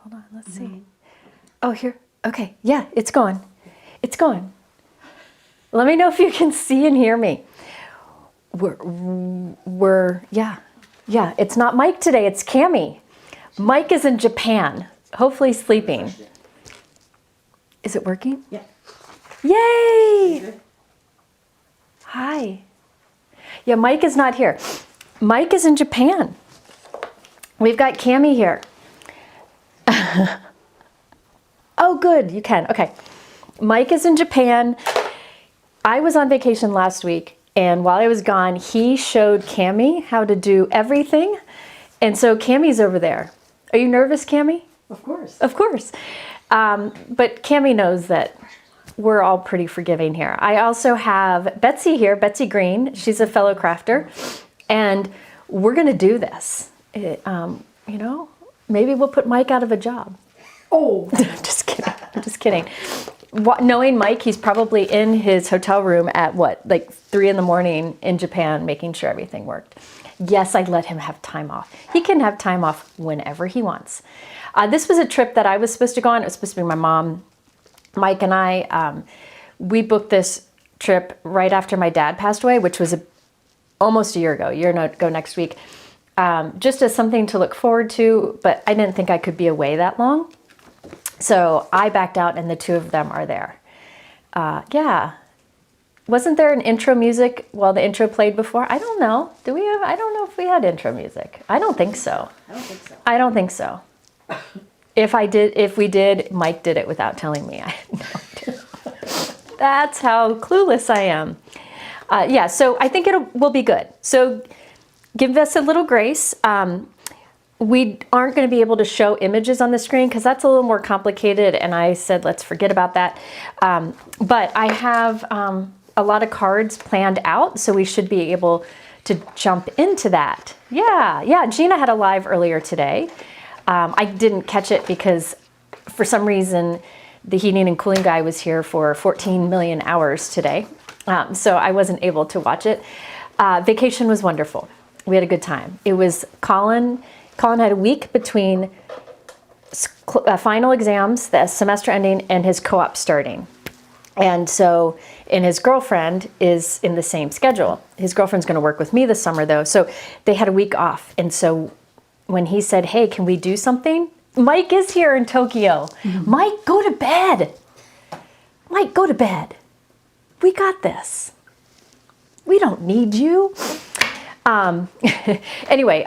Hold on, let's see. Oh, here. Okay, yeah, it's going. It's going. Let me know if you can see and hear me. Yeah, it's not Mike today, it's Cammie. Mike is in Japan, hopefully sleeping. Is it working? Yeah. Yay! Hi. Yeah, Mike is not here. Mike is in Japan. We've got Cammie here. Oh, good, you can. Okay. Mike is in Japan. I was on vacation last week, and while I was gone, he showed Cammie how to do everything. And so Cammie's over there. Are you nervous, Cammie? Of course. Of course. But Cammie knows that we're all pretty forgiving here. I also have Betsy here, Betsy Green. She's a fellow crafter, and we're going to do this. You know, maybe we'll put Mike out of a job. Oh, Just kidding. I'm just kidding. Knowing Mike, he's probably in his hotel room at what, like 3 in the morning in Japan, making sure everything worked. Yes, I let him have time off. He can have time off whenever he wants. This was a trip that I was supposed to go on. It was supposed to be my mom, Mike, and I. We booked this trip right after my dad passed away, which was almost a year ago next week. Just as something to look forward to, but I didn't think I could be away that long. So I backed out and the two of them are there. Yeah. Wasn't there an intro music while the intro played before? I don't know. I don't know if we had intro music. I don't think so. I don't think so. I don't think so. If we did, Mike did it without telling me. I had no idea. That's how clueless I am. Yeah, so I think will be good. So give us a little grace. We aren't going to be able to show images on the screen because that's a little more complicated, and I said let's forget about that. But I have a lot of cards planned out, so we should be able to jump into that. Yeah, Gina had a live earlier today. I didn't catch it because for some reason the heating and cooling guy was here for 14 million hours today, so I wasn't able to watch it. Vacation was wonderful. We had a good time. It was Colin had a week between final exams, the semester ending, and his co-op starting. And so, and his girlfriend is in the same schedule. His girlfriend's going to work with me this summer, though. So they had a week off. And so when he said, hey, can we do something? Mike is here in Tokyo. Mm-hmm. Mike, go to bed. Mike, go to bed. We got this. We don't need you. Anyway,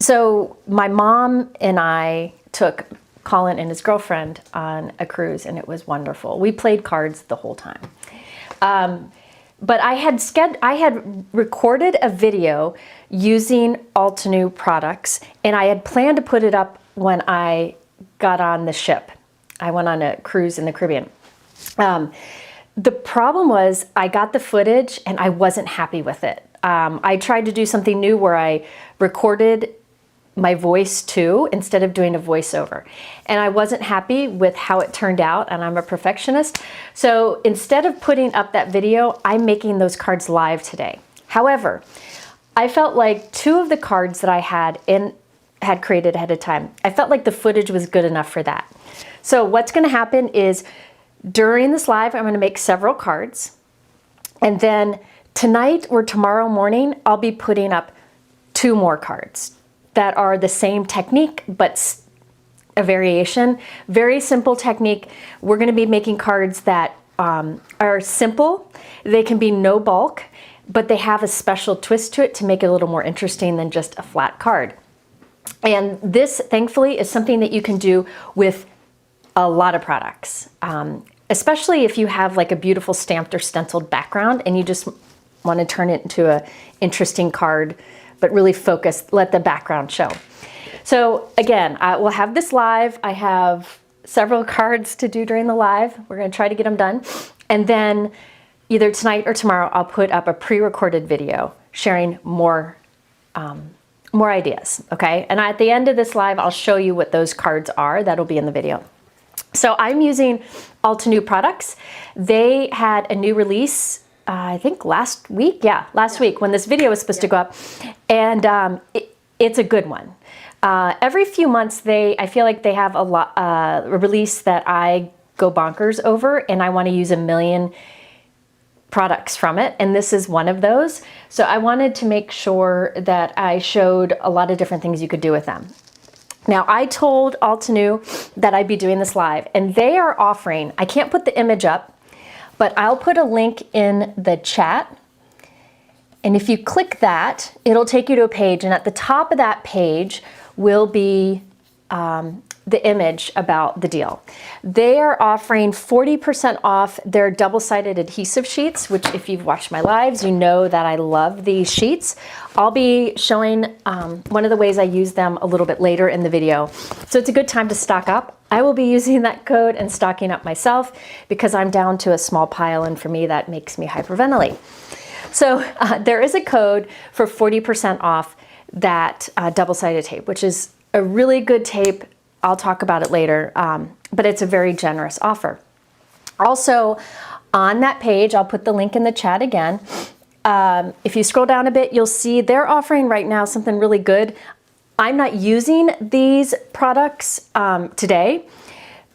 so my mom and I took Colin and his girlfriend on a cruise, and it was wonderful. We played cards the whole time. But I had recorded a video using Altenew products, and I had planned to put it up when I got on the ship. I went on a cruise in the Caribbean. The problem was I got the footage and I wasn't happy with it. I tried to do something new where I recorded my voice too instead of doing a voiceover, and I wasn't happy with how it turned out, and I'm a perfectionist. So instead of putting up that video, I'm making those cards live today. However, I felt like 2 of the cards that I had created ahead of time, I felt like the footage was good enough for that. So what's going to happen is during this live, I'm going to make several cards, and then tonight or tomorrow morning, I'll be putting up 2 more cards that are the same technique, but a variation. Very simple technique. We're going to be making cards that are simple. They can be no bulk, but they have a special twist to it to make it a little more interesting than just a flat card. And this, thankfully, is something that you can do with a lot of products, especially if you have like a beautiful stamped or stenciled background and you just want to turn it into an interesting card, but really focus, let the background show. So again, we'll have this live. I have several cards to do during the live. We're going to try to get them done. And then either tonight or tomorrow, I'll put up a pre-recorded video sharing more ideas, okay? And at the end of this live, I'll show you what those cards are. That'll be in the video. So I'm using Altenew products. They had a new release I think last week, last week when this video was supposed to go up, and it's a good one. Every few months, I feel like they have a release that I go bonkers over, and I want to use 1 million products from it, and this is one of those. So I wanted to make sure that I showed a lot of different things you could do with them. Now, I told Altenew that I'd be doing this live, and they are offering, I can't put the image up, but I'll put a link in the chat. And if you click that, it'll take you to a page, and at the top of that page will be the image about the deal. They are offering 40% off their double-sided adhesive sheets, which if you've watched my lives, you know that I love these sheets. I'll be showing one of the ways I use them a little bit later in the video. So it's a good time to stock up. I will be using that code and stocking up myself because I'm down to a small pile, and for me that makes me hyperventilate. So there is a code for 40% off that double-sided tape, which is a really good tape. I'll talk about it later, but it's a very generous offer. Also, on that page, I'll put the link in the chat again. If you scroll down a bit, you'll see they're offering right now something really good. I'm not using these products today,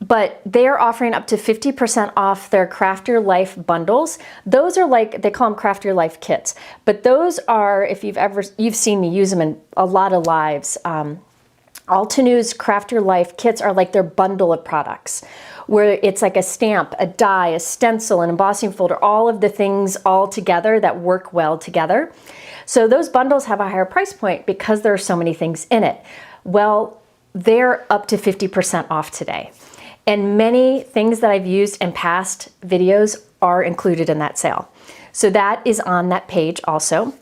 but they are offering up to 50% off their Craft Your Life bundles. Those are like, they call them Craft Your Life kits, but those are, if you've seen me use them in a lot of lives, Altenew's Craft Your Life kits are like their bundle of products, where it's like a stamp, a die, a stencil, an embossing folder, all of the things all together that work well together. So those bundles have a higher price point because there are so many things in it. Well, they're up to 50% off today. And many things that I've used in past videos are included in that sale. So that is on that page also.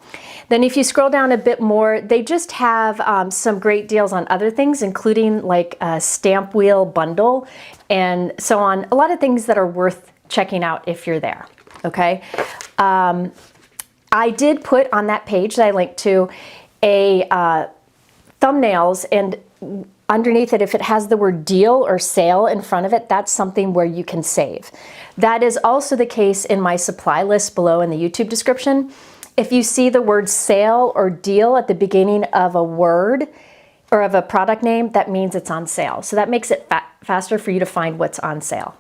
Then if you scroll down a bit more, they just have some great deals on other things, including like a stamp wheel bundle and so on. A lot of things that are worth checking out if you're there, okay? I did put on that page that I linked to a thumbnails, and underneath it, if it has the word deal or sale in front of it, that's something where you can save. That is also the case in my supply list below in the YouTube description. If you see the word sale or deal at the beginning of a word or of a product name, that means it's on sale. So that makes it faster for you to find what's on sale.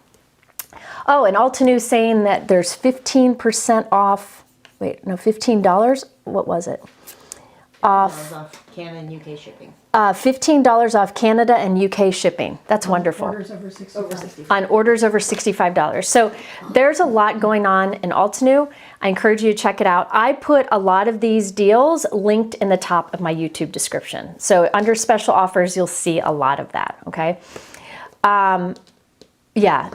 Oh, and Altenew saying that there's 15% off, wait, no, $15, what was it? Off Canada and UK shipping. $15 off Canada and UK shipping. That's wonderful. Orders over 65. On orders over $65. So there's a lot going on in Altenew. I encourage you to check it out. I put a lot of these deals linked in the top of my YouTube description. So under special offers, you'll see a lot of that, okay? Yeah,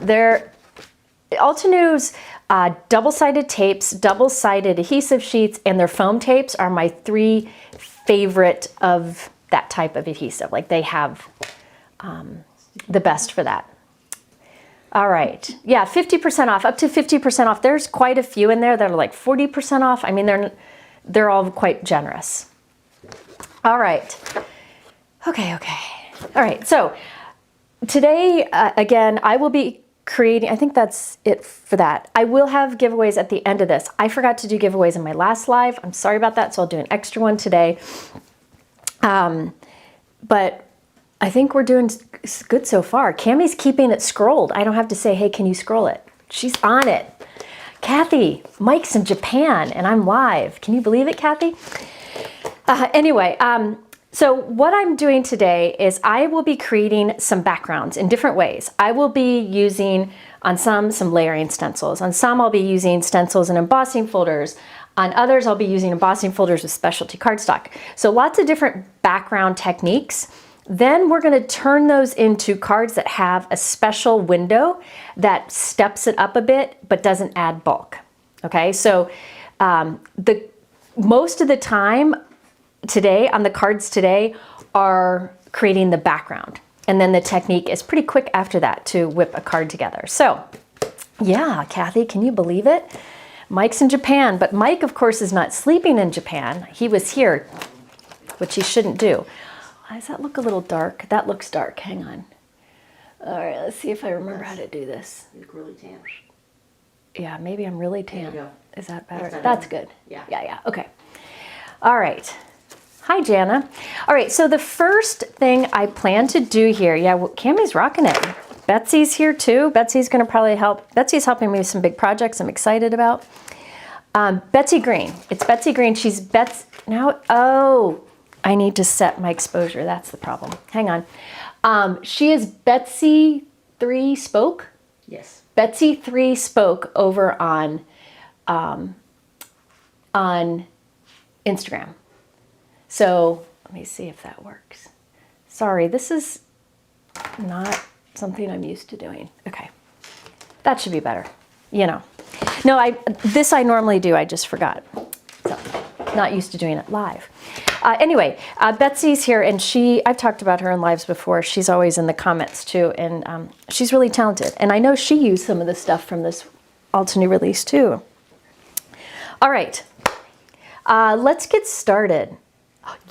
Altenew's double-sided tapes, double-sided adhesive sheets, and their foam tapes are my 3 favorite of that type of adhesive. Like they have the best for that. All right, yeah, 50% off, up to 50% off. There's quite a few in there that are like 40% off. I mean, they're all quite generous. All right, okay. All right, so today, again, I will be creating, I think that's it for that. I will have giveaways at the end of this. I forgot to do giveaways in my last live. I'm sorry about that, so I'll do an extra one today. But I think we're doing good so far. Cammie's keeping it scrolled. I don't have to say, hey, can you scroll it? She's on it. Kathy, Mike's in Japan and I'm live. Can you believe it, Kathy? Anyway, so what I'm doing today is I will be creating some backgrounds in different ways. I will be using on some layering stencils. On some I'll be using stencils and embossing folders. On others I'll be using embossing folders with specialty cardstock. So lots of different background techniques. Then we're going to turn those into cards that have a special window that steps it up a bit but doesn't add bulk. Okay, so most of the time today on the cards today are creating the background, and then the technique is pretty quick after that to whip a card together. So yeah, Kathy, can you believe it? Mike's in Japan, but Mike of course is not sleeping in Japan. He was here, which he shouldn't do. Does that look a little dark? That looks dark, hang on. All right, let's see if I remember how to do this. You look really tan. Yeah, maybe I'm really tan. There you go. Is that better? That's That's good. Yeah. Yeah, okay. All right. Hi, Jana. All right, so the first thing I plan to do here, yeah, well, Cammie's rocking it. Betsy's here too. Betsy's gonna probably help. Betsy's helping me with some big projects I'm excited about. Betsy Green, it's Betsy Green. She's Bets, now, oh, I need to set my exposure. That's the problem. Hang on. She is Betsy 3 Spoke. Yes. Betsy 3 Spoke over on Instagram. So let me see if that works. Sorry, this is not something I'm used to doing. Okay, that should be better. You know, no, this I normally do. I just forgot. So not used to doing it live. Anyway, Betsy's here, and I've talked about her in lives before. She's always in the comments too, and she's really talented. And I know she used some of the stuff from this Altenew release too. All right, let's get started.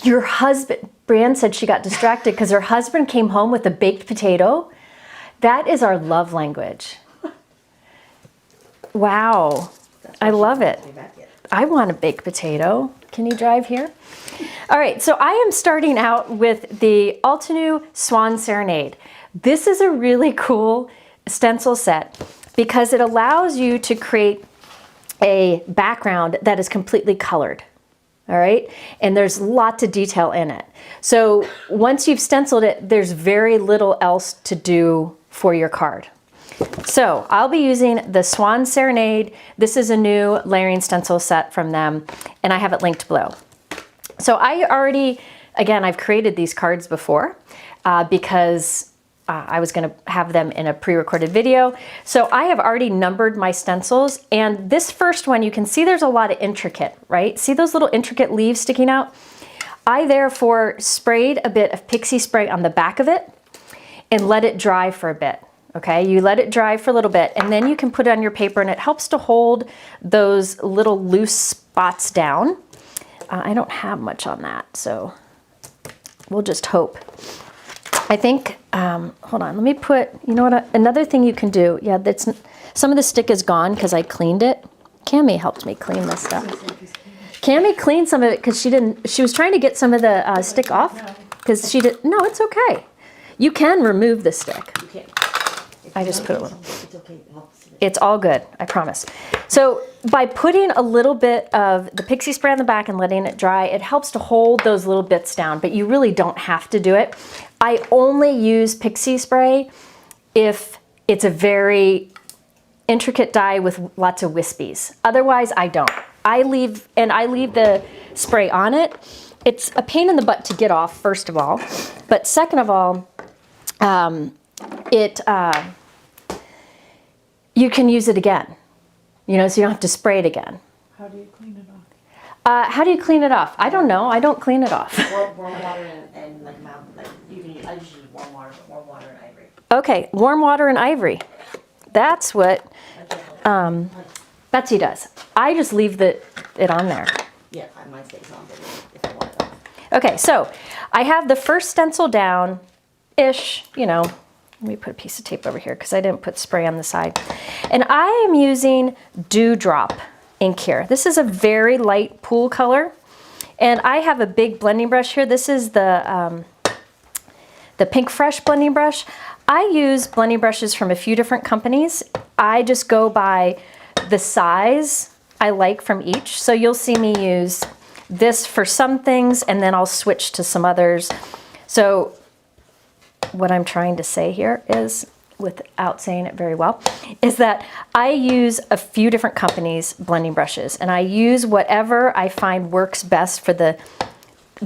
Your husband, Brian said she got distracted because her husband came home with a baked potato. That is our love language. Wow, I love it. I want a baked potato. Can you drive here? All right, so I am starting out with the Altenew Swan Serenade. This is a really cool stencil set because it allows you to create a background that is completely colored. All right, and there's lots of detail in it. So once you've stenciled it, there's very little else to do for your card. So I'll be using the Swan Serenade. This is a new layering stencil set from them, and I have it linked below. So I already, again, I've created these cards before because I was gonna have them in a pre-recorded video. So I have already numbered my stencils, and this first one, you can see there's a lot of intricate, right? See those little intricate leaves sticking out? I therefore sprayed a bit of pixie spray on the back of it and let it dry for a bit, okay? You let it dry for a little bit, and then you can put it on your paper, and it helps to hold those little loose spots down. I don't have much on that, so we'll just hope. I think, hold on, let me put, you know what, another thing you can do, yeah, some of the stick is gone because I cleaned it. Cammie helped me clean this stuff. Cammie cleaned some of it because she was trying to get some of the stick off because no, it's okay. You can remove the stick. You can't. I just put a little. It's okay. It's all good, I promise. So by putting a little bit of the pixie spray on the back and letting it dry, it helps to hold those little bits down, but you really don't have to do it. I only use pixie spray if it's a very intricate die with lots of wispies. Otherwise, I don't. I leave the spray on it. It's a pain in the butt to get off, first of all, but second of all, you can use it again, you know, so you don't have to spray it again. How do you clean it off? How do you clean it off? I don't know. I don't clean it off. Warm water and like you can use, I just use warm water and ivory. Okay, warm water and ivory. That's what Betsy does. I just leave it on there. Yeah, mine stays on if I want it off. Okay, so I have the first stencil down-ish, you know. Let me put a piece of tape over here because I didn't put spray on the side. And I am using Dewdrop ink here. This is a very light pool color. And I have a big blending brush here. This is the Pinkfresh blending brush. I use blending brushes from a few different companies. I just go by the size I like from each. So you'll see me use this for some things, and then I'll switch to some others. So what I'm trying to say here is, without saying it very well, is that I use a few different companies' blending brushes, and I use whatever I find works best for the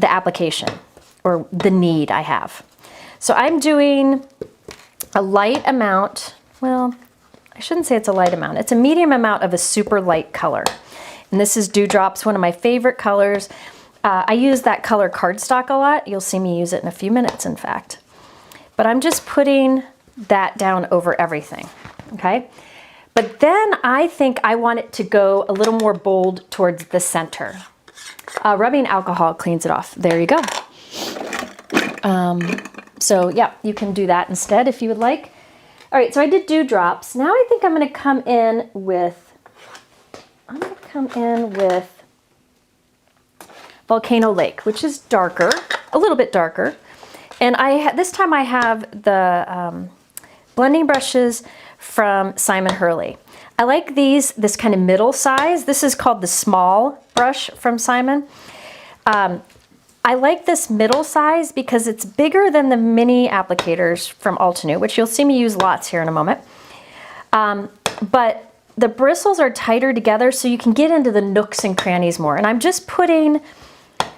application or the need I have. So I'm doing a light amount, well, I shouldn't say it's a light amount, it's a medium amount of a super light color. And this is Dewdrops, one of my favorite colors. I use that color Cardstock a lot. You'll see me use it in a few minutes, in fact. But I'm just putting that down over everything, okay? But then I think I want it to go a little more bold towards the center. Rubbing alcohol cleans it off. There you go. So yeah, you can do that instead if you would like. All right, so I did Dewdrops. Now I think I'm gonna come in with Volcano Lake, which is darker, a little bit darker. And this time I have the blending brushes from Simon Hurley. I like this kind of middle size. This is called the small brush from Simon. I like this middle size because it's bigger than the mini applicators from Altenew, which you'll see me use lots here in a moment. But the bristles are tighter together so you can get into the nooks and crannies more. And I'm just putting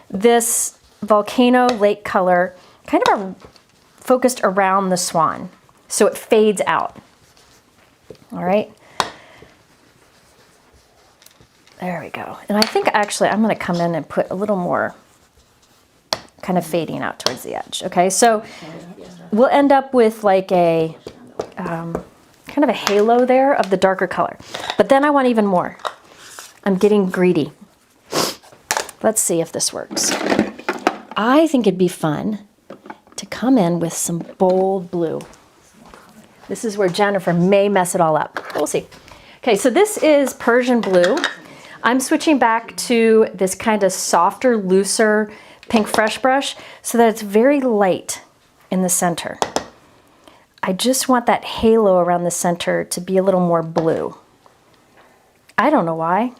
this Volcano Lake color kind of focused around the Swan so it fades out. All right. There we go. And I think actually I'm going to come in and put a little more kind of fading out towards the edge. Okay, so we'll end up with like a kind of a halo there of the darker color. But then I want even more. I'm getting greedy. Let's see if this works. I think it'd be fun to come in with some bold blue. This is where Jennifer may mess it all up. We'll see. Okay, so this is Persian blue. I'm switching back to this kind of softer, looser Pinkfresh brush so that it's very light in the center. I just want that halo around the center to be a little more blue. I don't know why.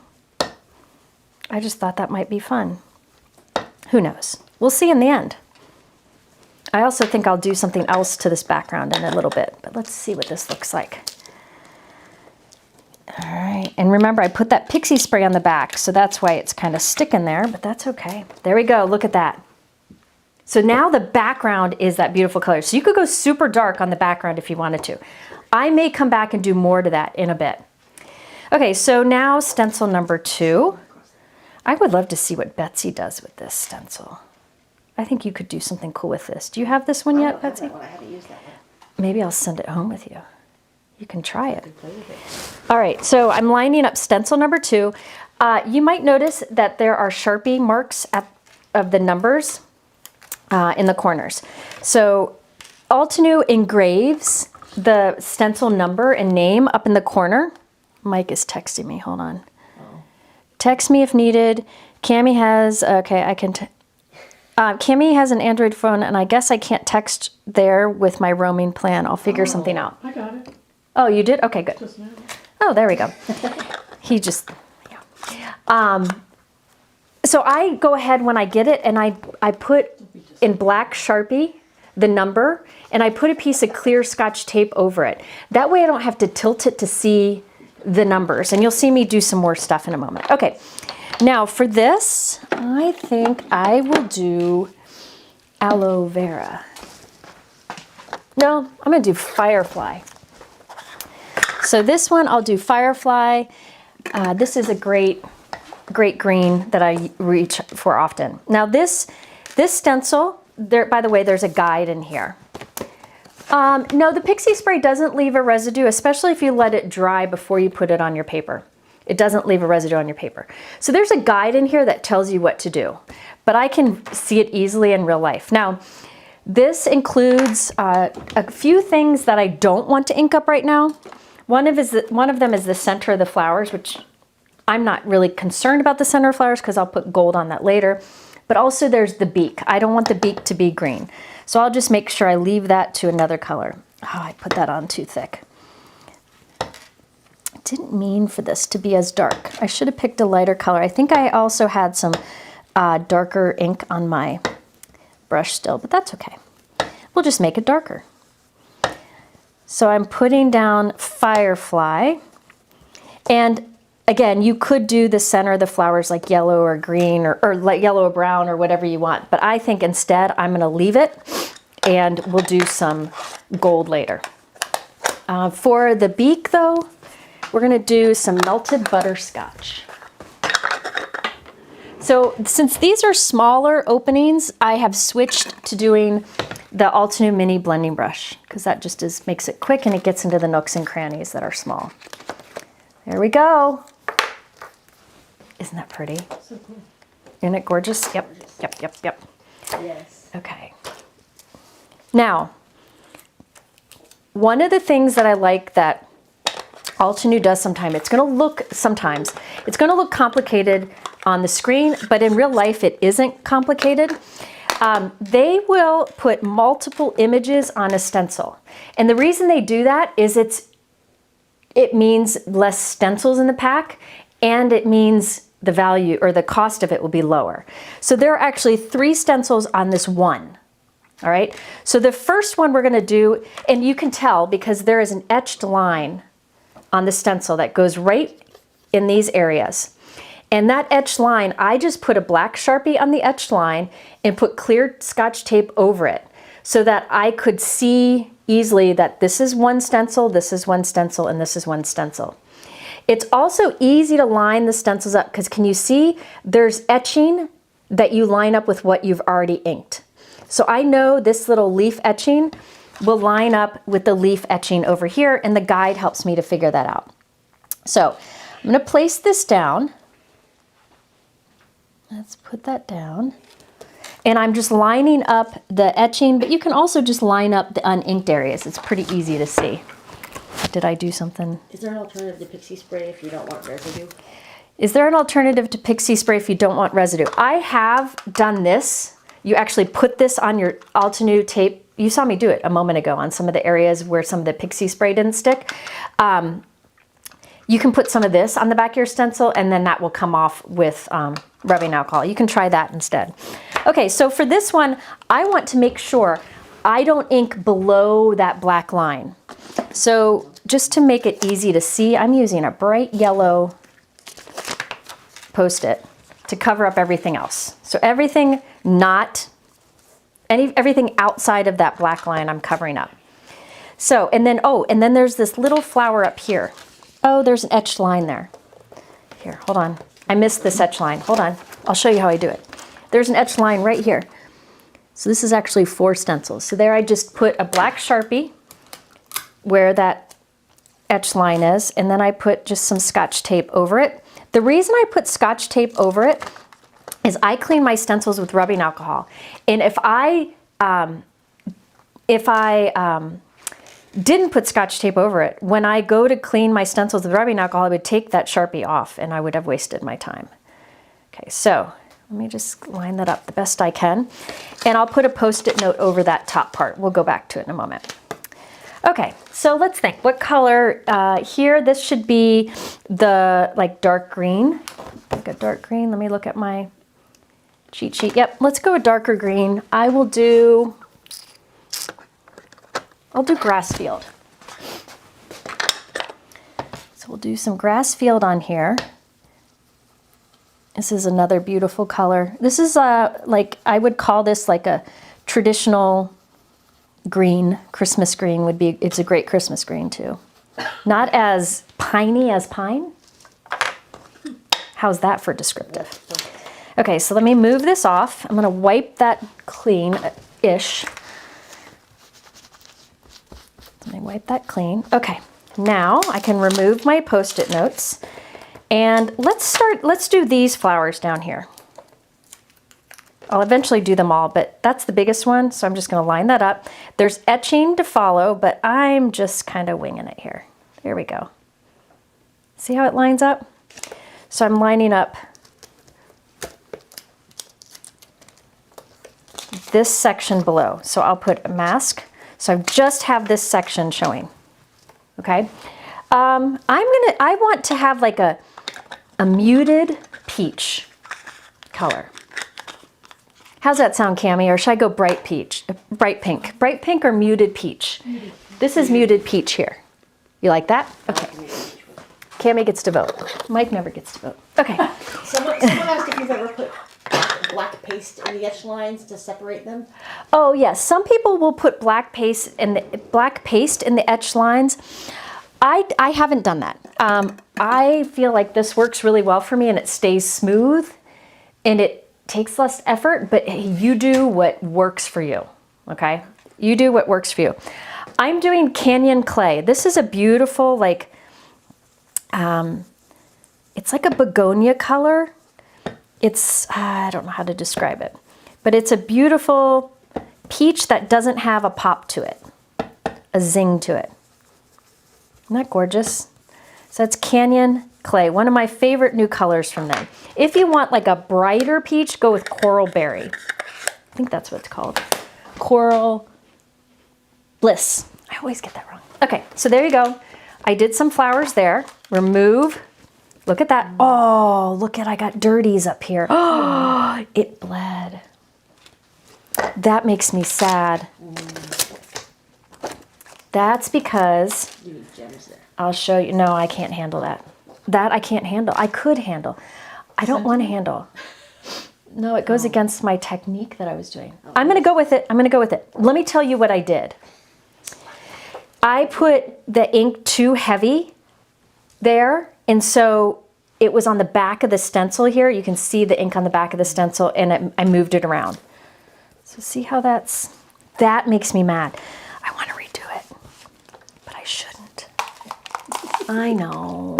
I just thought that might be fun. Who knows? We'll see in the end. I also think I'll do something else to this background in a little bit, but let's see what this looks like. All right, and remember I put that pixie spray on the back, so that's why it's kind of sticking there, but that's okay. There we go, look at that. So now the background is that beautiful color. So you could go super dark on the background if you wanted to. I may come back and do more to that in a bit. Okay, so now stencil number 2. I would love to see what Betsy does with this stencil. I think you could do something cool with this. Do you have this one yet, Betsy? I haven't used that one. Maybe I'll send it home with you. You can try it. All right, so I'm lining up stencil number 2. You might notice that there are Sharpie marks of the numbers in the corners. So Altenew engraves the stencil number and name up in the corner. Mike is texting me, hold on. Text me if needed. Cami has, okay, I can, Cami has an Android phone and I guess I can't text there with my roaming plan. I'll figure something out. I got it. Oh, you did? Okay, good. Just now. Oh, there we go. He just, yeah. So I go ahead when I get it and I put in black Sharpie the number and I put a piece of clear Scotch tape over it. That way I don't have to tilt it to see the numbers, and you'll see me do some more stuff in a moment. Okay, now for this, I think I will do aloe vera. No, I'm gonna do firefly. So this one, I'll do firefly. This is a great green that I reach for often. Now this stencil, there, by the way, there's a guide in here. No, the pixie spray doesn't leave a residue, especially if you let it dry before you put it on your paper. It doesn't leave a residue on your paper. So there's a guide in here that tells you what to do, but I can see it easily in real life. Now, this includes a few things that I don't want to ink up right now. One of them is the center of the flowers, which I'm not really concerned about the center of flowers because I'll put gold on that later. But also there's the beak. I don't want the beak to be green. So I'll just make sure I leave that to another color. Oh, I put that on too thick. I didn't mean for this to be as dark. I should have picked a lighter color. I think I also had some darker ink on my brush still, but that's okay. We'll just make it darker. So I'm putting down firefly. And again, you could do the center of the flowers like yellow or green or like yellow or brown or whatever you want. But I think instead I'm going to leave it and we'll do some gold later. For the beak though, we're going to do some melted butterscotch. So since these are smaller openings, I have switched to doing the Altenew mini blending brush because that just makes it quick and it gets into the nooks and crannies that are small. There we go. Isn't that pretty? So cool. Isn't it gorgeous? Yep, yep, yep, yep. Yes. Okay. Now, one of the things that I like that Altenew does sometimes, it's going to look complicated on the screen, but in real life it isn't complicated. They will put multiple images on a stencil. And the reason they do that is it means less stencils in the pack, and it means the value or the cost of it will be lower. So there are actually 3 stencils on this one. All right, so the first one we're going to do, and you can tell because there is an etched line on the stencil that goes right in these areas. And that etched line, I just put a black Sharpie on the etched line and put clear Scotch tape over it so that I could see easily that this is one stencil, this is one stencil, and this is one stencil. It's also easy to line the stencils up because can you see there's etching that you line up with what you've already inked. So I know this little leaf etching will line up with the leaf etching over here, and the guide helps me to figure that out. So I'm going to place this down. Let's put that down. And I'm just lining up the etching, but you can also just line up the uninked areas. It's pretty easy to see. Did I do something? Is there an alternative to pixie spray if you don't want residue? Is there an alternative to pixie spray if you don't want residue? I have done this. You actually put this on your Altenew tape. You saw me do it a moment ago on some of the areas where some of the pixie spray didn't stick. You can put some of this on the back of your stencil and then that will come off with rubbing alcohol. You can try that instead. Okay, so for this one, I want to make sure I don't ink below that black line. So just to make it easy to see, I'm using a bright yellow Post-it to cover up everything else. So everything everything outside of that black line I'm covering up. So, and then there's this little flower up here. Oh, there's an etched line there. Here, hold on. I missed this etched line. Hold on. I'll show you how I do it. There's an etched line right here. So this is actually 4 stencils. So there I just put a black Sharpie where that etched line is, and then I put just some Scotch tape over it. The reason I put Scotch tape over it is I clean my stencils with rubbing alcohol. And if I didn't put Scotch tape over it, when I go to clean my stencils with rubbing alcohol, I would take that Sharpie off and I would have wasted my time. Okay, so let me just line that up the best I can. And I'll put a Post-it note over that top part. We'll go back to it in a moment. Okay, so let's think. What color here? This should be the like dark green. Like a dark green. Let me look at my cheat sheet. Yep, let's go with darker green. I'll do grass field. So we'll do some grass field on here. This is another beautiful color. This is like, I would call this like a traditional green. Christmas green would be, it's a great Christmas green too. Not as piney as pine. How's that for descriptive? Okay, so let me move this off. I'm gonna wipe that clean-ish. Let me wipe that clean. Okay, now I can remove my Post-it notes. And let's do these flowers down here. I'll eventually do them all, but that's the biggest one, so I'm just gonna line that up. There's etching to follow, but I'm just kind of winging it here. There we go. See how it lines up? So I'm lining up this section below. So I'll put a mask. So I just have this section showing, okay? I want to have like a muted peach color. How's that sound, Cami? Or should I go bright peach, bright pink? Bright pink or muted peach? This is muted peach here. You like that? Okay. Cami gets to vote. Mike never gets to vote. Okay. Someone asked if you've ever put black paste in the etch lines to separate them. Oh yes, some people will put black paste in the etch lines. I haven't done that. I feel like this works really well for me and it stays smooth and it takes less effort, but you do what works for you, okay? You do what works for you. I'm doing Canyon Clay. This is a beautiful, like, it's like a begonia color. It's, I don't know how to describe it, but it's a beautiful peach that doesn't have a pop to it, a zing to it. Isn't that gorgeous? So it's Canyon Clay, one of my favorite new colors from them. If you want like a brighter peach, go with Coral Berry. I think that's what it's called. Coral Bliss. I always get that wrong. Okay, so there you go. I did some flowers there. Remove. Look at that. Oh, look at, I got dirties up here. Oh, it bled. That makes me sad. That's because, You need gems there. I'll show you. No, I can't handle that. That I can't handle. I could handle. I don't want to handle. No, it goes against my technique that I was doing. I'm going to go with it. I'm going to go with it. Let me tell you what I did. I put the ink too heavy there, and so it was on the back of the stencil here. You can see the ink on the back of the stencil, and I moved it around. So see how that makes me mad. I want to redo it, but I shouldn't. I know.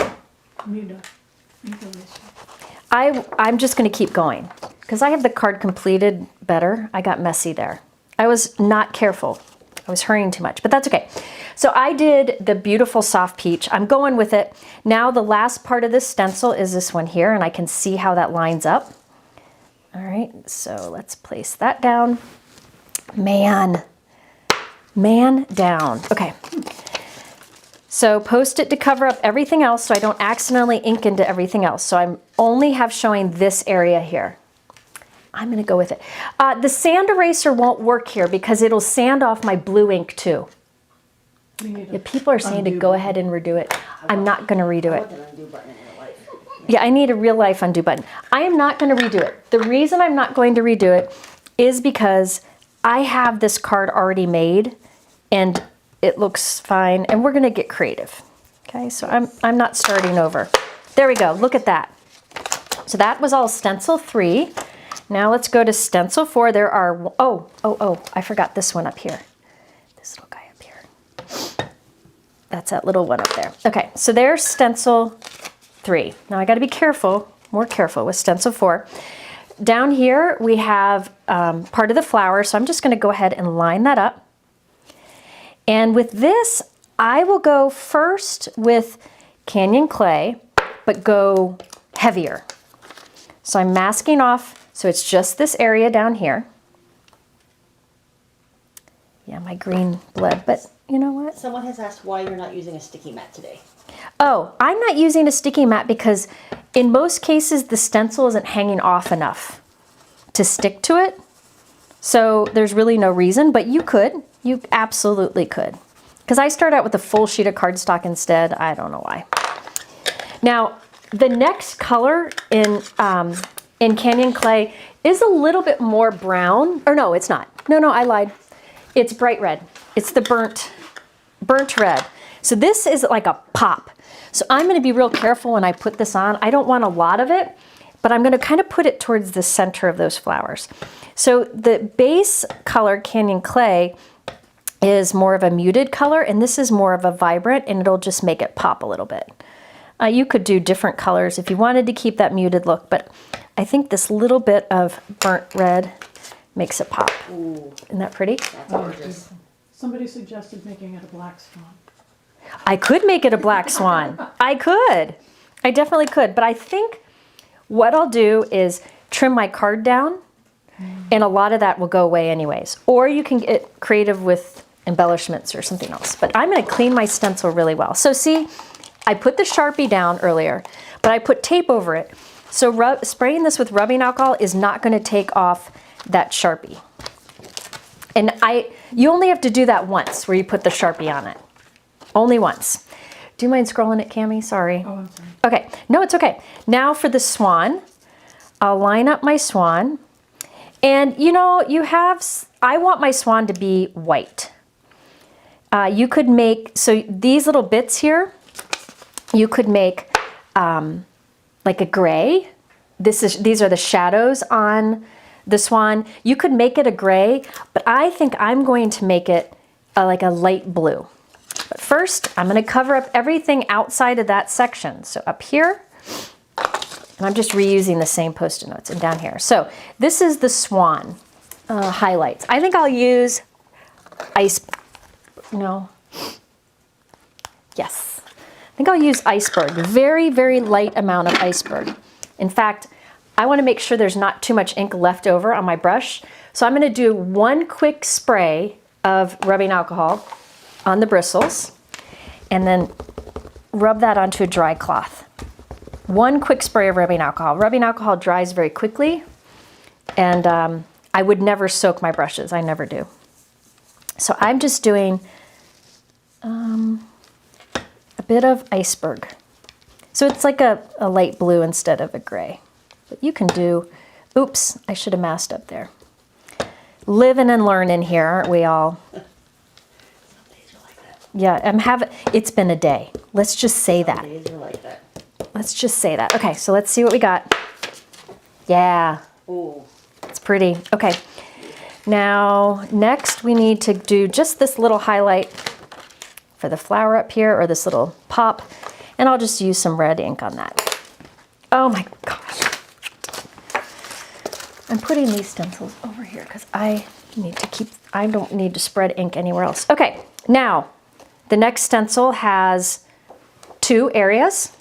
I'm just going to keep going because I have the card completed better. I got messy there. I was not careful. I was hurrying too much, but that's okay. So I did the beautiful soft peach. I'm going with it. Now the last part of this stencil is this one here, and I can see how that lines up. All right, so let's place that down. Man down. Okay. So post it to cover up everything else so I don't accidentally ink into everything else. So I'm only have showing this area here. I'm going to go with it. The sand eraser won't work here because it'll sand off my blue ink too. Yeah, people are saying to go ahead and redo it. I'm not going to redo it. Yeah, I need a real life undo button. I am not going to redo it. The reason I'm not going to redo it is because I have this card already made and it looks fine, and we're going to get creative. Okay, so I'm not starting over. There we go. Look at that. So that was all stencil 3. Now let's go to stencil 4. There are, I forgot this one up here. This little guy up here. That's that little one up there. Okay, so there's stencil 3. Now I got to be careful, more careful with stencil 4. Down here we have part of the flower, so I'm just going to go ahead and line that up. And with this, I will go first with Canyon Clay, but go heavier. So I'm masking off, so it's just this area down here. Yeah, my green bled, but you know what? Someone has asked why you're not using a sticky mat today. Oh, I'm not using a sticky mat because in most cases the stencil isn't hanging off enough to stick to it. So there's really no reason, but you could. You absolutely could. Because I start out with a full sheet of cardstock instead. I don't know why. Now, the next color in Canyon Clay is a little bit more brown. Or no, it's not. No, I lied. It's bright red. It's the burnt red. So this is like a pop. So I'm going to be real careful when I put this on. I don't want a lot of it, but I'm going to kind of put it towards the center of those flowers. So the base color, Canyon Clay, is more of a muted color, and this is more of a vibrant, and it'll just make it pop a little bit. You could do different colors if you wanted to keep that muted look, but I think this little bit of burnt red makes it pop. Ooh, Isn't that pretty? that's gorgeous. Somebody suggested making it a black swan. I could make it a black swan. I could. I definitely could, but I think what I'll do is trim my card down, and a lot of that will go away anyways. Or you can get creative with embellishments or something else. But I'm going to clean my stencil really well. So see, I put the Sharpie down earlier, but I put tape over it. So spraying this with rubbing alcohol is not going to take off that Sharpie. And you only have to do that once where you put the Sharpie on it. Only once. Do you mind scrolling it, Cami? Sorry. Oh, I'm sorry. Okay. No, it's okay. Now for the swan, I'll line up my swan. And you know, I want my swan to be white. You could make, so these little bits here, you could make like a gray. These are the shadows on the swan. You could make it a gray, but I think I'm going to make it like a light blue. But first, I'm going to cover up everything outside of that section. So up here, and I'm just reusing the same Post-it notes, and down here. So this is the swan highlights. I think I'll use yes. I think think I'll use iceberg, very, very light amount of iceberg. In fact, I want to make sure there's not too much ink left over on my brush. So I'm going to do one quick spray of rubbing alcohol on the bristles and then rub that onto a dry cloth. One quick spray of rubbing alcohol. Rubbing alcohol dries very quickly, and I would never soak my brushes. I never do. So I'm just doing a bit of iceberg. So it's like a light blue instead of a gray. But you can do, oops, I should have masked up there. Living and learning here, aren't we all? Yeah, it's been a day. Let's just say that. Days are like that. Let's just say that. Okay, so let's see what we got. Yeah, Ooh. it's pretty. Okay, now next we need to do just this little highlight for the flower up here, or this little pop, and I'll just use some red ink on that. Oh my gosh. I'm putting these stencils over here because I don't need to spread ink anywhere else. Okay, now the next stencil has 2 areas.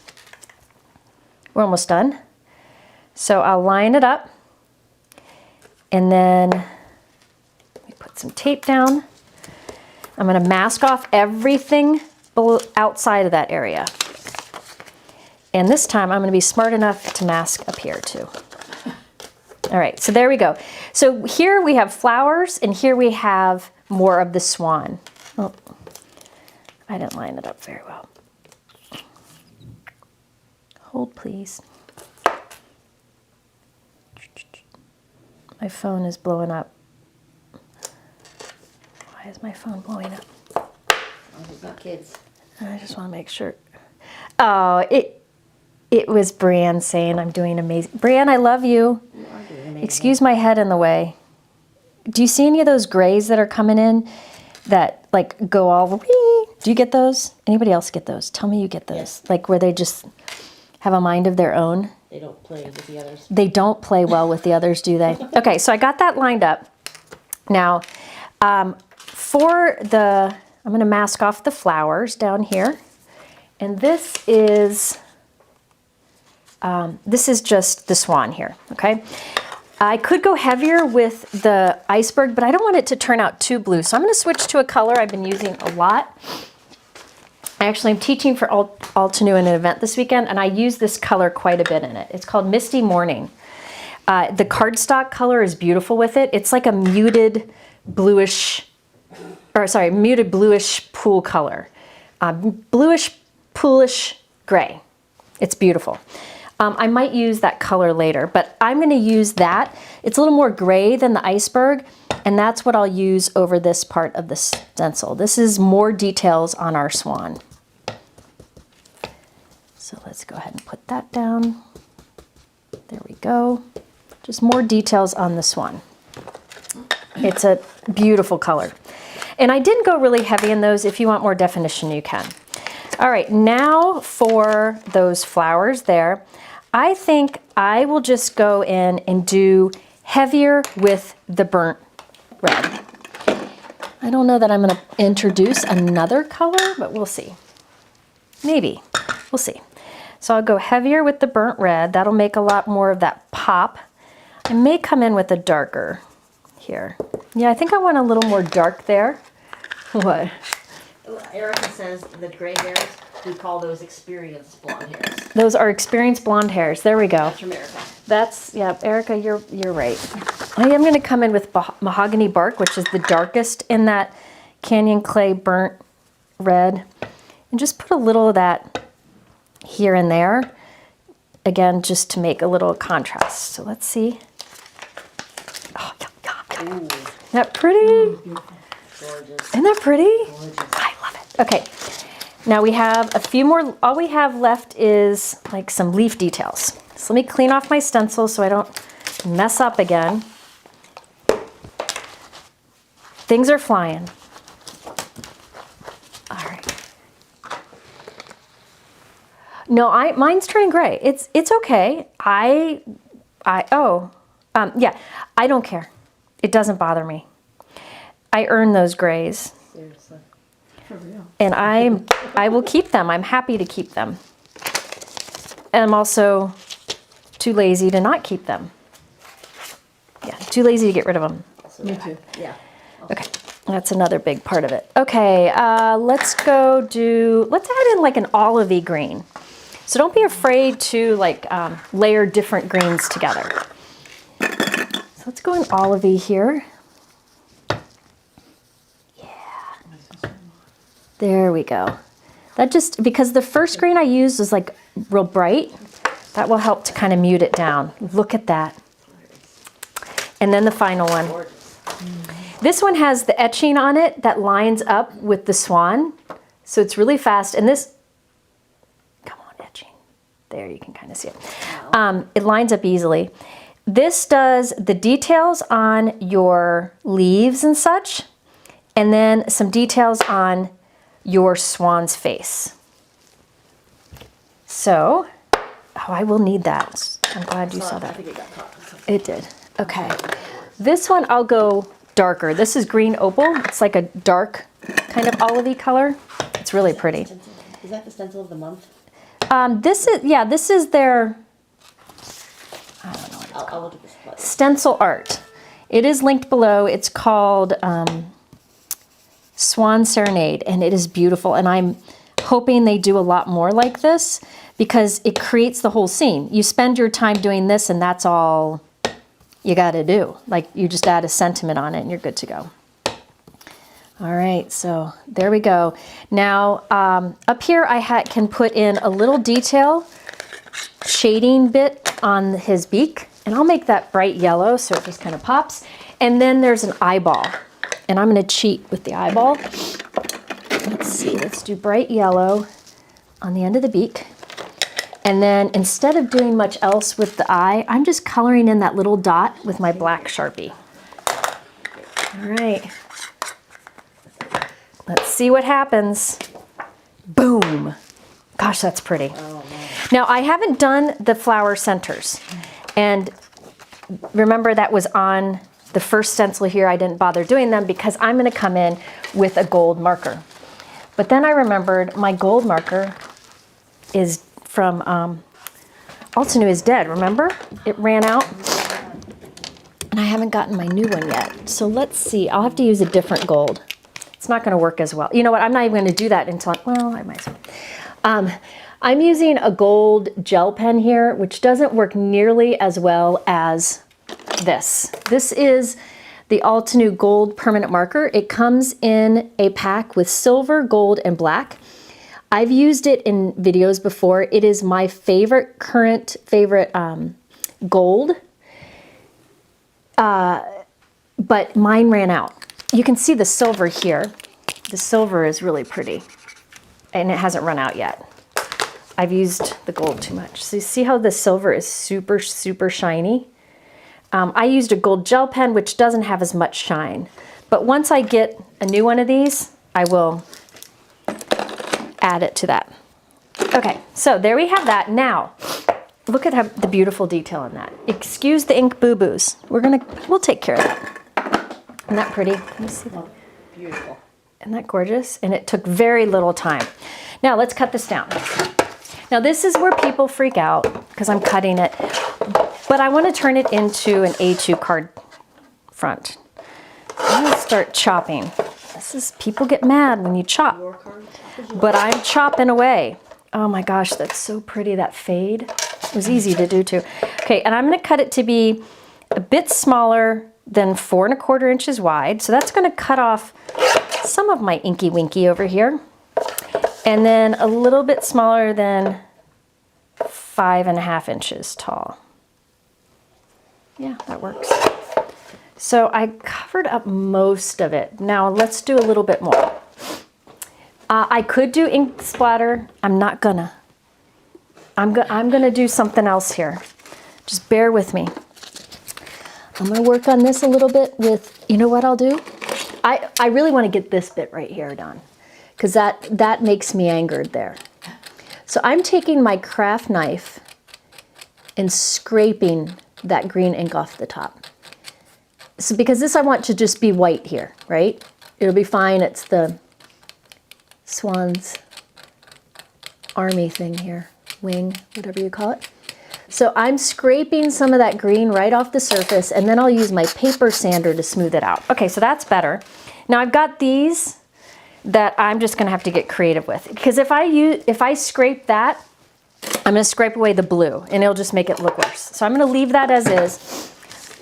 We're almost done. So I'll line it up and then let me put some tape down. I'm going to mask off everything outside of that area. And this time I'm going to be smart enough to mask up here too. All right, so there we go. So here we have flowers and here we have more of the swan. Oh, I didn't line it up very well. Hold, please. My phone is blowing up. Why is my phone blowing up? Oh, we've got kids. I just want to make sure. Oh, it was Brianne saying I'm doing amazing. Brianne, I love you. You are doing amazing. Excuse my head in the way. Do you see any of those grays that are coming in that like go all the way? Do you get those? Anybody else get those? Tell me you get those. Yes. Like where they just have a mind of their own. They don't play with the others. They don't play well with the others, do they? Okay, so I got that lined up. Now, I'm going to mask off the flowers down here. And this is just the swan here, okay? I could go heavier with the iceberg, but I don't want it to turn out too blue. So I'm going to switch to a color I've been using a lot. Actually, I'm teaching for Altenew in an event this weekend, and I use this color quite a bit in it. It's called Misty Morning. The cardstock color is beautiful with it. It's like a muted bluish pool color. Bluish, poolish gray. It's beautiful. I might use that color later, but I'm going to use that. It's a little more gray than the iceberg, and that's what I'll use over this part of the stencil. This is more details on our swan. So let's go ahead and put that down. There we go. Just more details on the swan. It's a beautiful color. And I didn't go really heavy in those. If you want more definition, you can. All right, now for those flowers there, I think I will just go in and do heavier with the burnt red. I don't know that I'm going to introduce another color, but we'll see. Maybe. We'll see. So I'll go heavier with the burnt red. That'll make a lot more of that pop. I may come in with a darker here. Yeah, I think I want a little more dark there. What? Erica says the gray hairs, we call those experienced blonde hairs. Those are experienced blonde hairs. There we go. That's from Erica. That's, yeah, Erica, you're right. I am going to come in with mahogany bark, which is the darkest in that canyon clay burnt red, and just put a little of that here and there. Again, just to make a little contrast. So let's see. Oh, yeah. Ooh, Isn't that pretty? gorgeous. Isn't that pretty? Gorgeous. I love it. Okay, now we have a few more. All we have left is like some leaf details. So let me clean off my stencil so I don't mess up again. Things are flying. All right. No, mine's turning gray. It's okay. Yeah, I don't care. It doesn't bother me. I earn those grays. Seriously. For real. And I will keep them. I'm happy to keep them. And I'm also too lazy to not keep them. Yeah, too lazy to get rid of them. Me too. Yeah. Okay, that's another big part of it. Okay, let's add in like an olivey green. So don't be afraid to like layer different greens together. So let's go in olivey here. There we go. That just, because the first green I used was like real bright, that will help to kind of mute it down. Look at that. And then the final one. This one has the etching on it that lines up with the Swan. So it's really fast. And this, come on, etching. There, you can kind of see it. It lines up easily. This does the details on your leaves and such, and then some details on your swan's face. So, oh, I will need that. I'm glad you saw that. I think it got caught. It did. Okay. This one I'll go darker. This is green opal. It's like a dark kind of olivey color. It's really pretty. Is that the stencil of the month? This is their, I don't know what it's called. I'll look at this. Stencil art. It is linked below. It's called Swan Serenade, and it is beautiful. And I'm hoping they do a lot more like this because it creates the whole scene. You spend your time doing this, and that's all you got to do. Like, you just add a sentiment on it, and you're good to go. All right, so there we go. Now, up here I can put in a little detail shading bit on his beak, and I'll make that bright yellow so it just kind of pops. And then there's an eyeball, and I'm going to cheat with the eyeball. Let's see, let's do bright yellow on the end of the beak. And then instead of doing much else with the eye, I'm just coloring in that little dot with my black Sharpie. All right. Let's see what happens. Boom. Gosh, that's pretty. Now, I haven't done the flower centers. And remember, that was on the first stencil here. I didn't bother doing them because I'm going to come in with a gold marker. But then I remembered my gold marker is from Altenew is dead, remember? It ran out. And I haven't gotten my new one yet. So let's see. I'll have to use a different gold. It's not going to work as well. You know what? I'm not even going to do that until, well, I might as well. I'm using a gold gel pen here, which doesn't work nearly as well as this. This is the Altenew Gold Permanent Marker. It comes in a pack with silver, gold, and black. I've used it in videos before. It is my current favorite gold, but mine ran out. You can see the silver here. The silver is really pretty, and it hasn't run out yet. I've used the gold too much. So you see how the silver is super, super shiny? I used a gold gel pen, which doesn't have as much shine. But once I get a new one of these, I will add it to that. Okay, so there we have that. Now, look at the beautiful detail in that. Excuse the ink boo-boos. We'll take care of that. Isn't that pretty? Let me see that. Beautiful. Isn't that gorgeous? And it took very little time. Now let's cut this down. Now this is where people freak out because I'm cutting it, but I want to turn it into an A2 card front. I'm going to start chopping. People get mad when you chop, but I'm chopping away. Oh my gosh, that's so pretty, that fade. It was easy to do too. Okay, and I'm going to cut it to be a bit smaller than 4 1/4 inches wide. So that's going to cut off some of my inky winky over here. And then a little bit smaller than 5 1/2 inches tall. Yeah, that works. So I covered up most of it. Now let's do a little bit more. I could do ink splatter. I'm not gonna. I'm gonna do something else here. Just bear with me. I'm gonna work on this a little bit with, you know what I'll do? I really want to get this bit right here done because that makes me angered there. So I'm taking my craft knife and scraping that green ink off the top. So because this I want to just be white here, right? It'll be fine. It's the Swan's army thing here, wing, whatever you call it. So I'm scraping some of that green right off the surface, and then I'll use my paper sander to smooth it out. Okay, so that's better. Now I've got these that I'm just gonna have to get creative with, because if I scrape that, I'm gonna scrape away the blue and it'll just make it look worse. So I'm gonna leave that as is.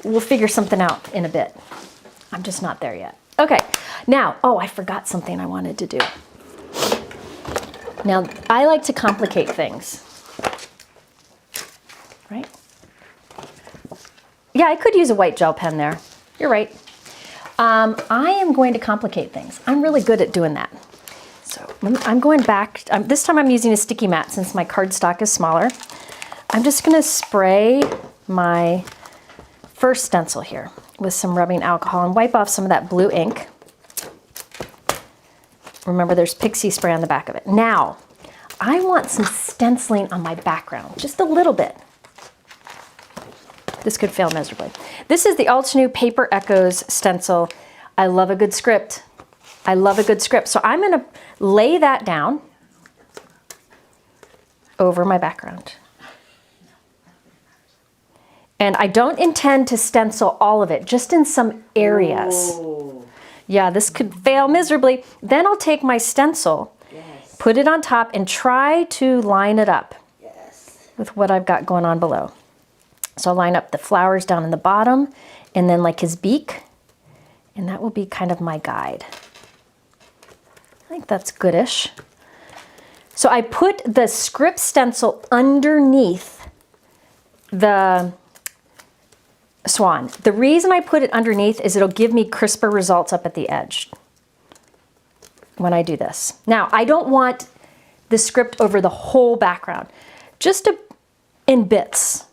We'll figure something out in a bit. I'm just not there yet. Okay, now, oh, I forgot something I wanted to do. Now, I like to complicate things, right? Yeah, I could use a white gel pen there. You're right. I am going to complicate things. I'm really good at doing that. So I'm going back. This time I'm using a sticky mat since my cardstock is smaller. I'm just going to spray my first stencil here with some rubbing alcohol and wipe off some of that blue ink. Remember, there's pixie spray on the back of it. Now, I want some stenciling on my background, just a little bit. This could fail miserably. This is the Altenew Paper Echoes stencil. I love a good script. I love a good script. So I'm going to lay that down over my background. And I don't intend to stencil all of it, just in some areas. Ooh. Yeah, this could fail miserably. Then I'll take my stencil, Yes. put it on top, and try to line it up Yes. with what I've got going on below. So I'll line up the flowers down in the bottom, and then like his beak, and that will be kind of my guide. I think that's goodish. So I put the script stencil underneath the Swan. The reason I put it underneath is it'll give me crisper results up at the edge when I do this. Now, I don't want the script over the whole background, just in bits.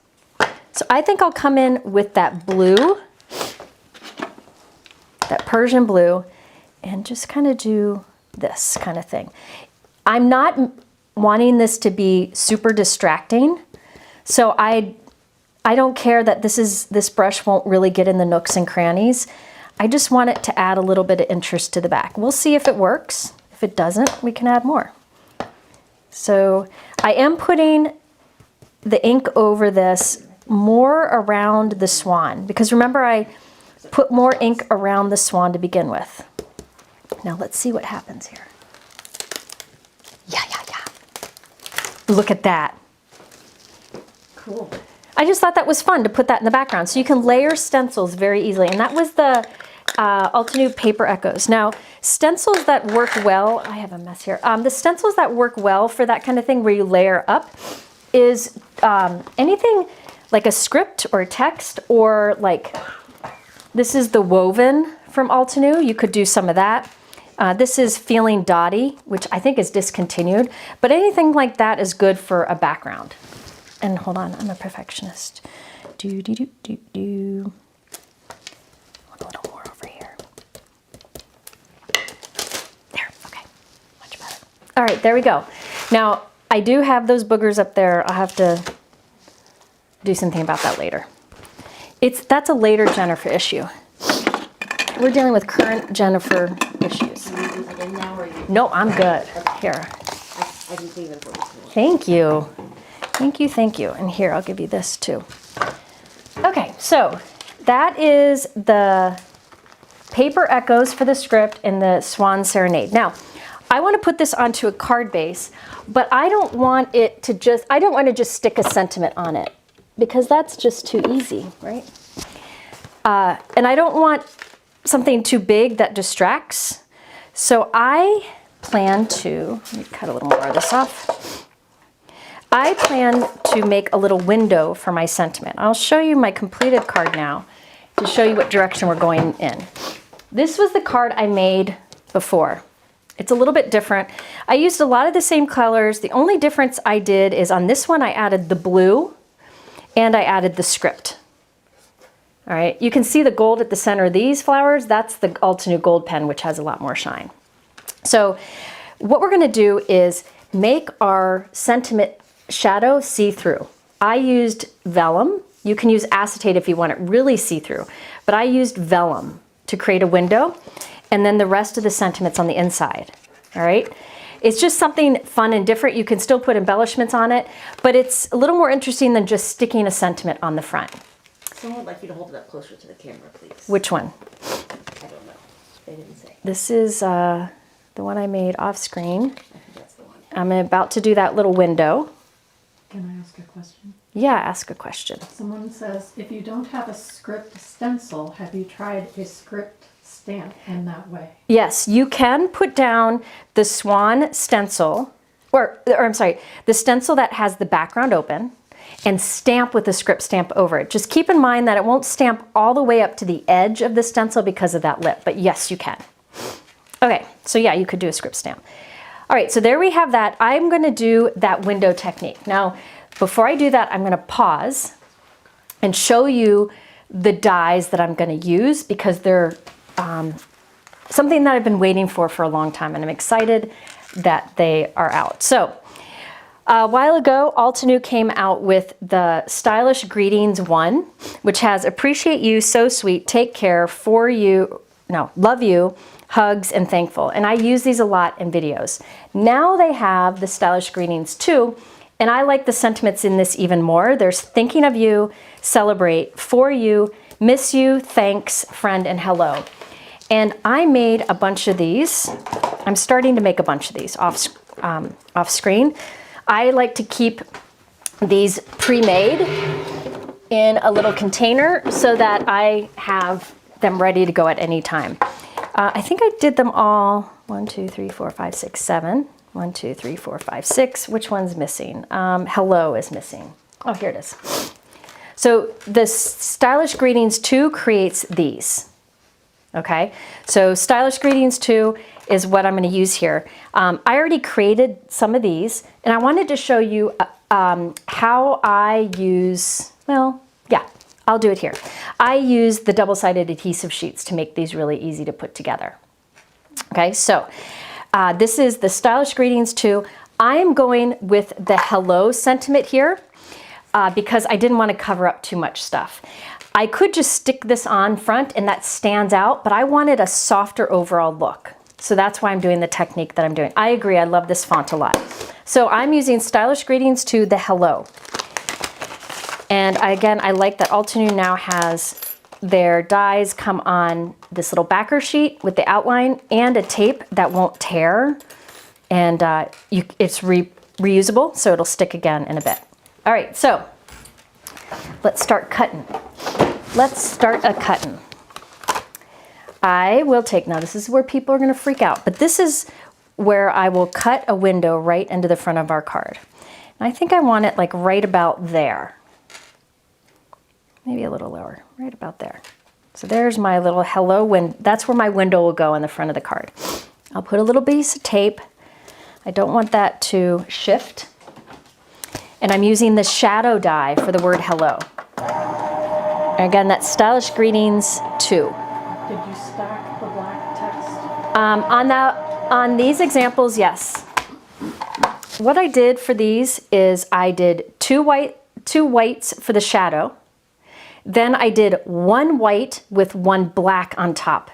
So I think I'll come in with that blue, that Persian blue, and just kind of do this kind of thing. I'm not wanting this to be super distracting, so I don't care that this brush won't really get in the nooks and crannies. I just want it to add a little bit of interest to the back. We'll see if it works. If it doesn't, we can add more. So I am putting the ink over this more around the Swan, because remember I put more ink around the Swan to begin with. Now let's see what happens here. Yeah. Look at that. Cool. I just thought that was fun to put that in the background. So you can layer stencils very easily. And that was the Altenew Paper Echoes. Now, stencils that work well, I have a mess here. The stencils that work well for that kind of thing where you layer up is anything like a script or a text, or like, this is the woven from Altenew. You could do some of that. This is Feeling Dotty, which I think is discontinued, but anything like that is good for a background. And hold on, I'm a perfectionist. A little more over here. There, okay, much better. All right, there we go. Now, I do have those boogers up there. I'll have to do something about that later. That's a later Jennifer issue. We're dealing with current Jennifer issues. Again now, or you? No, I'm good. Here. I can see them for you. Thank you. Thank you. And here, I'll give you this too. Okay, so that is the Paper Echoes for the script and the Swan Serenade. Now, I want to put this onto a card base, but I don't want to just stick a sentiment on it, because that's just too easy, right? And I don't want something too big that distracts. So I plan to, let me cut a little more of this off. I plan to make a little window for my sentiment. I'll show you my completed card now to show you what direction we're going in. This was the card I made before. It's a little bit different. I used a lot of the same colors. The only difference I did is on this one I added the blue and I added the script. All right, you can see the gold at the center of these flowers. That's the Altenew Gold Pen, which has a lot more shine. So what we're gonna do is make our sentiment shadow see-through. I used vellum. You can use acetate if you want it really see-through, but I used vellum to create a window, and then the rest of the sentiment's on the inside, all right? it's just something fun and different. You can still put embellishments on it, but it's a little more interesting than just sticking a sentiment on the front. Someone would like you to hold it up closer to the camera, please. Which one? I don't know. They didn't say. This is the one I made off screen. I think that's the one. I'm about to do that little window. Can I ask a question? Yeah, ask a question. Someone says, if you don't have a script stencil, have you tried a script stamp in that way? Yes, you can put down the Swan stencil, or I'm sorry, the stencil that has the background open, and stamp with the script stamp over it. Just keep in mind that it won't stamp all the way up to the edge of the stencil because of that lip, but yes, you can. Okay, so yeah, you could do a script stamp. All right, so there we have that. I'm gonna do that window technique. Now, before I do that, I'm gonna pause and show you the dies that I'm gonna use because they're something that I've been waiting for a long time, and I'm excited that they are out. So, a while ago, Altenew came out with the Stylish Greetings 1, which has Appreciate You, So Sweet, Take Care, For You, no, Love You, Hugs, and Thankful. And I use these a lot in videos. Now they have the Stylish Greetings 2, and I like the sentiments in this even more. There's Thinking of You, Celebrate, For You, Miss You, Thanks, Friend, and Hello. And I made a bunch of these. I'm starting to make a bunch of these off screen. I like to keep these pre-made in a little container so that I have them ready to go at any time. I think I did them all. 1, 2, 3, 4, 5, 6, 7. 1, 2, 3, 4, 5, 6. Which one's missing? Hello is missing. Oh, here it is. So the Stylish Greetings 2 creates these. Okay, so Stylish Greetings 2 is what I'm going to use here. I already created some of these, and I wanted to show you how I use, well, yeah, I'll do it here. I use the double-sided adhesive sheets to make these really easy to put together. Okay, so this is the Stylish Greetings 2. I am going with the hello sentiment here because I didn't want to cover up too much stuff. I could just stick this on front and that stands out, but I wanted a softer overall look. So that's why I'm doing the technique that I'm doing. I agree, I love this font a lot. So I'm using Stylish Greetings 2, the hello. And again, I like that Altenew now has their dies come on this little backer sheet with the outline and a tape that won't tear. And it's reusable, so it'll stick again in a bit. All right, so let's start cutting. Let's start a cutting. I will take, now this is where people are gonna freak out, but this is where I will cut a window right into the front of our card. And I think I want it like right about there. Maybe a little lower, right about there. So there's my little hello window. That's where my window will go in the front of the card. I'll put a little piece of tape. I don't want that to shift. And I'm using the shadow die for the word hello. And again, that's Stylish Greetings 2. Did you stack the black text? On these examples, yes. What I did for these is I did two whites for the shadow. Then I did one white with one black on top.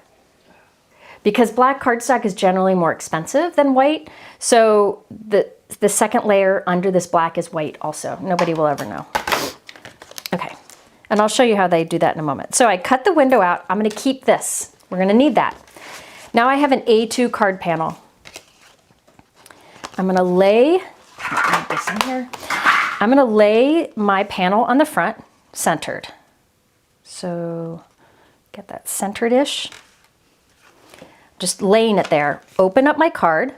Because black cardstock is generally more expensive than white, so the second layer under this black is white also. Nobody will ever know. Okay, and I'll show you how they do that in a moment. So I cut the window out. I'm gonna keep this. We're gonna need that. Now I have an A2 card panel. I'm gonna lay, put this in here. I'm gonna lay my panel on the front, centered. So get that centered-ish. Just laying it there. Open up my card.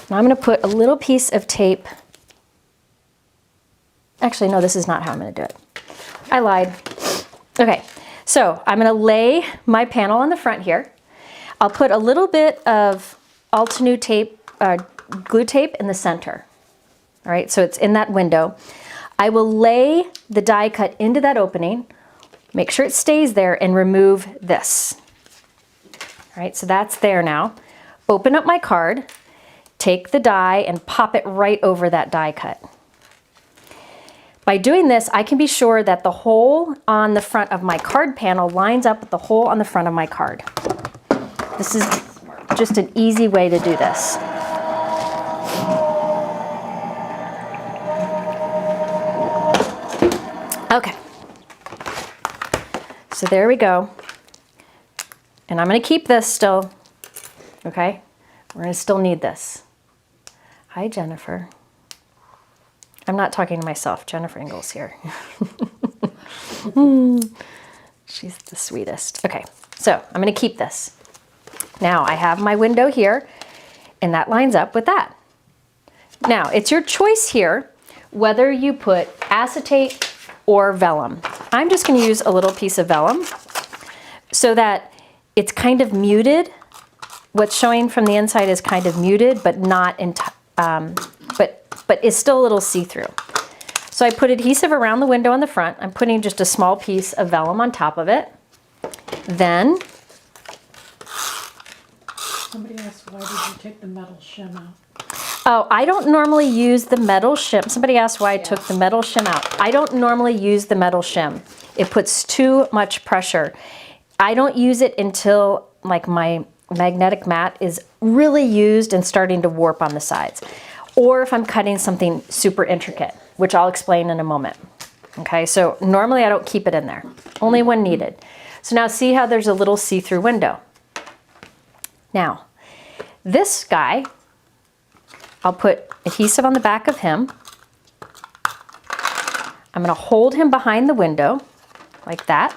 Now I'm going to put a little piece of tape. Actually, no, this is not how I'm going to do it. I lied. Okay, so I'm going to lay my panel on the front here. I'll put a little bit of Altenew tape, glue tape in the center. All right, so it's in that window. I will lay the die cut into that opening, make sure it stays there, and remove this. All right, so that's there now. Open up my card, take the die and pop it right over that die cut. By doing this, I can be sure that the hole on the front of my card panel lines up with the hole on the front of my card. This is just an easy way to do this. Okay. So there we go. And I'm going to keep this still. Okay. We're going to still need this. Hi, Jennifer. I'm not talking to myself. Jennifer Ingalls here. She's the sweetest. Okay. So I'm going to keep this. Now I have my window here, and that lines up with that. Now it's your choice here whether you put acetate or vellum. I'm just going to use a little piece of vellum so that it's kind of muted. What's showing from the inside is kind of muted, but not but is still a little see-through. So I put adhesive around the window on the front. I'm putting just a small piece of vellum on top of it. Then Somebody asked, why did you take the metal shim out? oh, I don't normally use the metal shim. Somebody asked why I took the metal shim out. I don't normally use the metal shim. It puts too much pressure. I don't use it until like my magnetic mat is really used and starting to warp on the sides. Or if I'm cutting something super intricate, which I'll explain in a moment. Okay, so normally I don't keep it in there, only when needed. So now see how there's a little see-through window. Now, this guy, I'll put adhesive on the back of him. I'm going to hold him behind the window like that,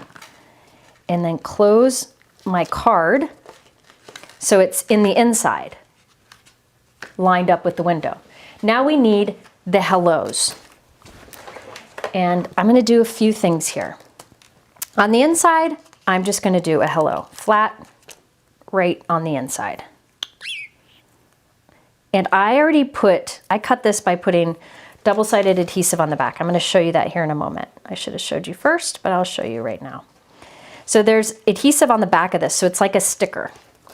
and then close my card so it's in the inside, lined up with the window. Now we need the hellos. And I'm going to do a few things here. On the inside, I'm just going to do a hello, flat, right on the inside. And I cut this by putting double-sided adhesive on the back. I'm going to show you that here in a moment. I should have showed you first, but I'll show you right now. So there's adhesive on the back of this, so it's like a sticker.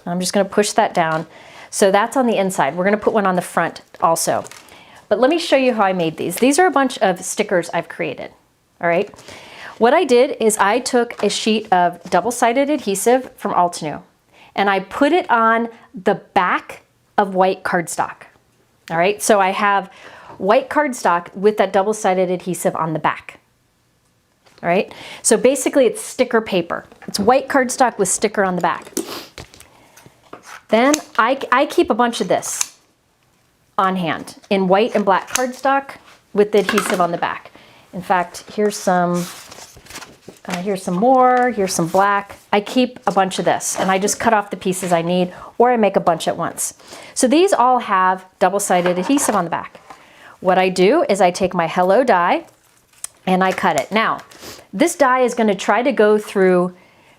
I'm just going to push that down. So that's on the inside. We're going to put one on the front also. But let me show you how I made these. These are a bunch of stickers I've created. All right. What I did is I took a sheet of double-sided adhesive from Altenew and I put it on the back of white cardstock. All right. So I have white cardstock with that double-sided adhesive on the back. All right. So basically it's sticker paper. It's white cardstock with sticker on the back. Then I keep a bunch of this on hand in white and black cardstock with the adhesive on the back. In fact, here's some more, here's some black. I keep a bunch of this and I just cut off the pieces I need, or I make a bunch at once. So these all have double-sided adhesive on the back. What I do is I take my Hello die and I cut it. Now, this die is going to try to go through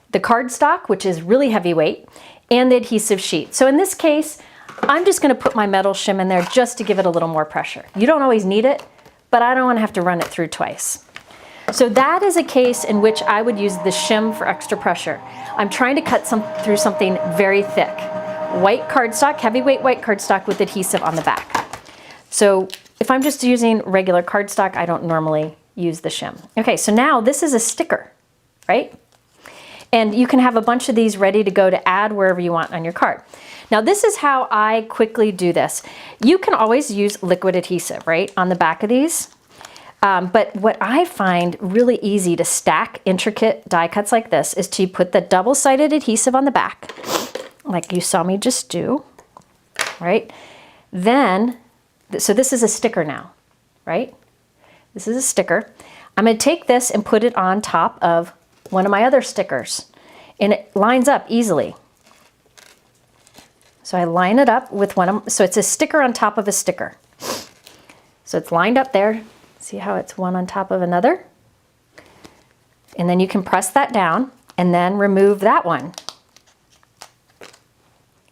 the cardstock, which is really heavyweight, and the adhesive sheet. So in this case, I'm just going to put my metal shim in there just to give it a little more pressure. You don't always need it, but I don't want to have to run it through twice. So that is a case in which I would use the shim for extra pressure. I'm trying to cut through something very thick. White cardstock, heavyweight white cardstock with adhesive on the back. So if I'm just using regular cardstock, I don't normally use the shim. Okay, so now this is a sticker, right? And you can have a bunch of these ready to go to add wherever you want on your card. Now this is how I quickly do this. You can always use liquid adhesive, right, on the back of these. But what I find really easy to stack intricate die cuts like this is to put the double-sided adhesive on the back, like you saw me just do, right? Then, so this is a sticker now, right? This is a sticker. I'm going to take this and put it on top of one of my other stickers, and it lines up easily. So I line it up with so it's a sticker on top of a sticker. So it's lined up there. See how it's one on top of another? And then you can press that down and then remove that one.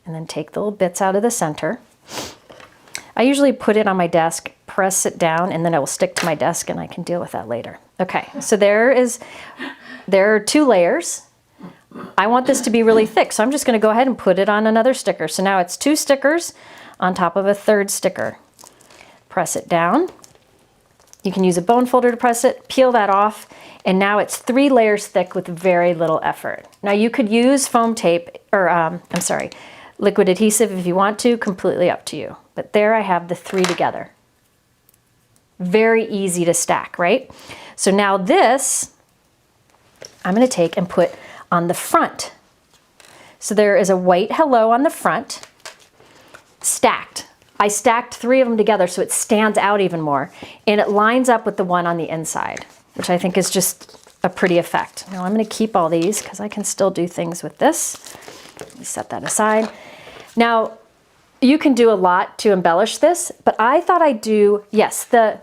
And then take the little bits out of the center. I usually put it on my desk, press it down, and then it will stick to my desk and I can deal with that later. Okay, so there are 2 layers. I want this to be really thick, so I'm just going to go ahead and put it on another sticker. So now it's 2 stickers on top of a 3rd sticker. Press it down. You can use a bone folder to press it, peel that off, and now it's 3 layers thick with very little effort. Now you could use foam tape, or liquid adhesive if you want to, completely up to you. But there I have the 3 together. very easy to stack, right? So now this, I'm gonna take and put on the front. So there is a white hello on the front, stacked. I stacked 3 of them together so it stands out even more. And it lines up with the one on the inside, which I think is just a pretty effect. Now I'm gonna keep all these because I can still do things with this. Let me set that aside. Now, you can do a lot to embellish this, but I thought I'd do, yes, the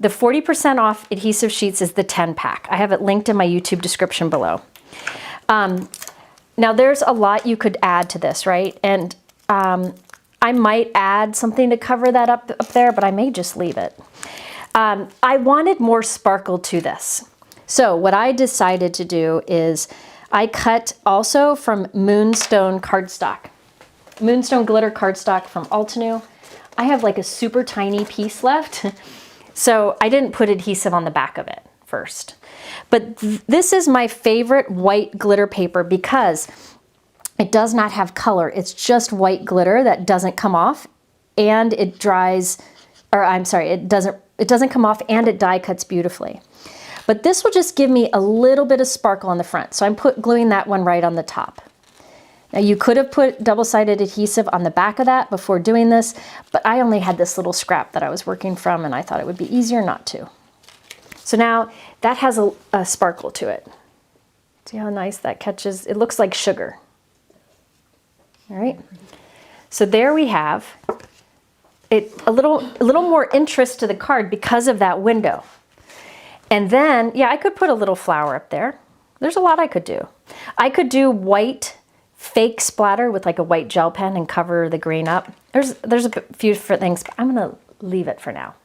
40% off adhesive sheets is the 10 pack. I have it linked in my YouTube description below. Now there's a lot you could add to this, right? And I might add something to cover that up there, but I may just leave it. I wanted more sparkle to this. So what I decided to do is I cut also from Moonstone cardstock. Moonstone glitter cardstock from Altenew. I have like a super tiny piece left, so I didn't put adhesive on the back of it first. But this is my favorite white glitter paper because it does not have color. It's just white glitter that doesn't come off, and it dries, or I'm sorry, it doesn't come off, and it die cuts beautifully. But this will just give me a little bit of sparkle on the front, so I'm gluing that one right on the top. Now you could have put double-sided adhesive on the back of that before doing this, but I only had this little scrap that I was working from and I thought it would be easier not to. So now that has a sparkle to it. See how nice that catches? It looks like sugar. All right. So there we have it, a little more interest to the card because of that window. And then, yeah, I could put a little flower up there. There's a lot I could do. I could do white fake splatter with like a white gel pen and cover the green up. There's a few different things, but I'm gonna leave it for now.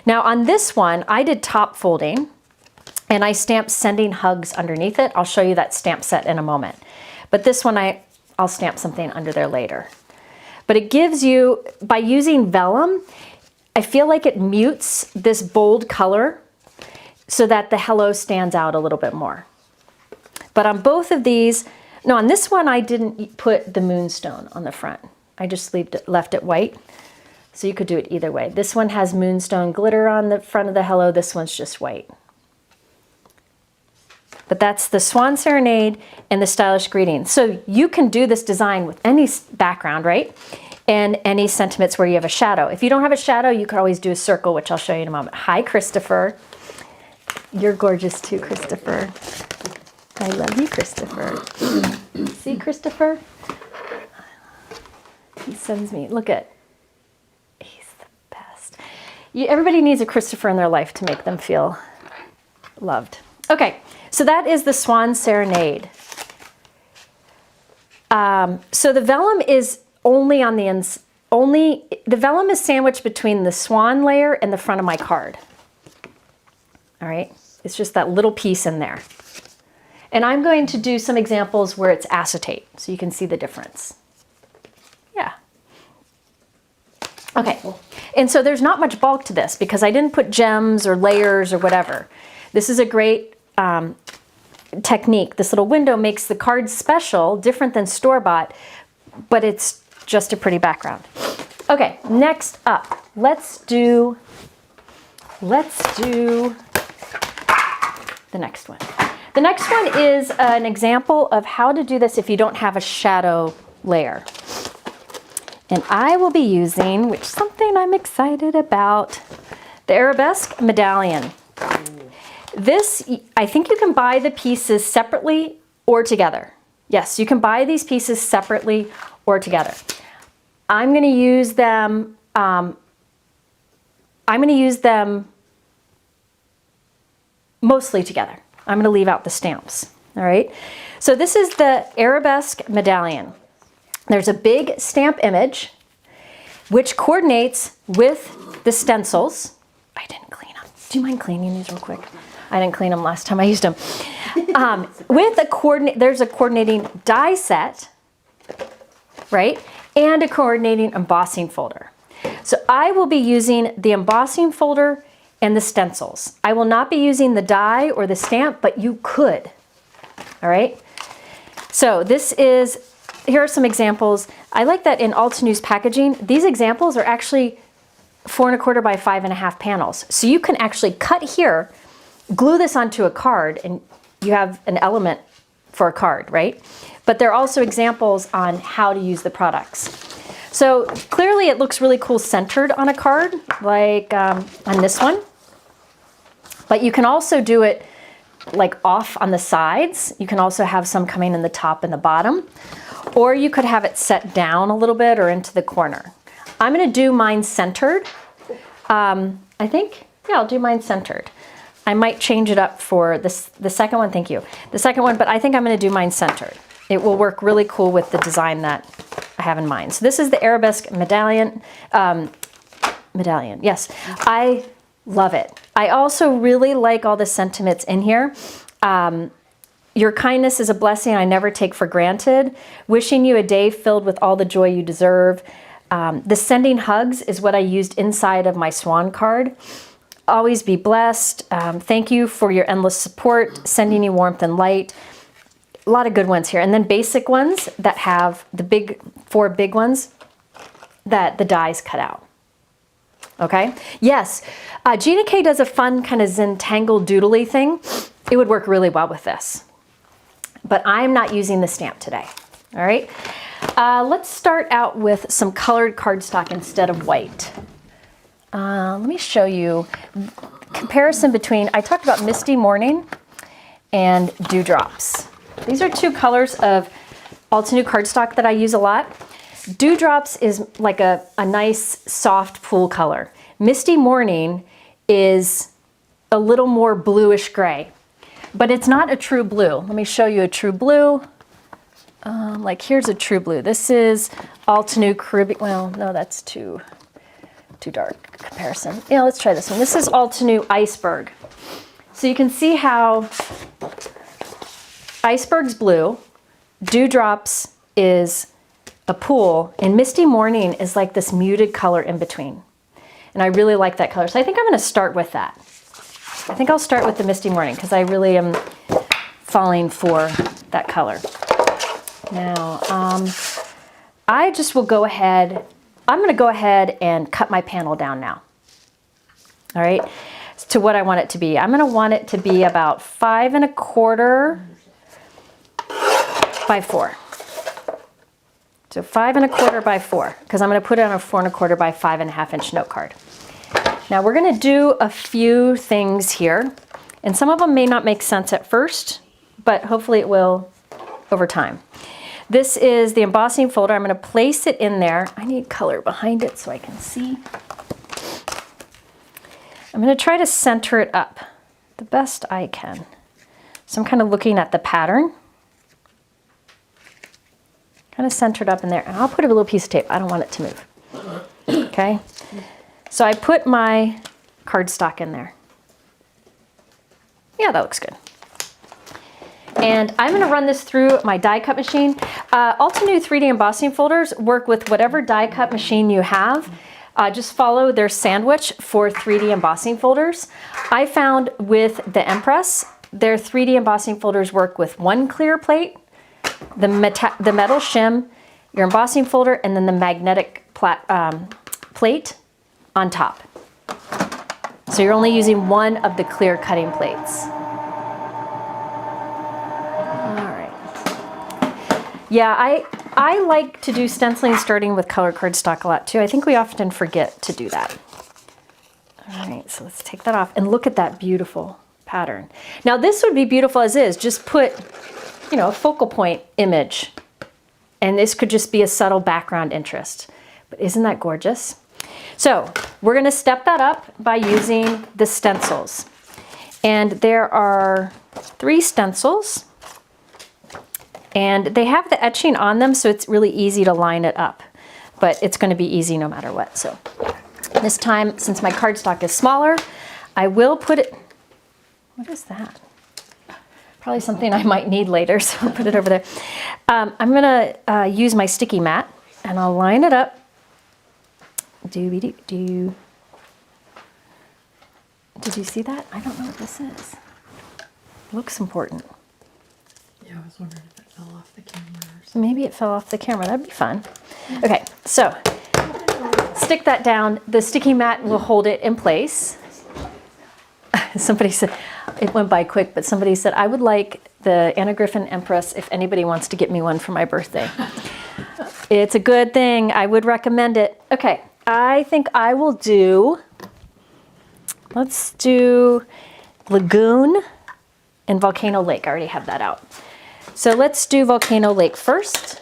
Now on this one, I did top folding and I stamped sending hugs underneath it. I'll show you that stamp set in a moment. But this one, I'll stamp something under there later. But it gives you, by using vellum, I feel like it mutes this bold color so that the hello stands out a little bit more. But on both of these, no, on this one I didn't put the Moonstone on the front. I just left it white. So you could do it either way. This one has Moonstone glitter on the front of the hello. This one's just white. But that's the Swan Serenade and the Stylish Greeting. So you can do this design with any background, right? And any sentiments where you have a shadow. If you don't have a shadow, you could always do a circle, which I'll show you in a moment. Hi, Christopher. You're gorgeous too, Christopher. I love you, Christopher. See, Christopher? He sends me, look at, he's the best. Everybody needs a Christopher in their life to make them feel loved. Okay, so that is the Swan Serenade. So the vellum is only on the the vellum is sandwiched between the swan layer and the front of my card. All right, it's just that little piece in there. And I'm going to do some examples where it's acetate so you can see the difference. Yeah. Okay, and so there's not much bulk to this because I didn't put gems or layers or whatever. This is a great technique. This little window makes the card special, different than store-bought, but it's just a pretty background. Okay, next up, let's do the next one. The next one is an example of how to do this if you don't have a shadow layer. And I will be using, which is something I'm excited about, the Arabesque Medallion. This, I think you can buy the pieces separately or together. Yes, you can buy these pieces separately or together. I'm going to use them, mostly together. I'm going to leave out the stamps. All right. So this is the Arabesque Medallion. There's a big stamp image which coordinates with the stencils. I didn't clean them. Do you mind cleaning these real quick? I didn't clean them last time I used them. There's a coordinating die set, right? And a coordinating embossing folder. So I will be using the embossing folder and the stencils. I will not be using the die or the stamp, but you could. All right. So here are some examples. I like that in Altenew's packaging. These examples are actually 4¼ by 5½ panels. So you can actually cut here, glue this onto a card, and you have an element for a card, right? But there are also examples on how to use the products. So clearly it looks really cool centered on a card, like on this one. But you can also do it like off on the sides. You can also have some coming in the top and the bottom. Or you could have it set down a little bit or into the corner. I'm gonna do mine centered. I think, yeah, I'll do mine centered. I might change it up for this, the second one, thank you. The second one, but I think I'm gonna do mine centered. It will work really cool with the design that I have in mind. So this is the Arabesque Medallion. Medallion, yes. I love it. I also really like all the sentiments in here. Your kindness is a blessing I never take for granted. Wishing you a day filled with all the joy you deserve. The sending hugs is what I used inside of my Swan card. Always be blessed. Thank you for your endless support. Sending you warmth and light. A lot of good ones here. And then basic ones that have the 4 big ones that the dies cut out. Okay? Yes. Gina K does a fun kind of Zentangle doodly thing. It would work really well with this. But I'm not using the stamp today. All right? Let's start out with some colored cardstock instead of white. Let me show you comparison between, I talked about Misty Morning and Dewdrops. These are 2 colors of Altenew cardstock that I use a lot. Dewdrops is like a nice soft pool color. Misty Morning is a little more bluish gray, but it's not a true blue. Let me show you a true blue. Like here's a true blue. This is Altenew Caribbean. Well, no, that's too dark comparison. Yeah, let's try this one. This is Altenew Iceberg. So you can see how Iceberg's blue, Dewdrops is a pool, and Misty Morning is like this muted color in between. And I really like that color. So I think I'm going to start with that. I think I'll start with the Misty Morning because I really am falling for that color. Now, I just will go ahead, I'm going to go ahead and cut my panel down now. All right, to what I want it to be. I'm going to want it to be about 5¼ by 4. So 5¼ by 4, because I'm going to put it on a 4¼ by 5½ inch note card. Now we're going to do a few things here, and some of them may not make sense at first, but hopefully it will over time. This is the embossing folder. I'm going to place it in there. I need color behind it so I can see. I'm going to try to center it up the best I can. So I'm kind of looking at the pattern. Kind of centered up in there. And I'll put a little piece of tape. I don't want it to move. Okay? So I put my cardstock in there. Yeah, that looks good. And I'm going to run this through my die cut machine. Altenew 3D embossing folders work with whatever die cut machine you have. Just follow their sandwich for 3D embossing folders. I found with the Empress, their 3D embossing folders work with 1 clear plate, the metal shim, your embossing folder, and then the magnetic plate on top. So you're only using 1 of the clear cutting plates. Yeah, I like to do stenciling starting with colored cardstock a lot too. I think we often forget to do that. All right, so let's take that off and look at that beautiful pattern. Now this would be beautiful as is. Just put, you know, a focal point image, and this could just be a subtle background interest. But isn't that gorgeous? So we're going to step that up by using the stencils. And there are 3 stencils. And they have the etching on them, so it's really easy to line it up. But it's going to be easy no matter what. So this time, since my cardstock is smaller, I will put it... What is that? Probably something I might need later, so I'll put it over there. I'm going to use my sticky mat, and I'll line it up. Doo-be-doo-doo. Did you see that? I don't know what this is. Looks important. Yeah, I was wondering if it fell off the camera or something. Maybe it fell off the camera. That'd be fun. Okay, so stick that down. The sticky mat will hold it in place. Somebody said, it went by quick, but somebody said, I would like the Anna Griffin Empress if anybody wants to get me one for my birthday. It's a good thing. I would recommend it. Okay, I think I will do, let's do Lagoon and Volcano Lake. I already have that out. So let's do Volcano Lake first.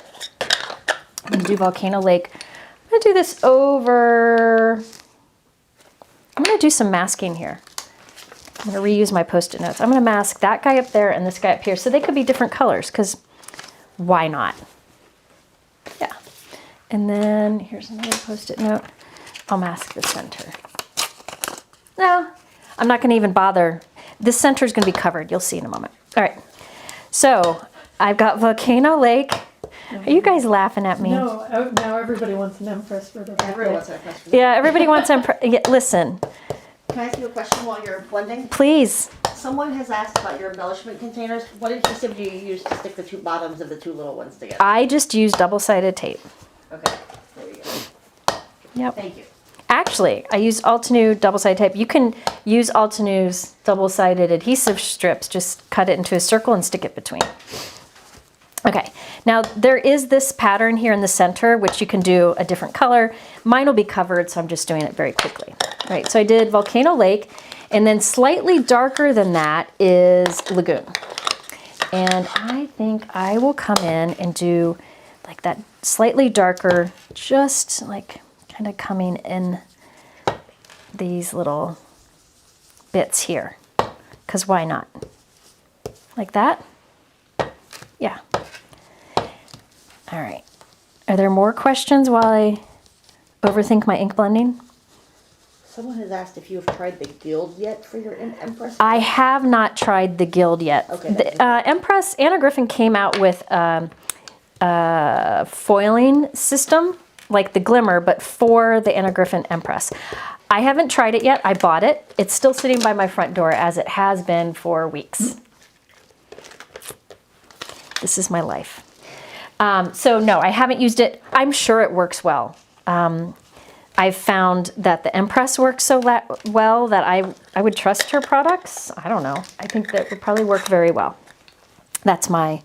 I'm gonna do Volcano Lake. I'm gonna do this over, I'm gonna do some masking here. I'm gonna reuse my Post-it notes. I'm gonna mask that guy up there and this guy up here. So they could be different colors, because why not? Yeah. And then here's another Post-it note. I'll mask the center. No, I'm not gonna even bother. This center is gonna be covered. You'll see in a moment. All right, so I've got Volcano Lake. Are you guys laughing at me? No, now everybody wants an Empress for their birthday. Everyone wants that question. Yeah, everybody wants listen, Can I ask you a question while you're blending? please. Someone has asked about your embellishment containers. What adhesive do you use to stick the two bottoms of the two little ones together? I just use double-sided tape. Okay, there you go. Yep. Thank you. Actually, I use Altenew double-sided tape. You can use Altenew's double-sided adhesive strips. Just cut it into a circle and stick it between. Okay, now there is this pattern here in the center, which you can do a different color. Mine will be covered, so I'm just doing it very quickly. All right, so I did Volcano Lake, and then slightly darker than that is Lagoon. And I think I will come in and do like that slightly darker, just like kind of coming in these little bits here, because why not? Like that? Yeah. All right. Are there more questions while I overthink my ink blending? Someone has asked if you have tried the Guild yet for your Empress. I have not tried the Guild yet. Okay, The, Empress, Anna Griffin came out with a foiling system, like the Glimmer, but for the Anna Griffin Empress. I haven't tried it yet. I bought it. It's still sitting by my front door, as it has been for weeks. This is my life. So no, I haven't used it. I'm sure it works well. I've found that the Empress works so well that I would trust her products. I don't know. I think that would probably work very well. That's my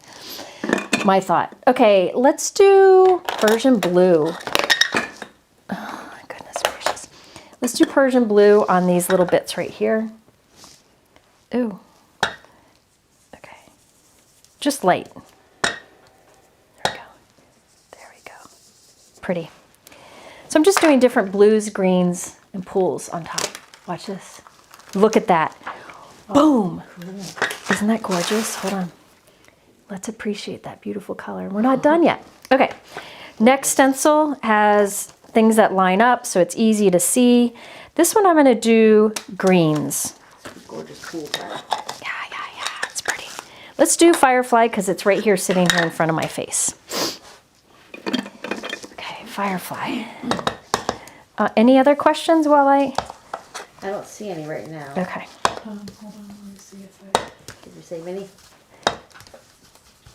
thought. Okay, let's do Persian blue. Oh my goodness gracious. Let's do Persian blue on these little bits right here. Ooh. Okay. Just light. Pretty. So I'm just doing different blues, greens, and pools on top. Watch this. Look at that. Boom. Cool. Isn't that gorgeous? Hold on. Let's appreciate that beautiful color. We're not done yet. Okay. Next stencil has things that line up, so it's easy to see. This one I'm going to do greens. Gorgeous, cool pattern. Yeah. It's pretty. Let's do Firefly because it's right here sitting here in front of my face. Firefly. Any other questions while I don't see any right now. Okay. Hold on, let me see if I... Did you say mini?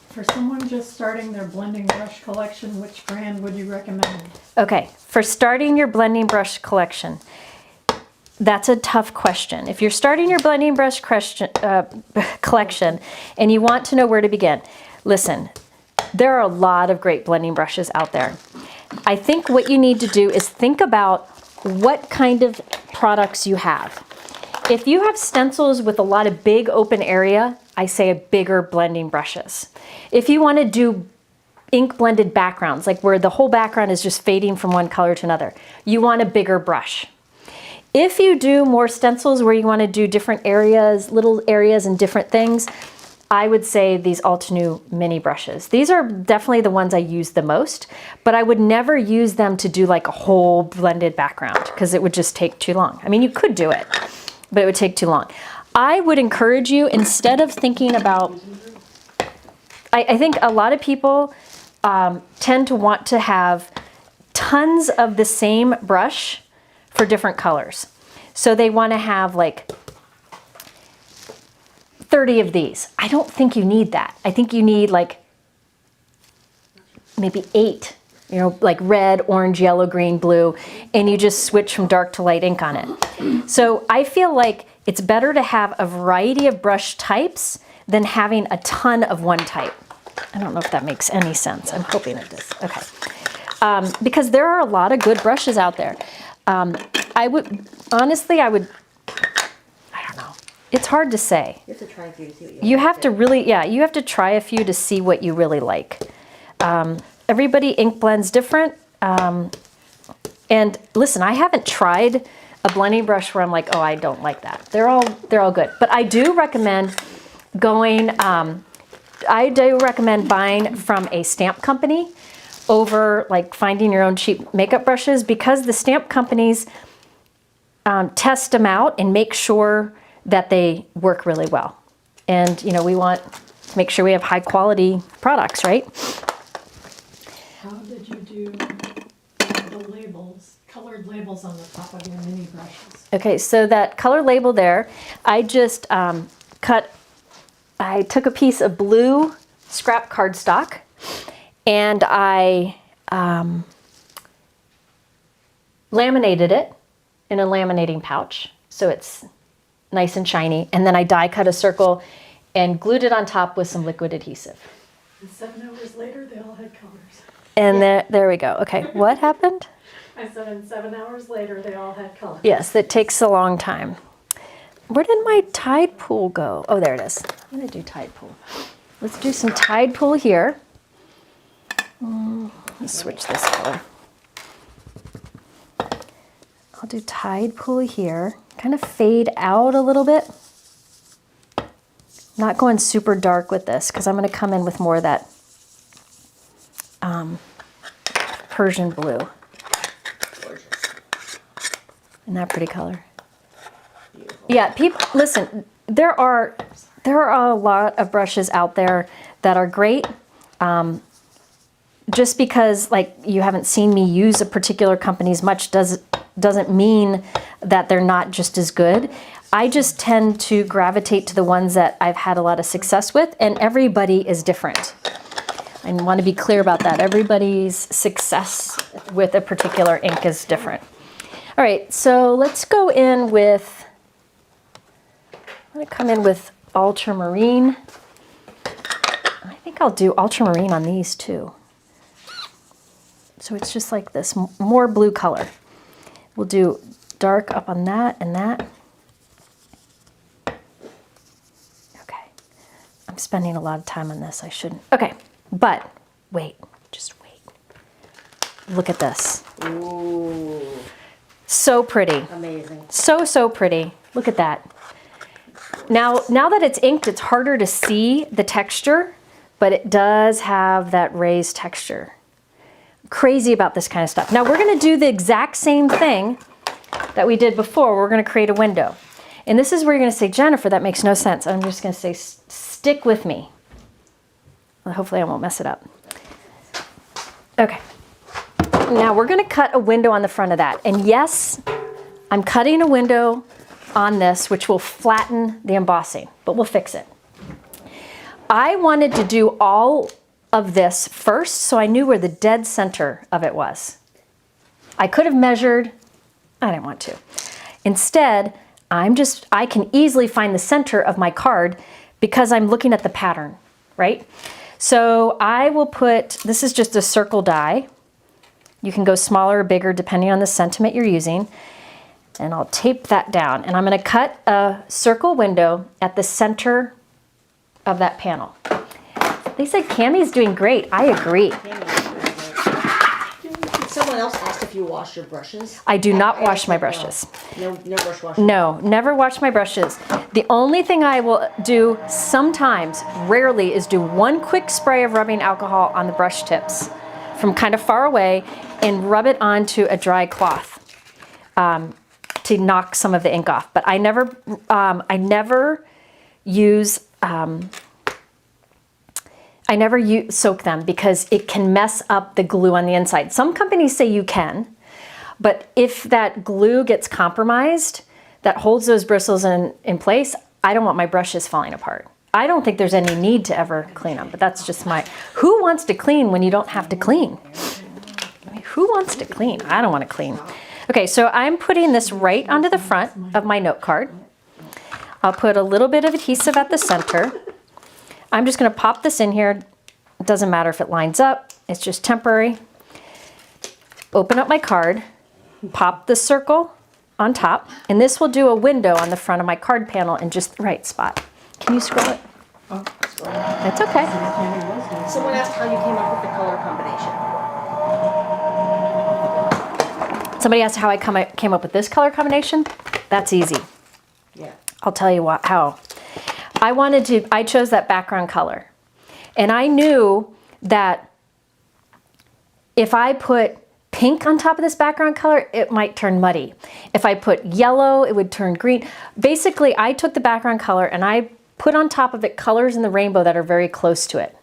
For someone just starting their blending brush collection, which brand would you recommend? Okay, for starting your blending brush collection, that's a tough question. If you're starting your blending brush collection and you want to know where to begin, listen, there are a lot of great blending brushes out there. I think what you need to do is think about what kind of products you have. If you have stencils with a lot of big open area, I say bigger blending brushes. If you want to do ink blended backgrounds, like where the whole background is just fading from one color to another, you want a bigger brush. If you do more stencils where you want to do different areas, little areas and different things, I would say these Altenew mini brushes. These are definitely the ones I use the most, but I would never use them to do like a whole blended background because it would just take too long. I mean, you could do it, but it would take too long. I would encourage you, instead of thinking about, I think a lot of people tend to want to have tons of the same brush for different colors. So they want to have like 30 of these. I don't think you need that. I think you need like maybe 8 you know, like red, orange, yellow, green, blue, and you just switch from dark to light ink on it. So I feel like it's better to have a variety of brush types than having a ton of one type. I don't know if that makes any sense. I'm hoping it does. Okay. Because there are a lot of good brushes out there. I would, honestly, I don't know. It's hard to say. You have to try a few to see what You have to really, yeah, you have to try a few to see what you really like. Everybody ink blends different. And listen, I haven't tried a blending brush where I'm like, oh, I don't like that. They're all good. But I do recommend going, I do recommend buying from a stamp company over like finding your own cheap makeup brushes, because the stamp companies test them out and make sure that they work really well. And you know, we want to make sure we have high quality products, right? How did you do the labels, colored labels on the top of your mini brushes? Okay, so that color label there, I just I took a piece of blue scrap cardstock and I laminated it in a laminating pouch so it's nice and shiny, and then I die cut a circle and glued it on top with some liquid adhesive. And 7 hours later, they all had colors. And there we go. Okay, what happened? I said, and 7 hours later, they all had colors. Yes, that takes a long time. Where did my Tide Pool go? Oh, there it is. I'm gonna do Tide Pool. Let's do some Tide Pool here. Let's switch this color. I'll do Tide Pool here. Kind of fade out a little bit. I'm not going super dark with this because I'm gonna come in with more of that Persian blue. Gorgeous. Isn't that a pretty color? Beautiful. Yeah, people, listen, there are a lot of brushes out there that are great. Just because like you haven't seen me use a particular company's much doesn't mean that they're not just as good. I just tend to gravitate to the ones that I've had a lot of success with, and everybody is different. I want to be clear about that. Everybody's success with a particular ink is different. All right, so let's go in with, I'm going to come in with ultramarine. I think I'll do ultramarine on these too. So it's just like this, more blue color. We'll do dark up on that and that. Okay, I'm spending a lot of time on this, I shouldn't. Okay, but wait, just wait. Look at this. Ooh, So pretty. amazing. So pretty. Look at that. Now that it's inked, it's harder to see the texture, but it does have that raised texture. Crazy about this kind of stuff. Now we're going to do the exact same thing that we did before. We're going to create a window. And this is where you're going to say, Jennifer, that makes no sense. I'm just going to say, stick with me. Well, hopefully I won't mess it up. Okay. Now we're going to cut a window on the front of that. And yes, I'm cutting a window on this, which will flatten the embossing, but we'll fix it. I wanted to do all of this first, so I knew where the dead center of it was. I could have measured, I didn't want to. Instead, I can easily find the center of my card because I'm looking at the pattern, right? So I will put, this is just a circle die. You can go smaller or bigger depending on the sentiment you're using. And I'll tape that down. And I'm going to cut a circle window at the center of that panel. They said Cammie's doing great. I agree. Someone else asked if you wash your brushes. I do not wash my brushes. No brush washing. No, never wash my brushes. The only thing I will do sometimes, rarely, is do one quick spray of rubbing alcohol on the brush tips from kind of far away and rub it onto a dry cloth to knock some of the ink off. But I never soak them because it can mess up the glue on the inside. Some companies say you can, but if that glue gets compromised that holds those bristles in place, I don't want my brushes falling apart. I don't think there's any need to ever clean them, but that's just who wants to clean when you don't have to clean? Who wants to clean? I don't want to clean. Okay, so I'm putting this right onto the front of my note card. I'll put a little bit of adhesive at the center. I'm just going to pop this in here. It doesn't matter if it lines up. It's just temporary. Open up my card, pop the circle on top, and this will do a window on the front of my card panel in just the right spot. Can you scroll it? Oh, sorry. That's okay. Someone asked how you came up with the color combination. Somebody asked how I came up with this color combination. That's easy. Yeah. I'll tell you how. I chose that background color. And I knew that if I put pink on top of this background color, it might turn muddy. If I put yellow, it would turn green. Basically, I took the background color and I put on top of it colors in the rainbow that are very close to it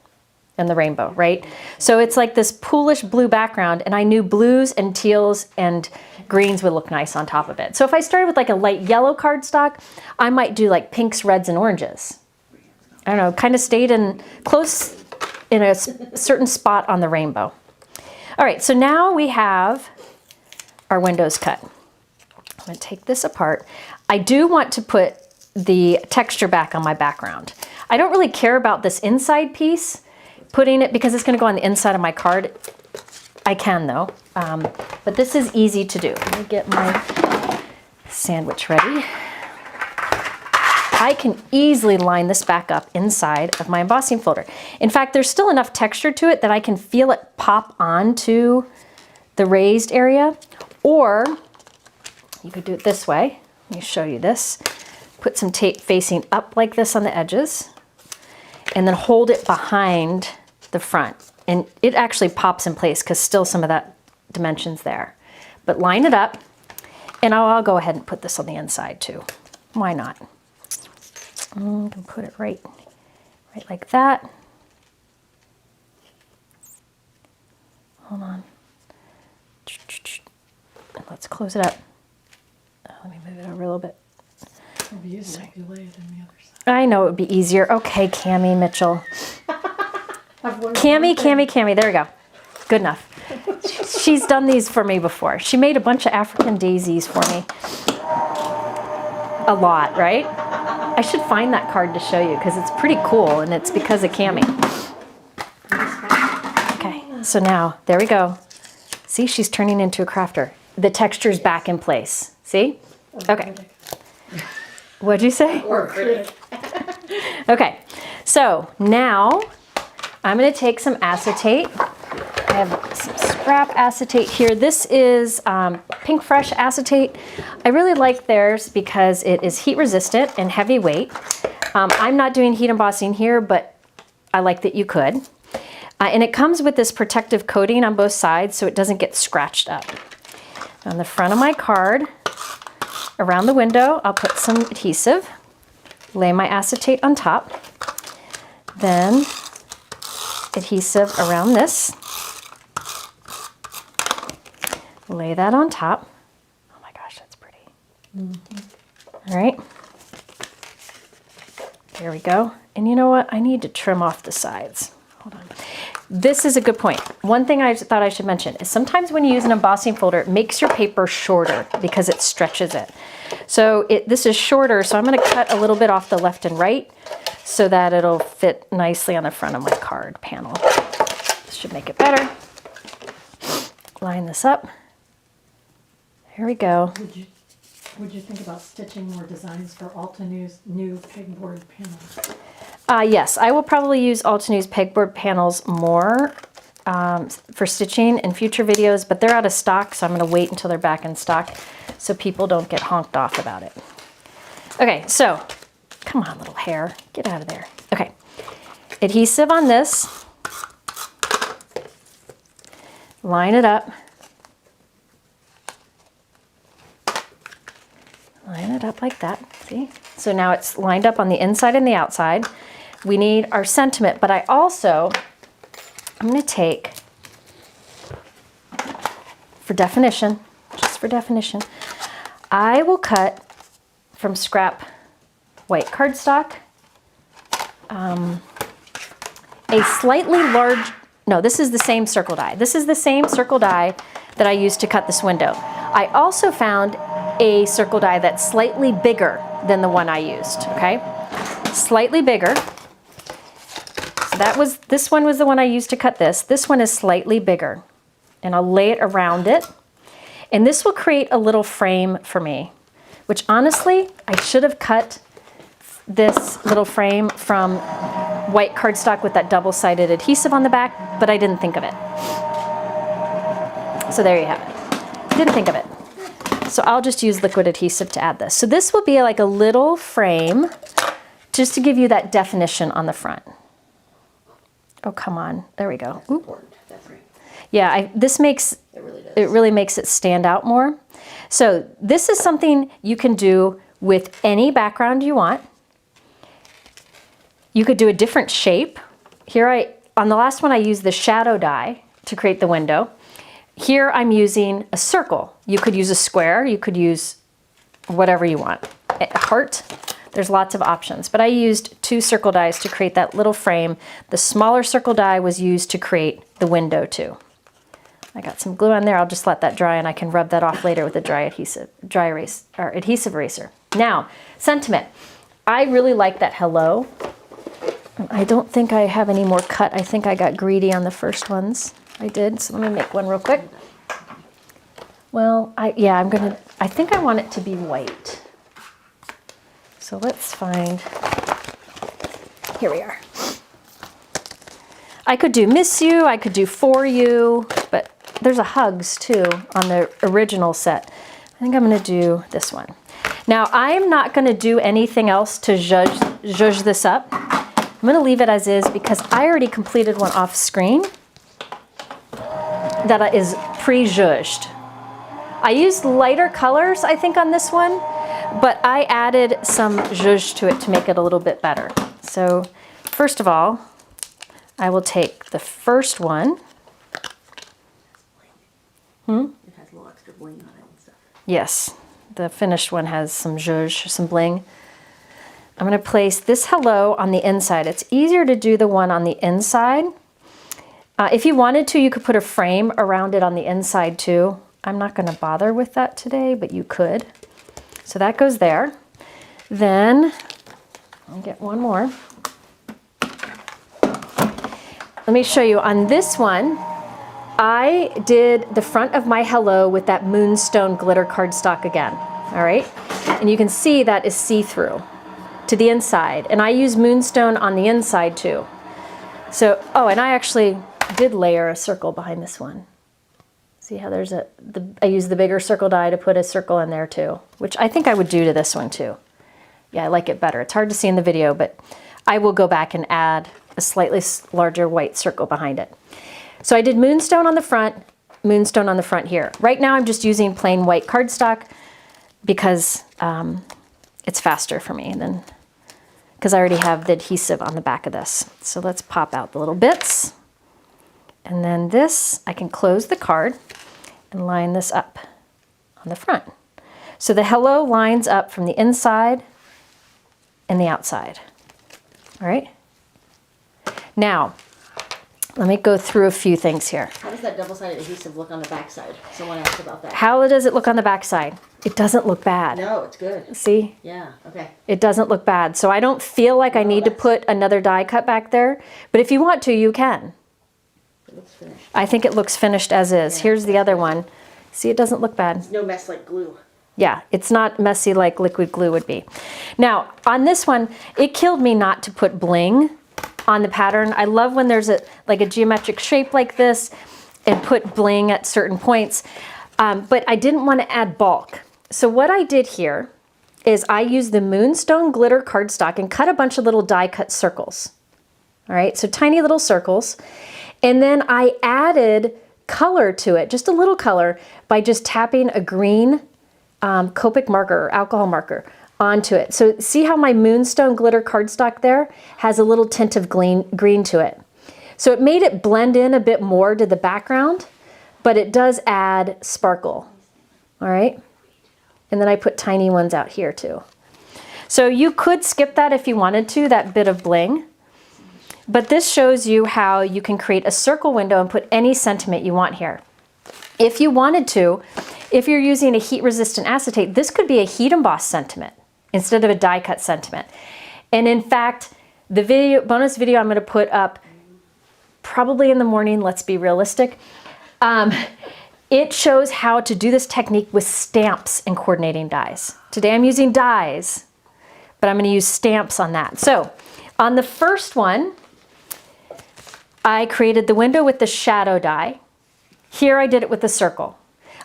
in the rainbow, right? So it's like this poolish blue background, and I knew blues and teals and greens would look nice on top of it. So if I started with like a light yellow cardstock, I might do like pinks, reds, and oranges. I don't know, kind of stayed in close in a certain spot on the rainbow. All right, so now we have our windows cut. I'm gonna take this apart. I do want to put the texture back on my background. I don't really care about this inside piece, putting it because it's gonna go on the inside of my card. I can though, but this is easy to do. Let me get my sandwich ready. I can easily line this back up inside of my embossing folder. In fact, there's still enough texture to it that I can feel it pop onto the raised area. Or you could do it this way. Let me show you this. Put some tape facing up like this on the edges, and then hold it behind the front. And it actually pops in place because still some of that dimension's there. But line it up, and I'll go ahead and put this on the inside too. Why not? I'm gonna put it right like that. Hold on. Let's close it up. Let me move it over a little bit. It'll be easier if you lay it on the other side. I know it would be easier. Okay, Cammie Mitchell. Cammie, there we go. Good enough. She's done these for me before. She made a bunch of African daisies for me. A lot, right? I should find that card to show you because it's pretty cool, and it's because of Cammie. Okay, so now, there we go. See, she's turning into a crafter. The texture's back in place. See? Okay. What'd you say? Or critic. Okay, so now I'm going to take some acetate. I have some scrap acetate here. This is Pinkfresh acetate. I really like theirs because it is heat resistant and heavyweight. I'm not doing heat embossing here, but I like that you could. And it comes with this protective coating on both sides so it doesn't get scratched up. On the front of my card, around the window, I'll put some adhesive, lay my acetate on top, then adhesive around this, lay that on top. Oh my gosh, that's pretty. All right, there we go. And you know what? I need to trim off the sides. Hold on. This is a good point. One thing I thought I should mention is sometimes when you use an embossing folder, it makes your paper shorter because it stretches it. So this is shorter, so I'm going to cut a little bit off the left and right so that it'll fit nicely on the front of my card panel. This should make it better. Line this up. There we go. Would you think about stitching more designs for Altenew's new pegboard panels? Yes, I will probably use Altenew's pegboard panels more for stitching in future videos, but they're out of stock, so I'm going to wait until they're back in stock so people don't get honked off about it. Okay, so come on, little hair, get out of there. Okay, adhesive on this, line it up, line it up like that, see? So now it's lined up on the inside and the outside. We need our sentiment, but I'm going to take, for definition, just for definition, I will cut from scrap white cardstock a slightly large, no, this is the same circle die. This is the same circle die that I used to cut this window. I also found a circle die that's slightly bigger than the one I used, okay? Slightly bigger. So this one was the one I used to cut this. This one is slightly bigger. And I'll lay it around it. And this will create a little frame for me, which honestly, I should have cut this little frame from white cardstock with that double-sided adhesive on the back, but I didn't think of it. So there you have it. Didn't think of it. So I'll just use liquid adhesive to add this. So this will be like a little frame just to give you that definition on the front. Oh, come on. There we go. That's important. That's right. Yeah, this makes, It really does. it really makes it stand out more. So this is something you can do with any background you want. You could do a different shape. Here on the last one I used the shadow die to create the window. Here I'm using a circle. You could use a square, you could use whatever you want. A heart, there's lots of options. But I used 2 circle dies to create that little frame. The smaller circle die was used to create the window too. I got some glue on there. I'll just let that dry and I can rub that off later with a adhesive eraser. Now, sentiment. I really like that hello. I don't think I have any more cut. I think I got greedy on the first ones. I did, so let me make one real quick. Well, I think I want it to be white. So let's find, here we are. I could do miss you, I could do for you, but there's a hugs too on the original set. I think I'm gonna do this one. Now I'm not gonna do anything else to zhuzh this up. I'm gonna leave it as is because I already completed one off screen that is pre-zhuzhed. I used lighter colors, I think, on this one, but I added some zhuzh to it to make it a little bit better. So first of all, I will take the first one. It has a little extra bling on it and stuff. Yes, the finished one has some zhuzh, some bling. I'm gonna place this hello on the inside. It's easier to do the one on the inside. If you wanted to, you could put a frame around it on the inside too. I'm not gonna bother with that today, but you could. So that goes there. Then, I'll get one more. Let me show you on this one, I did the front of my hello with that Moonstone glitter cardstock again, all right? And you can see that is see-through to the inside. And I use Moonstone on the inside too. So, oh, and I actually did layer a circle behind this one. See how there's I used the bigger circle die to put a circle in there too, which I think I would do to this one too. Yeah, I like it better. It's hard to see in the video, but I will go back and add a slightly larger white circle behind it. So I did Moonstone on the front, Moonstone on the front here. Right now I'm just using plain white cardstock because it's faster for me than, because I already have the adhesive on the back of this. So let's pop out the little bits. And then this, I can close the card and line this up on the front. So the hello lines up from the inside and the outside. All right. Now, let me go through a few things here. How does that double-sided adhesive look on the backside? Someone asked about that. How does it look on the backside? It doesn't look bad. No, it's good. See? Yeah, okay. It doesn't look bad. So I don't feel like I need to put another die cut back there. But if you want to, you can. It looks finished. I think it looks finished as is. Yeah. Here's the other one. See, it doesn't look bad. It's no mess like glue. Yeah, it's not messy like liquid glue would be. Now, on this one, it killed me not to put bling on the pattern. I love when there's like a geometric shape like this and put bling at certain points, but I didn't want to add bulk. So what I did here is I used the Moonstone glitter cardstock and cut a bunch of little die cut circles. All right, so tiny little circles. And then I added color to it, just a little color, by just tapping a green Copic marker or alcohol marker onto it. So see how my Moonstone glitter cardstock there has a little tint of green to it. So it made it blend in a bit more to the background, but it does add sparkle. All right. And then I put tiny ones out here too. So you could skip that if you wanted to, that bit of bling. But this shows you how you can create a circle window and put any sentiment you want here. If you wanted to, if you're using a heat resistant acetate, this could be a heat emboss sentiment instead of a die cut sentiment. And in fact, the bonus video I'm going to put up probably in the morning, let's be realistic. It shows how to do this technique with stamps and coordinating dies. Today I'm using dies, but I'm going to use stamps on that. So on the first one, I created the window with the shadow die. Here I did it with the circle.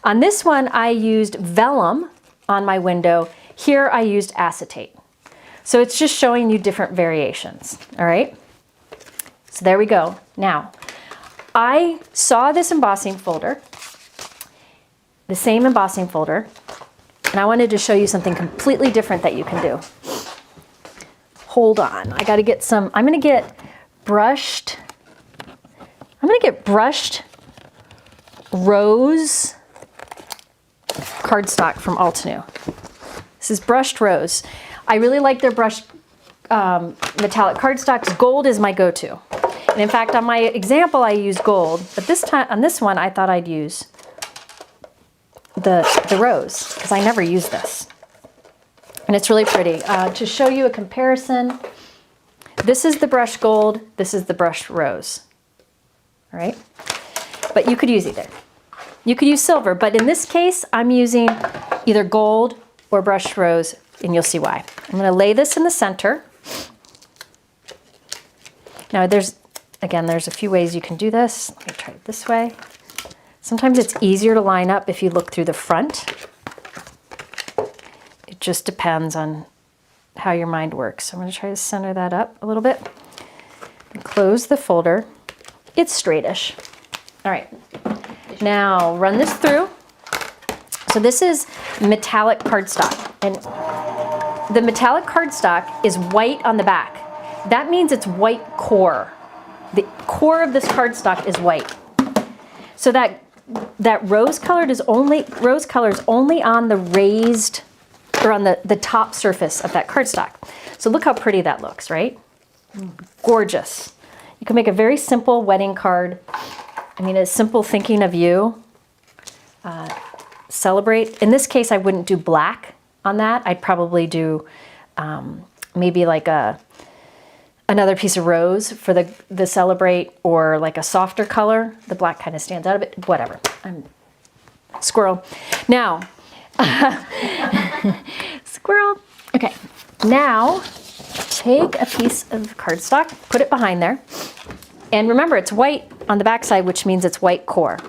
On this one, I used vellum on my window. Here I used acetate. So it's just showing you different variations, all right? So there we go. Now, I saw this embossing folder, the same embossing folder, and I wanted to show you something completely different that you can do. Hold on, I gotta get some, I'm gonna get brushed rose cardstock from Altenew. This is brushed rose. I really like their brushed metallic cardstocks. Gold is my go-to. And in fact, on my example, I use gold, but this time, on this one, I thought I'd use the rose, because I never use this. And it's really pretty. To show you a comparison, this is the brushed gold, this is the brushed rose. All right? But you could use either. You could use silver, but in this case, I'm using either gold or brushed rose, and you'll see why. I'm going to lay this in the center. Now there's a few ways you can do this. Let me try it this way. Sometimes it's easier to line up if you look through the front. It just depends on how your mind works. So I'm going to try to center that up a little bit. And close the folder. It's straightish. All right. Now run this through. So this is metallic cardstock. And the metallic cardstock is white on the back. That means it's white core. The core of this cardstock is white. So that rose color is only on the raised, or on the top surface of that cardstock. So look how pretty that looks, right? Gorgeous. You can make a very simple wedding card. I mean, a simple thinking of you. Celebrate. In this case, I wouldn't do black on that. I'd probably do maybe like another piece of rose for the celebrate, or like a softer color. The black kind of stands out a bit. Whatever. I'm squirrel. Now, squirrel. Okay. Now, take a piece of cardstock, put it behind there, and remember it's white on the back side, which means it's white core.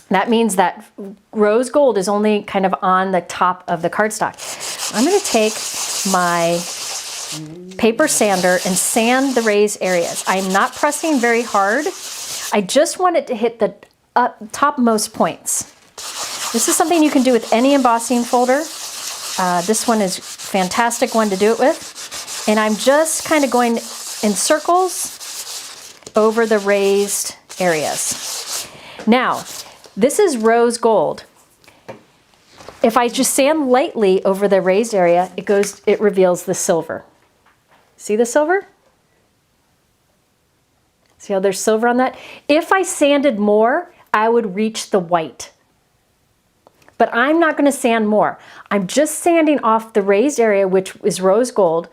That means that rose gold is only kind of on the top of the cardstock. I'm going to take my paper sander and sand the raised areas. I'm not pressing very hard. I just want it to hit the topmost points. This is something you can do with any embossing folder. This one is a fantastic one to do it with. And I'm just kind of going in circles over the raised areas. Now, this is rose gold. If I just sand lightly over the raised area, it reveals the silver. See the silver? See how there's silver on that? If I sanded more, I would reach the white. But I'm not going to sand more. I'm just sanding off the raised area, which is rose gold,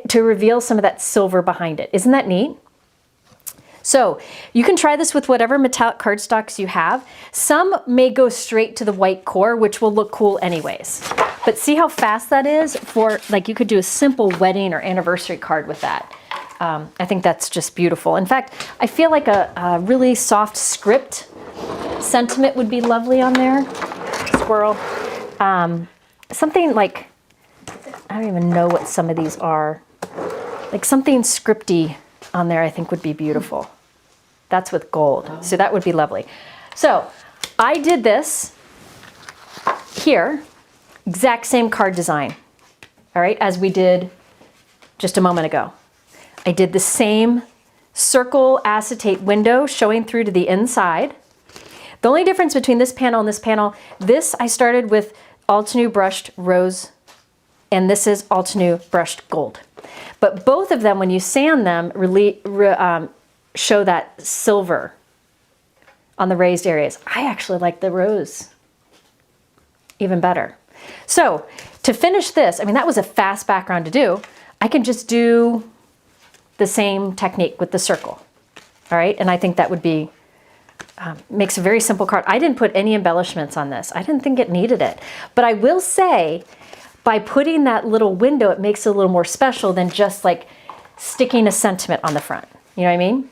to reveal some of that silver behind it. Isn't that neat? So you can try this with whatever metallic cardstocks you have. Some may go straight to the white core, which will look cool anyways. But see how fast that is for, like, you could do a simple wedding or anniversary card with that. I think that's just beautiful. In fact, I feel like a really soft script sentiment would be lovely on there. Squirrel. Something like, I don't even know what some of these are. Like something scripty on there I think would be beautiful. That's with gold. So that would be lovely. So I did this here, exact same card design, all right, as we did just a moment ago. I did the same circle acetate window showing through to the inside. The only difference between this panel and this panel, this I started with Altenew brushed rose, and this is Altenew brushed gold. But both of them, when you sand them, really show that silver on the raised areas. I actually like the rose even better. So to finish this, I mean, that was a fast background to do. I can just do the same technique with the circle. All right, and I think that would be, makes a very simple card. I didn't put any embellishments on this. I didn't think it needed it. But I will say, by putting that little window, it makes it a little more special than just like sticking a sentiment on the front. You know what I mean?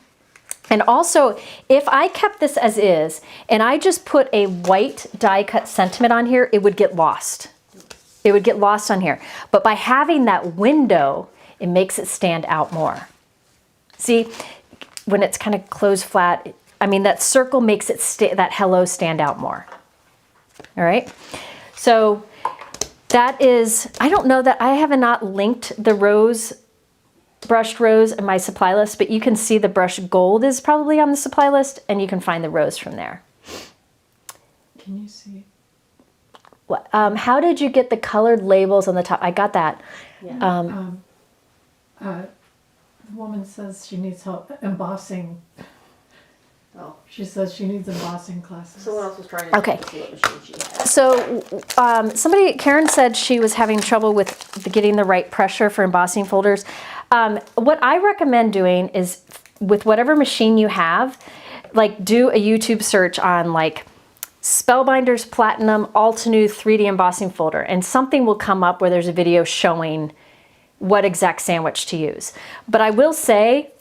And also, if I kept this as is, and I just put a white die cut sentiment on here, it would get lost. It would get lost on here. But by having that window, it makes it stand out more. See, when it's kind of closed flat, I mean, that circle makes it, that hello stand out more. All right? So that is, I don't know that, I have not linked the rose, brushed rose in my supply list, but you can see the brushed gold is probably on the supply list, and you can find the rose from there. Can you see? What, how did you get the colored labels on the top? I got that. Yeah. The woman says she needs help embossing. Oh. She says she needs embossing classes. Someone else was trying to Okay. see what machine she had. So Karen said she was having trouble with getting the right pressure for embossing folders. What I recommend doing is, with whatever machine you have, like do a YouTube search on like Spellbinders Platinum Altenew 3D embossing folder, and something will come up where there's a video showing what exact sandwich to use. But I will say,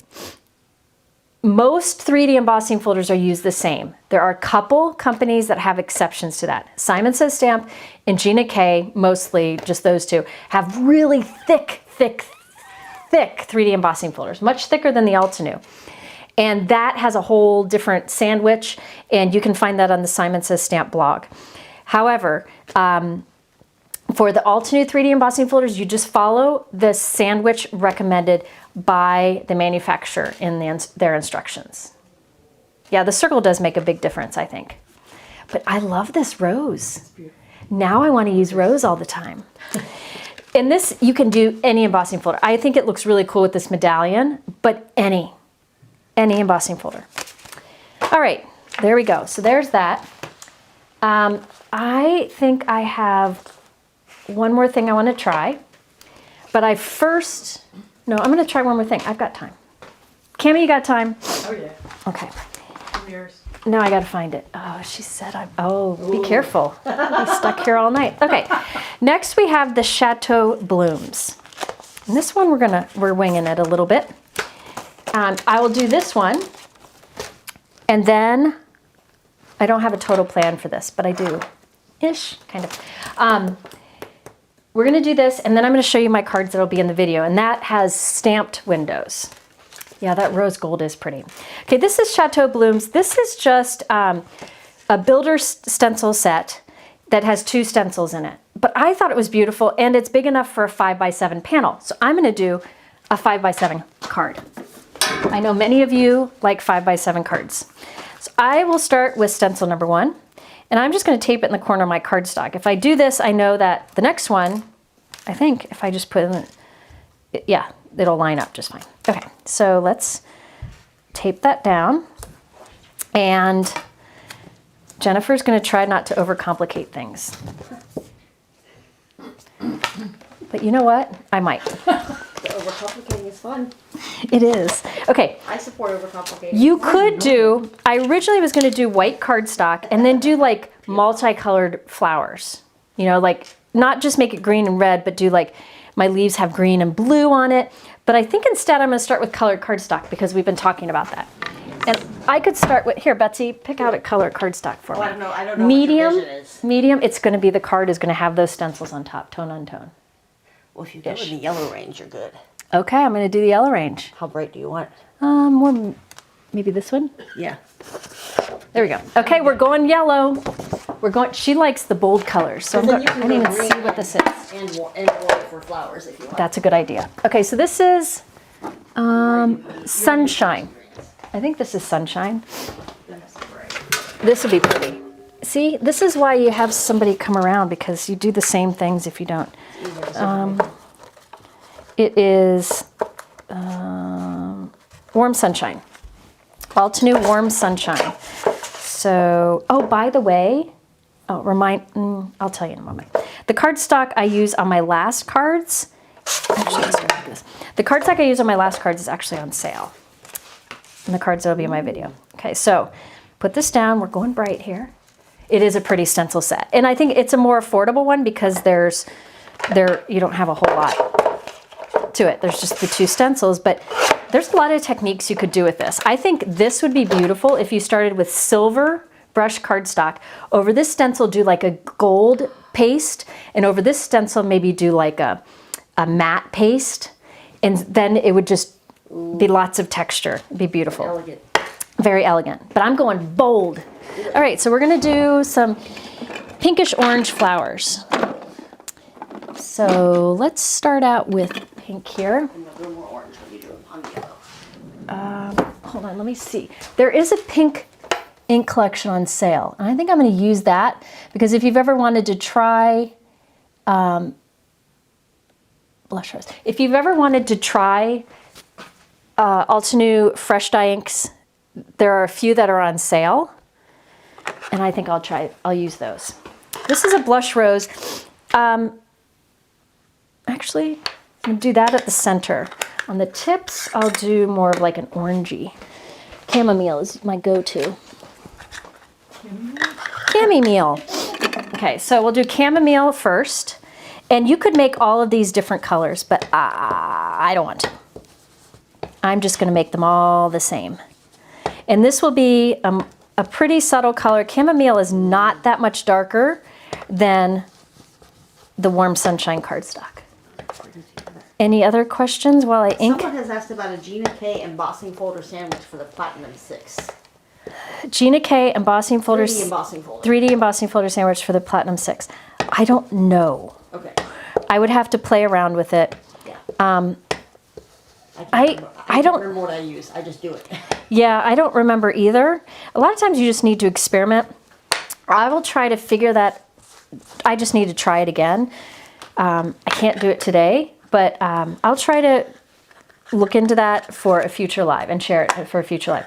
most 3D embossing folders are used the same. There are a couple companies that have exceptions to that. Simon Says Stamp and Gina K, mostly just those two, have really thick 3D embossing folders, much thicker than the Altenew. And that has a whole different sandwich, and you can find that on the Simon Says Stamp blog. However, for the Altenew 3D embossing folders, you just follow the sandwich recommended by the manufacturer in their instructions. Yeah, the circle does make a big difference, I think. But I love this rose. Now I want to use rose all the time. And this, you can do any embossing folder. I think it looks really cool with this medallion, but any embossing folder. All right, there we go. So there's that. I think I have one more thing I want to try, but I'm going to try one more thing. I've got time. Cami, you got time? Oh yeah. Okay. Yours. Now I got to find it. Oh, she said be careful. I'll be stuck here all night. Okay. Next we have the Chateau Blooms. And this one we're winging it a little bit. I will do this one, and then I don't have a total plan for this, but I do-ish, kind of. We're going to do this, and then I'm going to show you my cards that'll be in the video, and that has stamped windows. Yeah, that rose gold is pretty. Okay, this is Chateau Blooms. This is just a builder stencil set that has 2 stencils in it. But I thought it was beautiful, and it's big enough for a 5x7 panel. So I'm going to do a 5x7 card. I know many of you like 5x7 cards. So I will start with stencil number 1. And I'm just going to tape it in the corner of my cardstock. If I do this, I know that the next one, I think if I just put in, yeah, it'll line up just fine. Okay, so let's tape that down. And Jennifer's going to try not to overcomplicate things. But you know what? I might. Overcomplicating is fun. It is. Okay. I support overcomplicating. You could do, I originally was going to do white cardstock and then do like multicolored flowers. You know, like not just make it green and red, but do like my leaves have green and blue on it. But I think instead I'm going to start with colored cardstock because we've been talking about that. And I could start with, here, Betsy, pick out a colored cardstock for me. I don't know Medium, what your vision is. medium, it's going to be, the card is going to have those stencils on top, tone on tone. Well, if you go in the yellow range, you're good. Okay, I'm going to do the yellow range. How bright do you want? More, maybe this one? Yeah. There we go. Okay, we're going yellow. She likes the bold colors, so I didn't even see what this is. And white for flowers if you want. That's a good idea. Okay, so this is Sunshine. I think this is Sunshine. This would be pretty. See, this is why you have somebody come around, because you do the same things if you don't. It is Warm Sunshine. Altenew Warm Sunshine. So, oh, by the way, I'll tell you in a moment. The cardstock I use on my last cards, actually, let's start with this. The cardstock I use on my last cards is actually on sale. And the cards that'll be in my video. Okay, so put this down. We're going bright here. It is a pretty stencil set. And I think it's a more affordable one because you don't have a whole lot to it. There's just the 2 stencils, but there's a lot of techniques you could do with this. I think this would be beautiful if you started with silver brush cardstock. Over this stencil, do like a gold paste, and over this stencil, maybe do like a matte paste, and then it would just be lots of texture. It'd be beautiful. Elegant. Very elegant. But I'm going bold. All right, so we're gonna do some pinkish orange flowers. So let's start out with pink here. And a little more orange when you do it on yellow. Hold on, let me see. There is a pink ink collection on sale. And I think I'm gonna use that because if you've ever wanted to try blush rose. If you've ever wanted to try Altenew Fresh Dye Inks, there are a few that are on sale, and I think I'll use those. This is a blush rose. Actually, I'm gonna do that at the center. On the tips, I'll do more of like an orangey. Chamomile is my go-to. Chamomile. Okay, so we'll do chamomile first. And you could make all of these different colors, but I don't want to. I'm just gonna make them all the same. And this will be a pretty subtle color. Chamomile is not that much darker than the Warm Sunshine cardstock. Any other questions while I ink? Someone has asked about a Gina K embossing folder sandwich for the Platinum 6. Gina K embossing folder. 3D embossing folder. 3D embossing folder sandwich for the Platinum 6. I don't know. Okay. I would have to play around with it. Yeah. I don't remember what I use. I just do it. Yeah, I don't remember either. A lot of times you just need to experiment. I will try to figure that. I just need to try it again. I can't do it today, but I'll try to look into that for a future live and share it for a future live.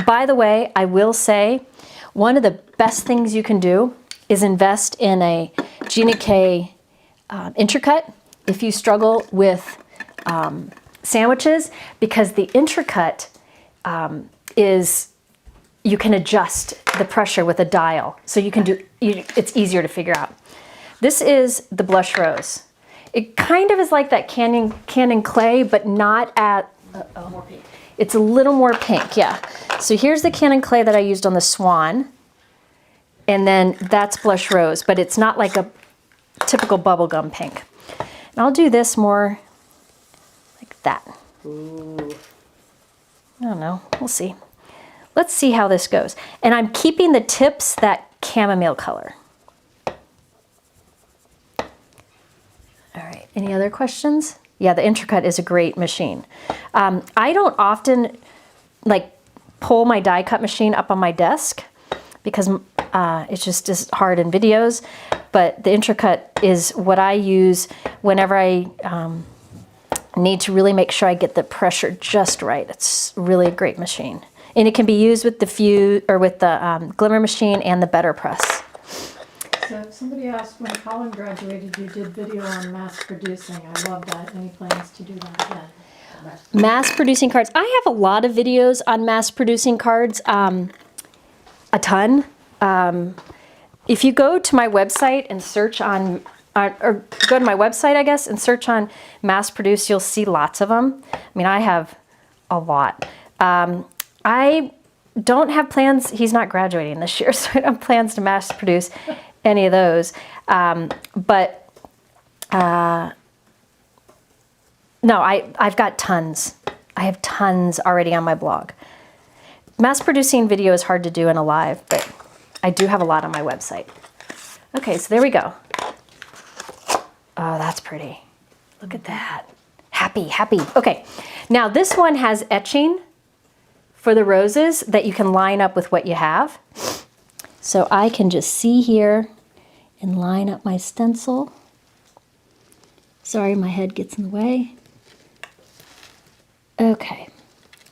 By the way, I will say one of the best things you can do is invest in a Gina K Intricut if you struggle with sandwiches, because the Intricut is, you can adjust the pressure with a dial, so you can do, it's easier to figure out. This is the blush rose. It kind of is like that Canyon clay, but not at, More pink. it's a little more pink, yeah. So here's the Canyon clay that I used on the Swan, and then that's blush rose, but it's not like a typical bubblegum pink. And I'll do this more like that. Ooh. I don't know, we'll see. Let's see how this goes. And I'm keeping the tips that chamomile color. All right, any other questions? Yeah, the Intricut is a great machine. I don't often like pull my die cut machine up on my desk because it's just as hard in videos, but the Intricut is what I use whenever I need to really make sure I get the pressure just right. It's really a great machine. And it can be used with the glimmer machine and the better press. So somebody asked when Colin graduated, you did video on mass producing. I love that. Any plans to do that again? Mass producing cards. I have a lot of videos on mass producing cards, a ton. If you go to my website and search on, or go to my website, I guess, and search on mass produce, you'll see lots of them. I mean, I have a lot. I don't have plans, he's not graduating this year, so I don't have plans to mass produce any of those. No, I've got tons. I have tons already on my blog. Mass producing video is hard to do in a live, but I do have a lot on my website. Okay, so there we go. Oh, that's pretty. Look at that. Happy, happy. Okay, now this one has etching for the roses that you can line up with what you have. So I can just see here and line up my stencil. Sorry, my head gets in the way. Okay,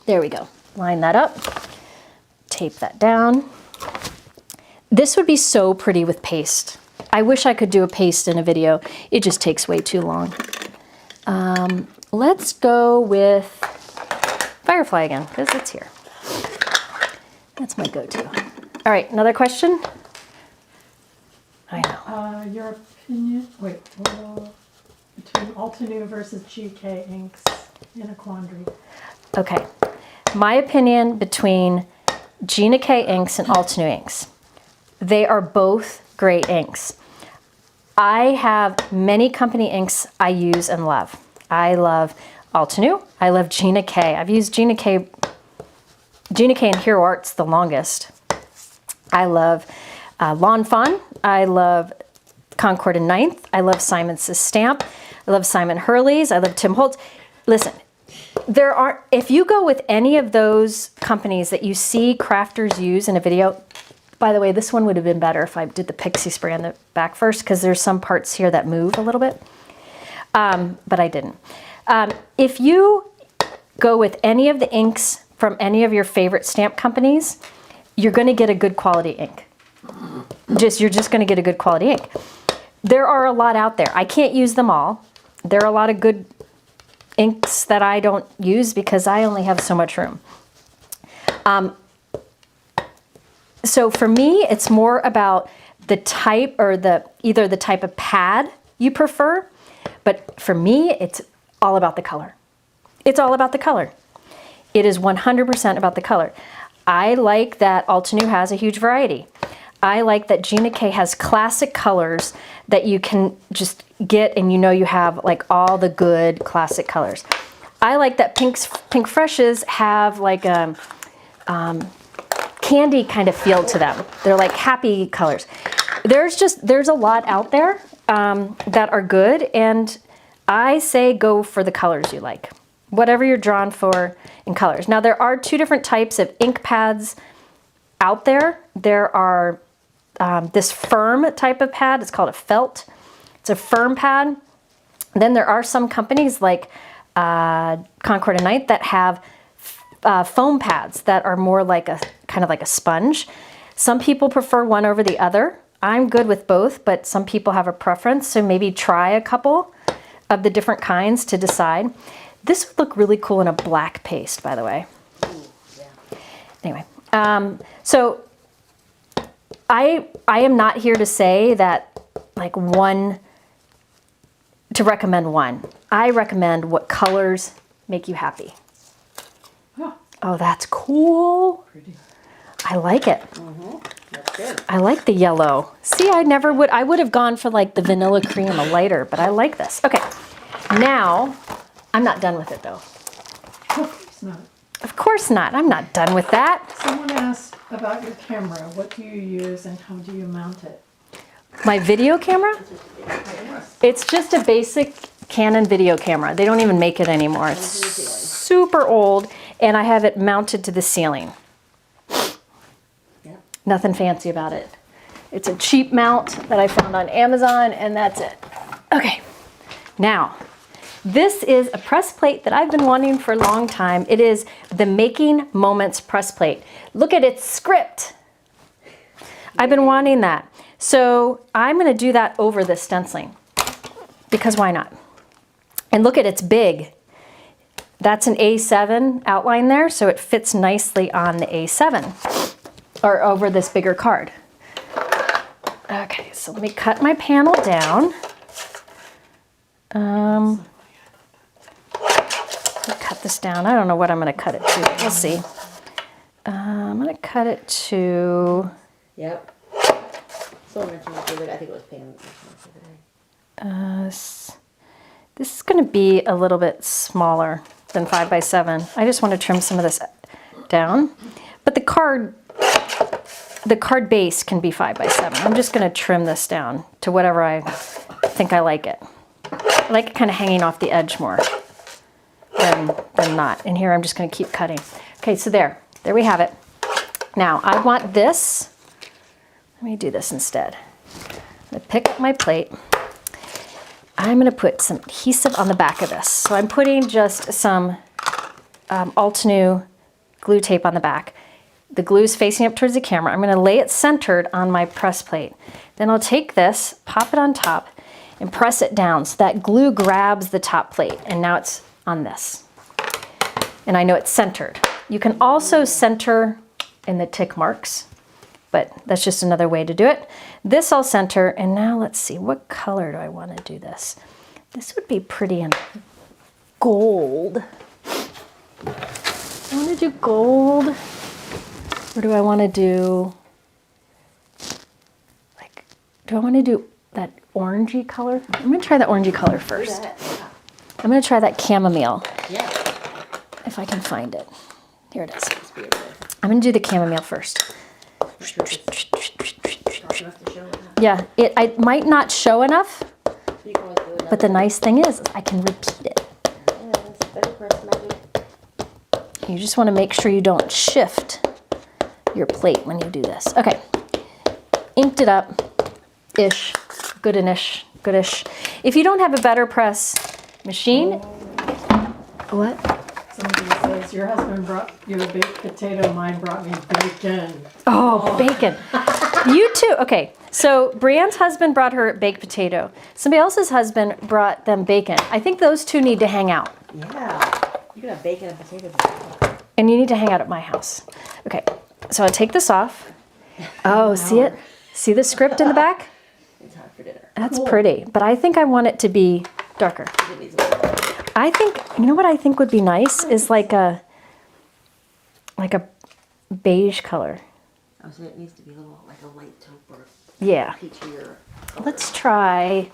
there we go. Line that up, tape that down. This would be so pretty with paste. I wish I could do a paste in a video. It just takes way too long. Let's go with Firefly again, because it's here. That's my go-to. All right, another question? I know. Your opinion, between Altenew versus GK inks in a quandary. Okay, my opinion between Gina K inks and Altenew inks. They are both great inks. I have many company inks I use and love. I love Altenew. I love Gina K. I've used Gina K and Hero Arts the longest. I love Lawn Fawn. I love Concord and Ninth. I love Simon Says Stamp. I love Simon Hurley's. I love Tim Holtz. Listen, if you go with any of those companies that you see crafters use in a video, by the way, this one would have been better if I did the pixie spray on the back first, because there's some parts here that move a little bit, but I didn't. If you go with any of the inks from any of your favorite stamp companies, you're going to get a good quality ink. You're just going to get a good quality ink. There are a lot out there. I can't use them all. There are a lot of good inks that I don't use because I only have so much room. So for me, it's more about the type or either the type of pad you prefer, but for me, it's all about the color. It's all about the color. It is 100% about the color. I like that Altenew has a huge variety. I like that Gina K has classic colors that you can just get and you know you have like all the good classic colors. I like that Pinkfreshes have like a candy kind of feel to them. They're like happy colors. There's a lot out there that are good, and I say go for the colors you like. Whatever you're drawn for in colors. Now there are two different types of ink pads out there. There are this firm type of pad. It's called a felt. It's a firm pad. Then there are some companies like Concord and Ninth that have foam pads that are more like a kind of like a sponge. Some people prefer one over the other. I'm good with both, but some people have a preference. So maybe try a couple of the different kinds to decide. This would look really cool in a black paste, by the way. Ooh, yeah. Anyway, so I am not here to say that like to recommend one. I recommend what colors make you happy. Oh, that's cool. Pretty. I like it. That's good. I like the yellow. See, I would have gone for like the vanilla cream, a lighter, but I like this. Okay, now, I'm not done with it though. Of course not. Of course not. I'm not done with that. Someone asked about your camera. What do you use and how do you mount it? My video camera? It's just a basic Canon video camera. They don't even make it anymore. It's super old, and I have it mounted to the ceiling. Yeah. Nothing fancy about it. It's a cheap mount that I found on Amazon, and that's it. Okay, now, this is a press plate that I've been wanting for a long time. It is the Making Moments press plate. Look at its script. I've been wanting that. So I'm gonna do that over the stenciling, because why not? And look at it's big. That's an A7 outline there, so it fits nicely on the A7, or over this bigger card. Okay, so let me cut my panel down. Cut this down. I don't know what I'm going to cut it to. We'll see. I'm going to cut it to... Yep. Someone mentioned my favorite. I think it was Pam. This is going to be a little bit smaller than 5x7. I just want to trim some of this down. But the card base can be 5x7. I'm just going to trim this down to whatever I think I like it. I like it kind of hanging off the edge more than not. And here I'm just going to keep cutting. Okay, so there we have it. Now I want this. Let me do this instead. I'm going to pick up my plate. I'm going to put some adhesive on the back of this. So I'm putting just some Altenew glue tape on the back. The glue is facing up towards the camera. I'm going to lay it centered on my press plate. Then I'll take this, pop it on top, and press it down so that glue grabs the top plate. And now it's on this. And I know it's centered. You can also center in the tick marks, but that's just another way to do it. This I'll center, and now let's see, what color do I want to do this? This would be pretty in gold. I want to do gold, or do I want to do, like, do I want to do that orangey color? I'm going to try the orangey color first. I'm going to try that chamomile. Yeah. If I can find it. Here it is. I'm going to do the chamomile first. Yeah, it might not show enough, but the nice thing is I can repeat it. You just want to make sure you don't shift your plate when you do this. Okay, inked it up, ish, goodish. If you don't have a better press machine, what? Somebody says, your husband brought you a baked potato, mine brought me bacon. Oh, bacon. You too. Okay, so Brianne's husband brought her baked potato. Somebody else's husband brought them bacon. I think those two need to hang out. Yeah. You can have bacon and potatoes. And you need to hang out at my house. Okay, so I'll take this off. Oh, see it? See the script in the back? It's time for dinner. That's pretty, but I think I want it to be darker. I think, you know what I think would be nice is like a beige color. Oh, so it needs to be a little like a light taupe or Yeah. peachier. Let's try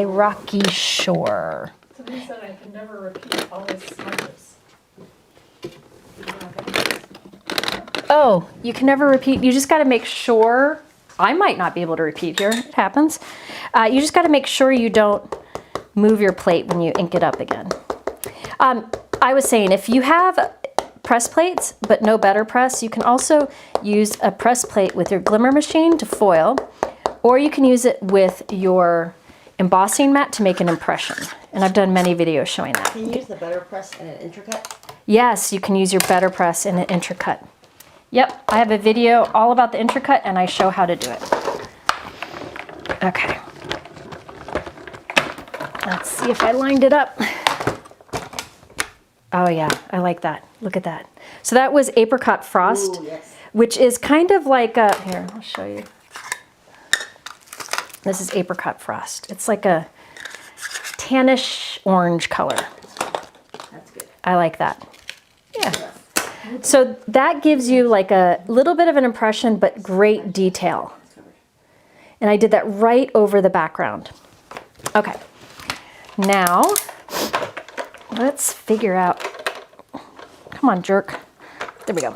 Rocky Shore. Somebody said I can never repeat all his smudges. Oh, you can never repeat. You just got to make sure. I might not be able to repeat here. It happens. You just got to make sure you don't move your plate when you ink it up again. I was saying, if you have press plates but no better press, you can also use a press plate with your glimmer machine to foil, or you can use it with your embossing mat to make an impression. And I've done many videos showing that. Can you use the better press in an intercut? Yes, you can use your better press in an intercut. Yep, I have a video all about the intercut and I show how to do it. Okay. Let's see if I lined it up. Oh yeah, I like that. Look at that. So that was Apricot Frost, Ooh, yes. which is kind of like a, here, I'll show you. This is Apricot Frost. It's like a tannish orange color. That's good. I like that. Yeah. So that gives you like a little bit of an impression, but great detail. And I did that right over the background. Okay. Now, let's figure out, come on, jerk. There we go.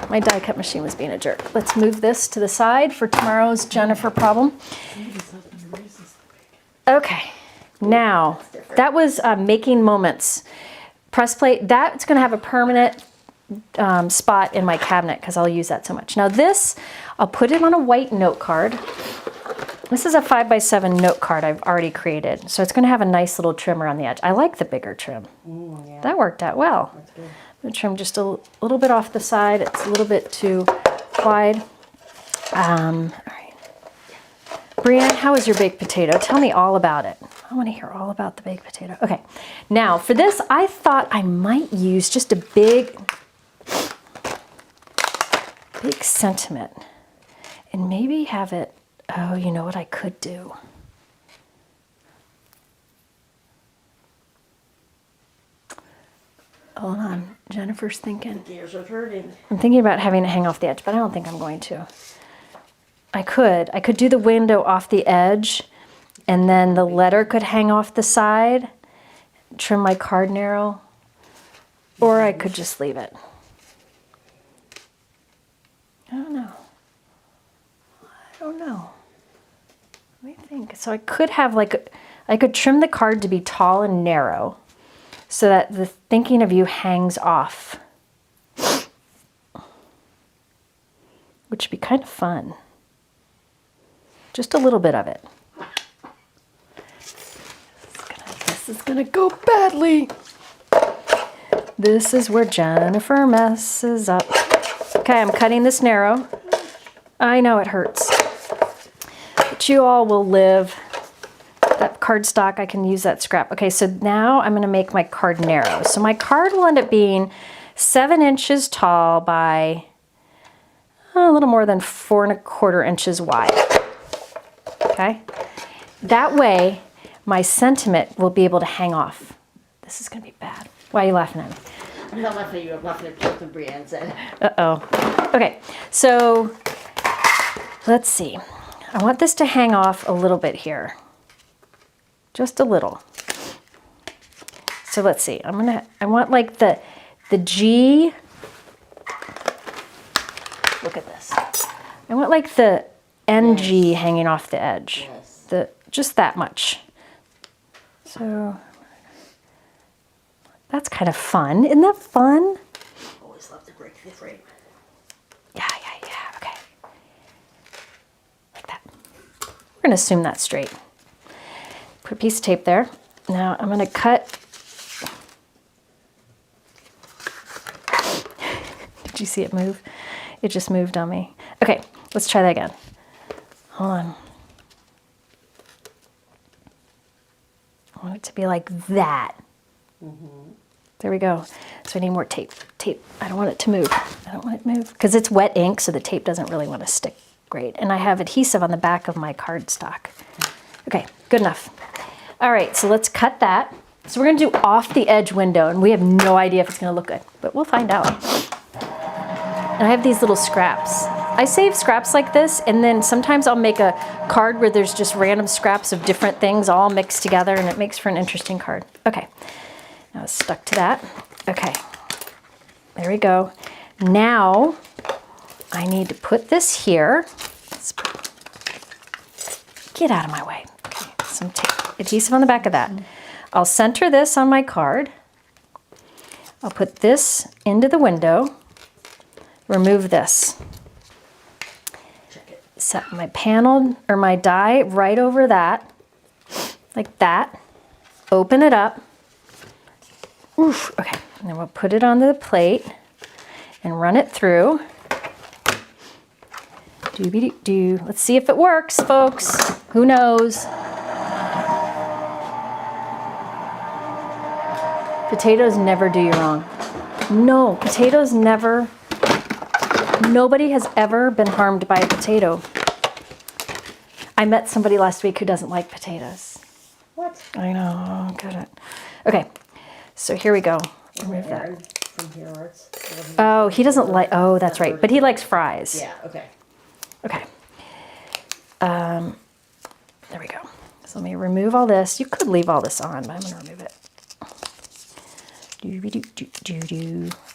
My die cut machine was being a jerk. Let's move this to the side for tomorrow's Jennifer problem. Okay, now, that was Making Moments. Press plate, that's gonna have a permanent spot in my cabinet because I'll use that so much. Now this, I'll put it on a white note card. This is a 5x7 note card I've already created. So it's gonna have a nice little trim around the edge. I like the bigger trim. Yeah. That worked out well. That's good. I'm gonna trim just a little bit off the side. It's a little bit too wide. All right. Brianne, how is your baked potato? Tell me all about it. I want to hear all about the baked potato. Okay, now for this, I thought I might use just a big sentiment and maybe have it, oh, you know what I could do? Hold on, Jennifer's thinking. Gears are turning. I'm thinking about having it hang off the edge, but I don't think I'm going to. I could do the window off the edge, and then the letter could hang off the side, trim my card narrow, or I could just leave it. I don't know. Let me think. So I could have I could trim the card to be tall and narrow so that the thinking of you hangs off, which would be kind of fun. Just a little bit of it. This is gonna go badly. This is where Jennifer messes up. Okay, I'm cutting this narrow. I know it hurts, but you all will live. That cardstock, I can use that scrap. Okay, so now I'm gonna make my card narrow. So my card will end up being 7 inches tall by a little more than 4¼ inches wide. Okay, that way my sentiment will be able to hang off. This is gonna be bad. Why are you laughing at me? I'm not laughing at you, I'm laughing at what Brienne said. Uh-oh. Okay, so let's see. I want this to hang off a little bit here. Just a little. So let's see. I want like the G. Look at this. I want like the NG hanging off the edge. Yes. Just that much. So that's kind of fun. Isn't that fun? Always love to break the frame. Yeah. Okay. Like that. We're going to assume that's straight. Put a piece of tape there. Now I'm going to cut. Did you see it move? It just moved on me. Okay, let's try that again. Hold on. I want it to be like that. There we go. So I need more tape. I don't want it to move. I don't want it to move because it's wet ink, so the tape doesn't really want to stick great. And I have adhesive on the back of my cardstock. Okay, good enough. All right, so let's cut that. So we're gonna do off the edge window, and we have no idea if it's gonna look good, but we'll find out. And I have these little scraps. I save scraps like this, and then sometimes I'll make a card where there's just random scraps of different things all mixed together, and it makes for an interesting card. Okay, now it's stuck to that. Okay, there we go. Now I need to put this here. Get out of my way. Okay, some tape, adhesive on the back of that. I'll center this on my card. I'll put this into the window. Remove this. Check it. Set my panel or my die right over that, like that. Open it up. Oof, okay, and then we'll put it onto the plate and run it through. Doo-be-doo-doo. Let's see if it works, folks. Who knows? Potatoes never do you wrong. No, potatoes never. Nobody has ever been harmed by a potato. I met somebody last week who doesn't like potatoes. What? I know, got it. Okay, so here we go. Remove that. Aaron from here arts. Oh, he doesn't like, oh, that's right. But he likes fries. Yeah, okay. Okay. There we go. So let me remove all this. You could leave all this on, but I'm going to remove it. All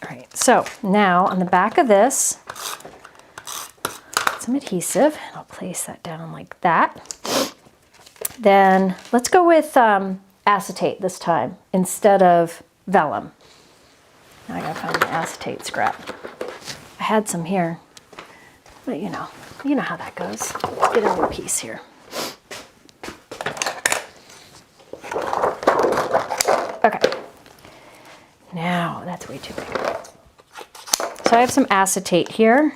right, so now on the back of this, some adhesive, and I'll place that down like that. Then let's go with acetate this time instead of vellum. Now I gotta find the acetate scrap. I had some here, but you know how that goes. Let's get a little piece here. Okay. Now, that's way too big. So I have some acetate here.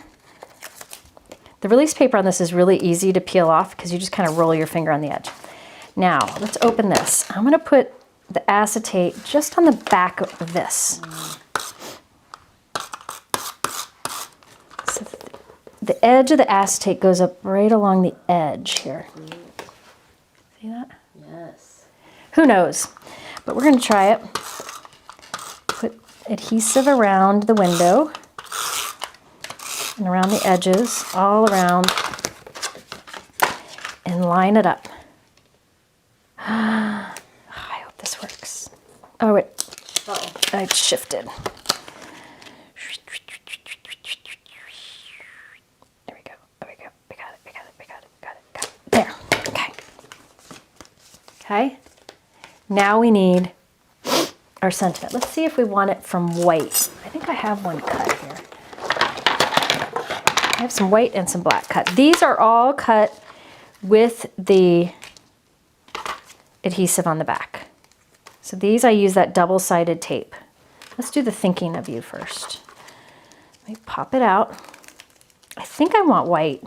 The release paper on this is really easy to peel off because you just kind of roll your finger on the edge. Now, let's open this. I'm going to put the acetate just on the back of this. So the edge of the acetate goes up right along the edge here. See that? Yes. Who knows? But we're going to try it. Put adhesive around the window and around the edges, all around, and line it up. I hope this works. Oh, wait. Uh-oh. I shifted. There we go. There we go. We got it. There. Okay. Okay. Now we need our sentiment. Let's see if we want it from white. I think I have one cut here. I have some white and some black cut. These are all cut with the adhesive on the back. So these I use that double-sided tape. Let's do the thinking of you first. Let me pop it out. I think I want white.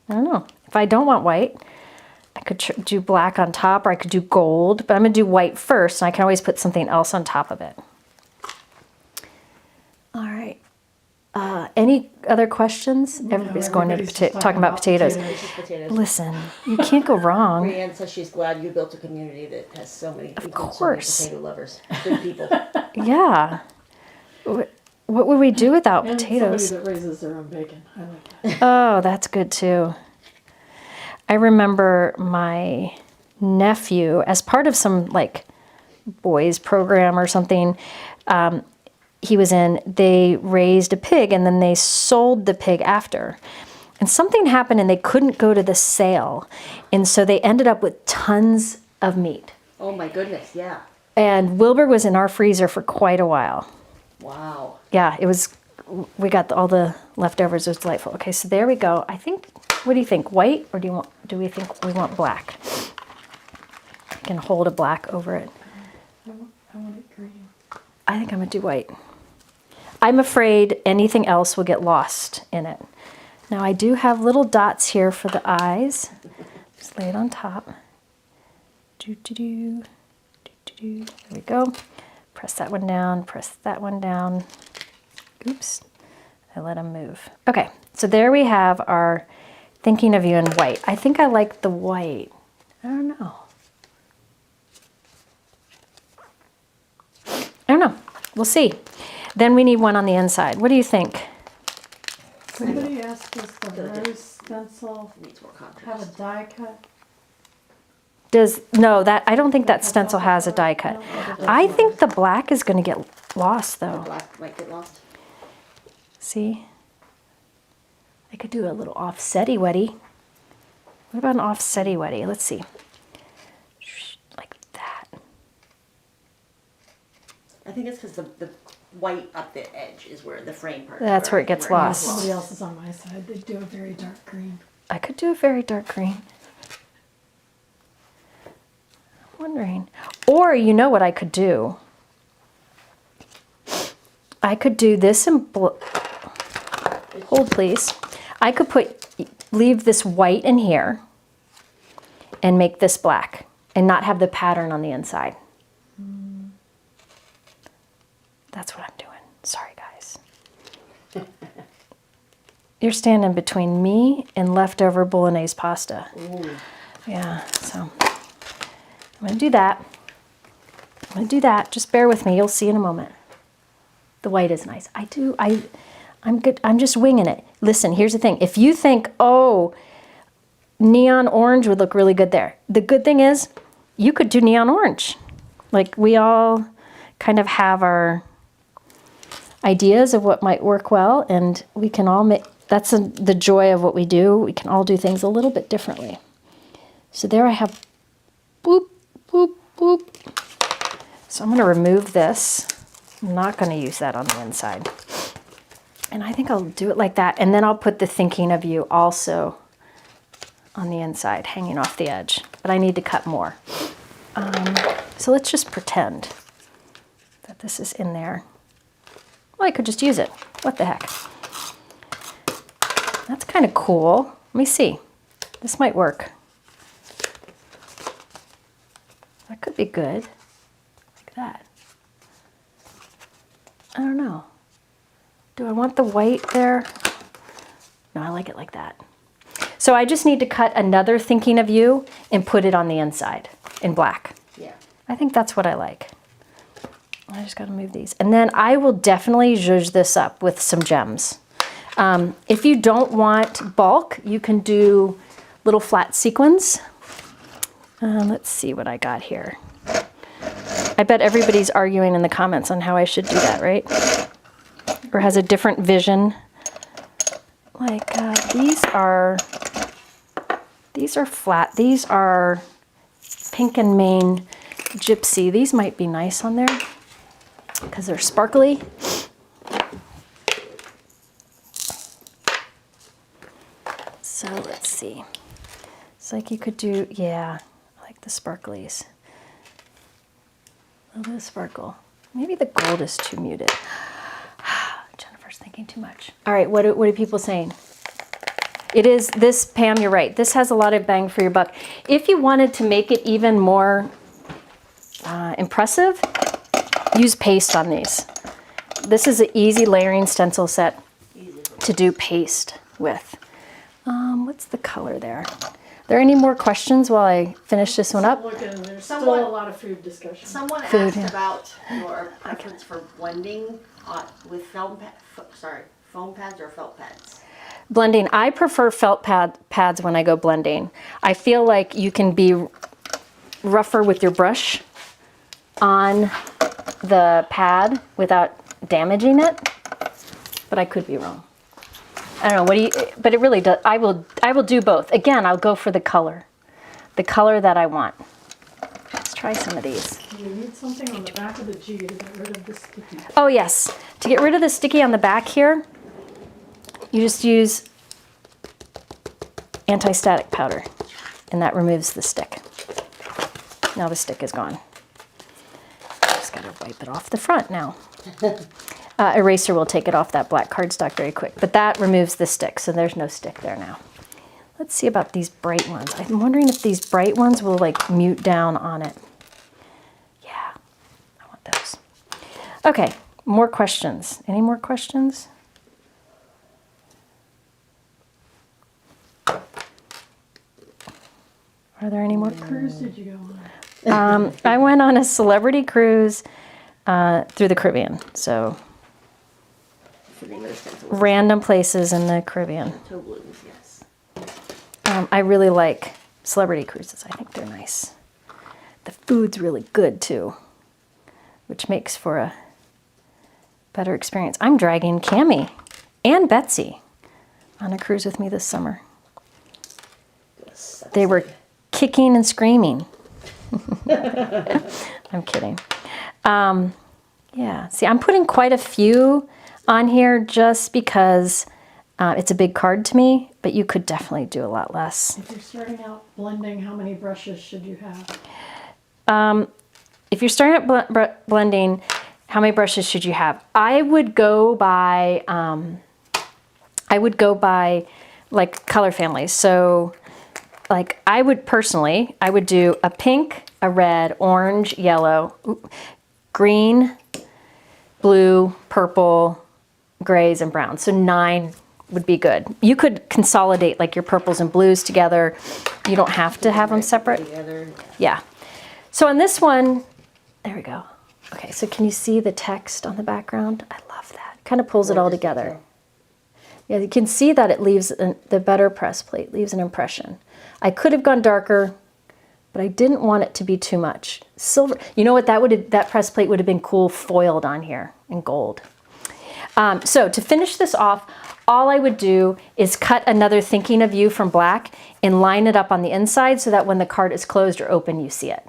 I don't know. If I don't want white, I could do black on top, or I could do gold, but I'm gonna do white first, and I can always put something else on top of it. All right. Any other questions? Everybody's going everybody's to just talking about potatoes. It's just potatoes. Listen, you can't go wrong. Brianne says she's glad you built a community that has so many people, course. so many potato lovers, good people. Yeah. What would we do without And potatoes? somebody that raises their own bacon. I like that. Oh, that's good too. I remember my nephew, as part of some like boys program or something, he was in, they raised a pig and then they sold the pig after. And something happened and they couldn't go to the sale. And so they ended up with tons of meat. Oh my goodness, yeah. And Wilbur was in our freezer for quite a while. Wow. Yeah, it was, we got all the leftovers. It was delightful. Okay, so there we go. I think, what do you think? White, or do we think we want black? I can hold a black over it. I want it green. I think I'm gonna do white. I'm afraid anything else will get lost in it. Now I do have little dots here for the eyes. Just lay it on top. There we go. Press that one down, press that one down. Oops, I let them move. Okay, so there we have our thinking of you in white. I think I like the white. I don't know. I don't know. We'll see. Then we need one on the inside. What do you think? Somebody asked us the rose stencil Needs more have a contrast. die cut. No, that I don't think that stencil has a die cut. I think the black is going to get lost though. Black might get lost. See? I could do a little offsetty wetty. What about an offsetty wetty? Let's see. Like that. I think it's because the white up the edge is where the frame part. That's where it gets lost. Somebody else is on my side. They do a very dark green. I could do a very dark green. I'm wondering. Or you know what I could do? I could do this in hold please. I could leave this white in here and make this black and not have the pattern on the inside. That's what I'm doing. Sorry, guys. You're standing between me and leftover bolognese pasta. Ooh. Yeah, so I'm going to do that. I'm going to do that. Just bear with me. You'll see in a moment. The white is nice. I'm good. I'm just winging it. Listen, here's the thing. If you think, oh, neon orange would look really good there. The good thing is you could do neon orange. Like we all kind of have our ideas of what might work well, and we can all make, that's the joy of what we do. We can all do things a little bit differently. So there I have boop, boop, boop. So I'm going to remove this. I'm not going to use that on the inside. And I think I'll do it like that. And then I'll put the thinking of you also on the inside, hanging off the edge. But I need to cut more. So let's just pretend that this is in there. Well, I could just use it. What the heck? That's kind of cool. Let me see. This might work. That could be good. Like that. I don't know. Do I want the white there? No, I like it like that. So I just need to cut another thinking of you and put it on the inside in black. Yeah. I think that's what I like. I just got to move these. And then I will definitely zhuzh this up with some gems. If you don't want bulk, you can do little flat sequins. Let's see what I got here. I bet everybody's arguing in the comments on how I should do that, right? Or has a different vision. Like these are flat. These are Pink and Main Gypsy. These might be nice on there because they're sparkly. So let's see. It's like you could do, yeah, I like the sparklies. A little bit of sparkle. Maybe the gold is too muted. Jennifer's thinking too much. All right, what are people saying? It is this, Pam, you're right. This has a lot of bang for your buck. If you wanted to make it even more impressive, use paste on these. This is an easy layering stencil set to do paste with. What's the color there? Are there any more questions while I finish this one up? Look, and there's still Someone- a lot of food discussion. Someone Food, asked yeah. about your preference for blending with foam pads or felt pads. Blending, I prefer felt pads when I go blending. I feel like you can be rougher with your brush on the pad without damaging it, but I could be wrong. I don't know, but it really does, I will do both. Again, I'll go for the color that I want. Let's try some of these. You need something on the back of the G to get rid of the sticky. Oh yes, to get rid of the sticky on the back here, you just use anti-static powder, and that removes the stick. Now the stick is gone. Just gotta wipe it off the front now. Eraser will take it off that black cardstock very quick, but that removes the stick, so there's no stick there now. Let's see about these bright ones. I'm wondering if these bright ones will like mute down on it. Yeah, I want those. Okay, more questions. Any more questions? Are there any more? What cruise did you go on? I went on a celebrity cruise through the Caribbean, so random places in the Caribbean. Chateau blooms, yes. I really like celebrity cruises. I think they're nice. The food's really good too, which makes for a better experience. I'm dragging Cammie and Betsy on a cruise with me this summer. They were kicking and screaming. I'm kidding. Yeah, see, I'm putting quite a few on here just because it's a big card to me, but you could definitely do a lot less. If you're starting out blending, how many brushes should you have? If you're starting out blending, how many brushes should you have? I would go by like color families. So like I would do a pink, a red, orange, yellow, green, blue, purple, grays, and browns. So 9 would be good. You could consolidate like your purples and blues together. You don't have to have them separate. Yeah. So on this one, there we go. Okay, so can you see the text on the background? I love that. Kind of pulls it all together. Yeah, you can see that it leaves, the better press plate leaves an impression. I could have gone darker, but I didn't want it to be too much. Silver, you know what, that press plate would have been cool foiled on here in gold. So to finish this off, all I would do is cut another Thinking of You from black and line it up on the inside so that when the card is closed or open, you see it.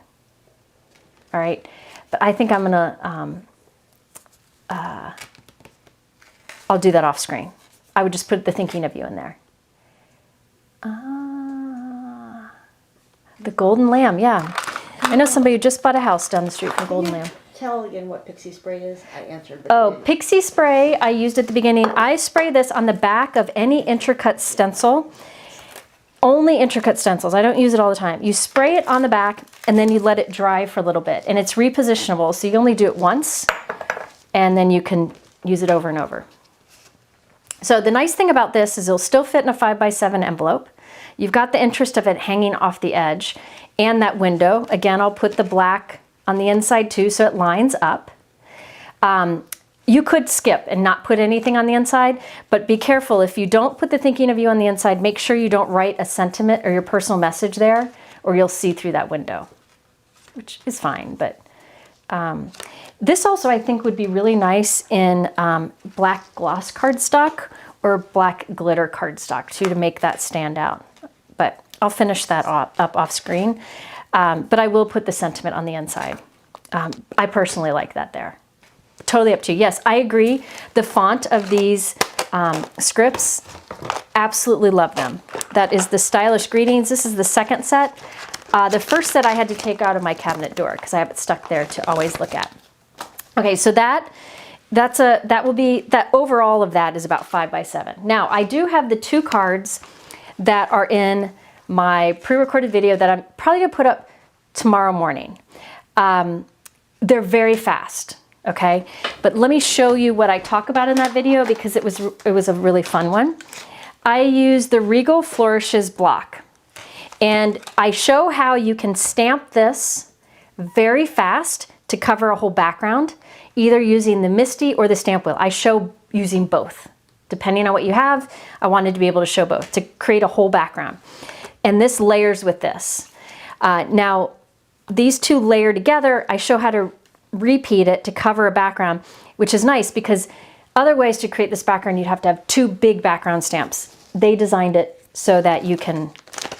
All right, but I think I'm gonna, I'll do that off screen. I would just put the Thinking of You in there. The Golden Lamb, yeah. I know somebody who just bought a house down the street from Golden Lamb. Tell again what pixie spray is. I answered. But Oh, pixie spray I used at the beginning. I spray this on the back of any intricate stencil. Only intricate stencils. I don't use it all the time. You spray it on the back and then you let it dry for a little bit. And it's repositionable, so you only do it once and then you can use it over and over. So the nice thing about this is it'll still fit in a 5x7 envelope. You've got the interest of it hanging off the edge and that window. Again, I'll put the black on the inside too so it lines up. You could skip and not put anything on the inside, but be careful. If you don't put the Thinking of You on the inside, make sure you don't write a sentiment or your personal message there, or you'll see through that window, which is fine. But this also, I think, would be really nice in black gloss cardstock or black glitter cardstock too, to make that stand out. But I'll finish that up off screen. But I will put the sentiment on the inside. I personally like that there. Totally up to you. Yes, I agree. The font of these scripts, absolutely love them. That is the Stylish Greetings. This is the second set. The first set I had to take out of my cabinet door because I have it stuck there to always look at. Okay, so that will be, that overall of that is about 5 by 7. Now I do have the 2 cards that are in my pre-recorded video that I'm probably gonna put up tomorrow morning. They're very fast, okay? But let me show you what I talk about in that video because it was a really fun one. I use the Regal Flourishes block, and I show how you can stamp this very fast to cover a whole background, either using the Misty or the stamp wheel. I show using both. Depending on what you have, I wanted to be able to show both to create a whole background. And this layers with this. Now, these 2 layer together, I show how to repeat it to cover a background, which is nice because other ways to create this background, you'd have to have 2 big background stamps. They designed it so that you can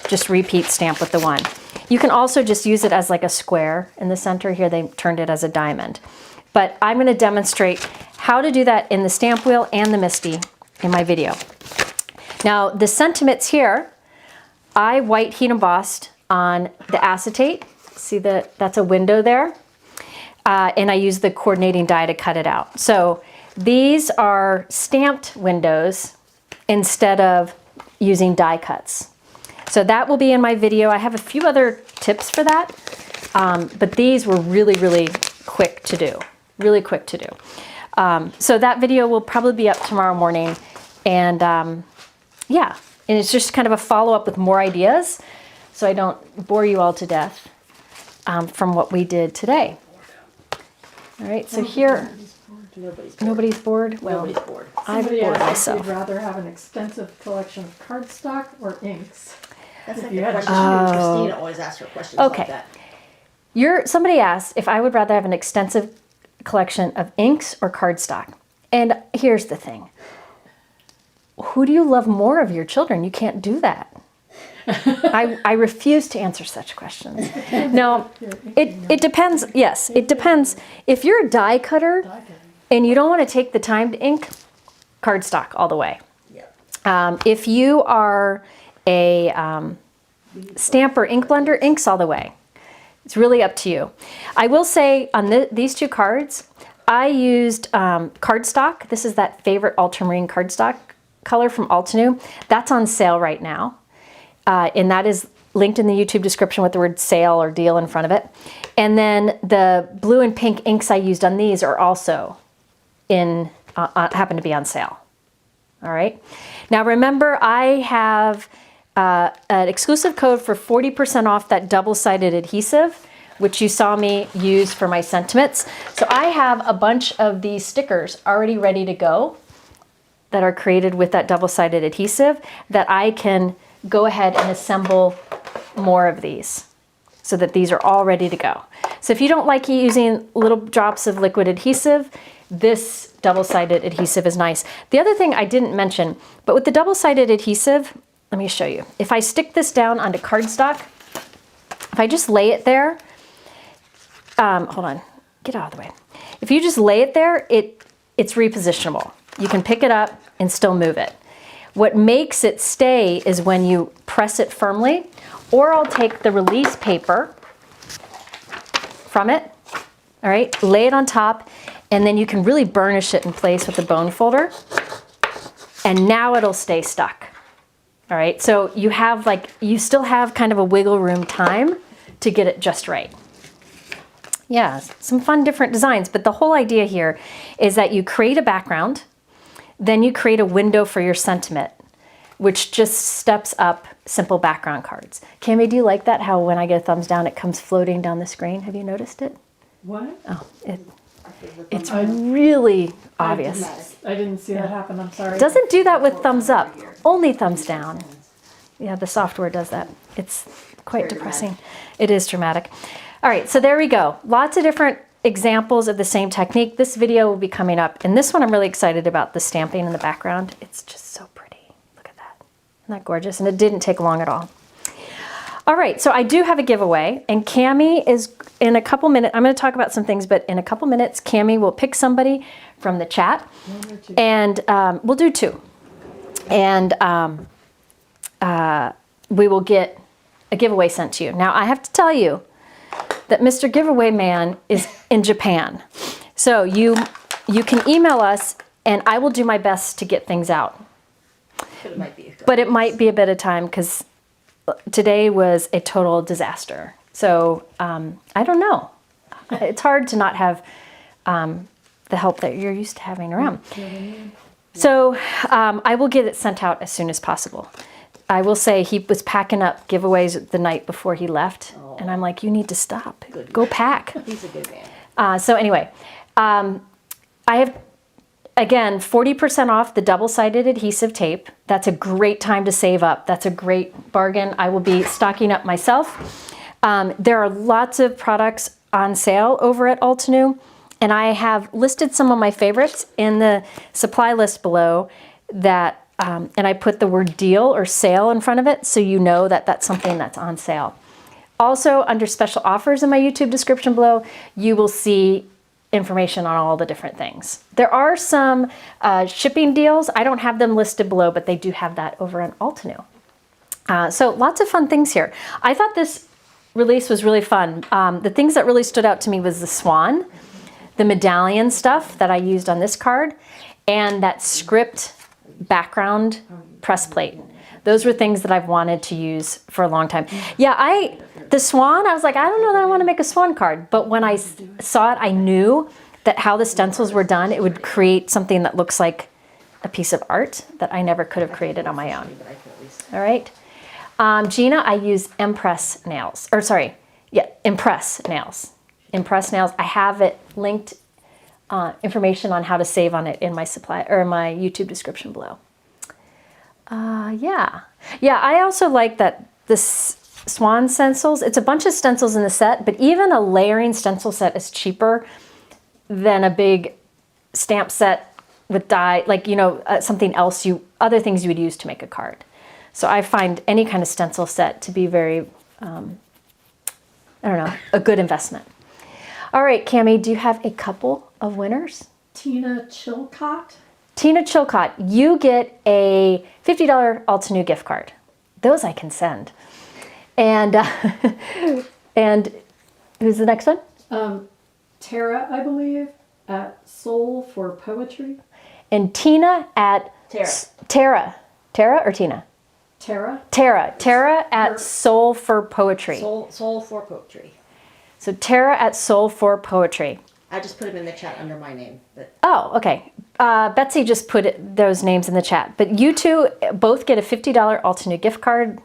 just repeat stamp with the one. You can also just use it as like a square in the center. Here they turned it as a diamond. But I'm going to demonstrate how to do that in the stamp wheel and the Misty in my video. Now the sentiments here, I white heat embossed on the acetate. See that that's a window there? And I use the coordinating die to cut it out. So these are stamped windows instead of using die cuts. So that will be in my video. I have a few other tips for that, but these were really, really quick to do. Really quick to do. So that video will probably be up tomorrow morning. And yeah, and it's just kind of a follow-up with more ideas so I don't bore you all to death from what we did today. All right, so here, nobody's bored? Well, Nobody's bored. I've Somebody bored asked if myself. you'd rather have an extensive collection of cardstock or inks. That's like you the had- question Christina always asks her questions Okay. like that. Somebody asked if I would rather have an extensive collection of inks or cardstock. And here's the thing. Who do you love more of your children? You can't do that. I refuse to answer such questions. No, it depends. Yes, it depends. If you're a die cutter and you don't want to take the time to ink, cardstock all the way. Yeah. If you are a stamper ink blender, inks all the way. It's really up to you. I will say on these 2 cards, I used cardstock. This is that favorite ultramarine cardstock color from Altenew. That's on sale right now. And that is linked in the YouTube description with the word sale or deal in front of it. And then the blue and pink inks I used on these are also happen to be on sale. All right. Now remember, I have an exclusive code for 40% off that double-sided adhesive, which you saw me use for my sentiments. So I have a bunch of these stickers already ready to go that are created with that double-sided adhesive that I can go ahead and assemble more of these so that these are all ready to go. So if you don't like using little drops of liquid adhesive, this double-sided adhesive is nice. The other thing I didn't mention, but with the double-sided adhesive, let me show you. If I stick this down onto cardstock, if I just lay it there, hold on, get out of the way. If you just lay it there, it's repositionable. You can pick it up and still move it. What makes it stay is when you press it firmly, or I'll take the release paper from it, all right, lay it on top, and then you can really burnish it in place with the bone folder, and now it'll stay stuck. All right, so you still have kind of a wiggle room time to get it just right. Yeah, some fun different designs, but the whole idea here is that you create a background, then you create a window for your sentiment, which just steps up simple background cards. Cami, do you like that? How when I get a thumbs down, it comes floating down the screen? Have you noticed it? What? Oh, it's really obvious. I didn't see that happen, I'm sorry. Doesn't do that with thumbs up, only thumbs down. Yeah, the software does that. It's quite depressing. It is dramatic. All right, so there we go. Lots of different examples of the same technique. This video will be coming up. And this one I'm really excited about, the stamping in the background. It's just so pretty. Look at that. Isn't that gorgeous? And it didn't take long at all. All right, so I do have a giveaway, and Cami is in a couple minutes. I'm going to talk about some things, but in a couple minutes, Cami will pick somebody from the chat, and we'll do 2. And we will get a giveaway sent to you. Now, I have to tell you that Mr. Giveaway Man is in Japan. So you can email us, and I will do my best to get things out. But it might be. But it might be a bit of time because today was a total disaster. So I don't know. It's hard to not have the help that you're used to having around. So I will get it sent out as soon as possible. I will say he was packing up giveaways the night before he left. And I'm like, you need to stop. Go pack. He's a good man. So anyway, I have, again, 40% off the double-sided adhesive tape. That's a great time to save up. That's a great bargain. I will be stocking up myself. There are lots of products on sale over at Altenew, and I have listed some of my favorites in the supply list below that, and I put the word deal or sale in front of it so you know that that's something that's on sale. Also, under special offers in my YouTube description below, you will see information on all the different things. There are some shipping deals. I don't have them listed below, but they do have that over on Altenew. So lots of fun things here. I thought this release was really fun. The things that really stood out to me was the Swan, the Medallion stuff that I used on this card, and that script background press plate. Those were things that I've wanted to use for a long time. Yeah, the Swan, I was like, I don't know that I want to make a Swan card, but when I saw it, I knew that how the stencils were done, it would create something that looks like a piece of art that I never could have created on my own. All right. Gina, I use Impress nails, Impress nails. Impress nails. I have it linked, information on how to save on it in my my YouTube description below. Yeah, I also like that this Swan stencils. It's a bunch of stencils in the set, but even a layering stencil set is cheaper than a big stamp set with die, like, you know, something else other things you would use to make a card. So I find any kind of stencil set to be very, I don't know, a good investment. All right, Cammie, do you have a couple of winners? Tina Chilcott. Tina Chilcott, you get a $50 Altenew gift card. Those I can send. And and who's the next one? Tara, I believe, at Soul for Poetry. And Tina at Tara or Tina? Tara. Tara at Soul for Poetry. Soul for Poetry. So Tara at Soul for Poetry. I just put them in the chat under my name. But. Oh, okay. Betsy just put those names in the chat. But you two both get a $50 Altenew gift card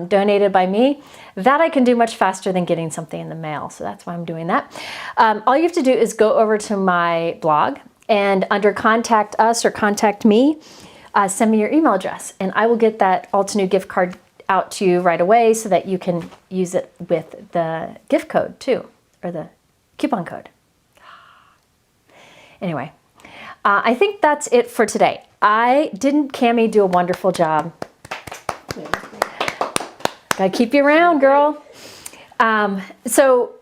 donated by me. That I can do much faster than getting something in the mail. So that's why I'm doing that. All you have to do is go over to my blog, and under Contact Us or Contact Me, send me your email address, and I will get that Altenew gift card out to you right away so that you can use it with the gift code too, or the coupon code. Anyway, I think that's it for today. Didn't Cammie do a wonderful job? Gotta keep you around, girl. So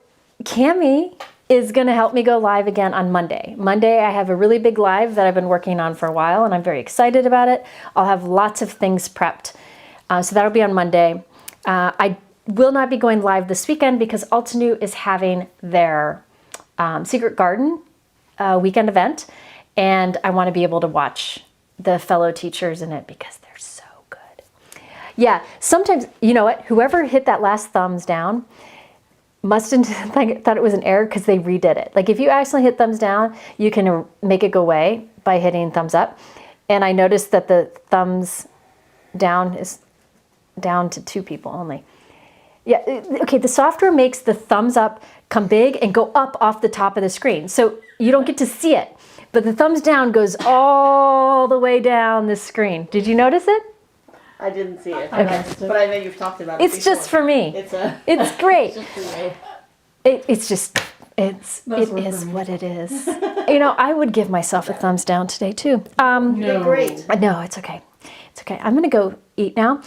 Cammie is gonna help me go live again on Monday. Monday, I have a really big live that I've been working on for a while, and I'm very excited about it. I'll have lots of things prepped. So that'll be on Monday. I will not be going live this weekend because Altenew is having their Secret Garden weekend event, and I want to be able to watch the fellow teachers in it because they're so good. Yeah, sometimes, you know what, whoever hit that last thumbs down must have thought it was an error because they redid it. Like if you accidentally hit thumbs down, you can make it go away by hitting thumbs up. And I noticed that the thumbs down is down to 2 people only. Yeah, okay, the software makes the thumbs up come big and go up off the top of the screen. So you don't get to see it, but the thumbs down goes all the way down the screen. Did you notice it? I didn't see it, Okay. but I know you've talked about it It's before. just for me. It's great. It is what it is. You know, I would give myself a thumbs down today too. You're great. No, it's okay. It's okay. I'm going to go eat now.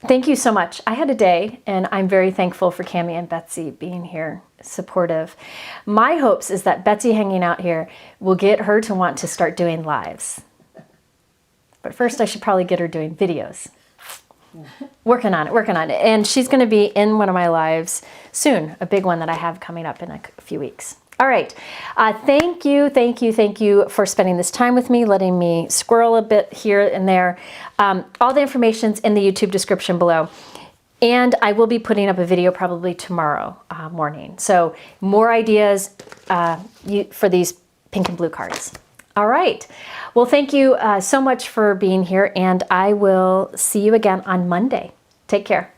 Thank you so much. I had a day, and I'm very thankful for Cammie and Betsy being here, supportive. My hopes is that Betsy hanging out here will get her to want to start doing lives. But first, I should probably get her doing videos. Working on it. And she's going to be in one of my lives soon, a big one that I have coming up in a few weeks. All right. Thank you for spending this time with me, letting me squirrel a bit here and there. All the information's in the YouTube description below. And I will be putting up a video probably tomorrow morning. So more ideas for these pink and blue cards. All right. Well, thank you so much for being here, and I will see you again on Monday. Take care.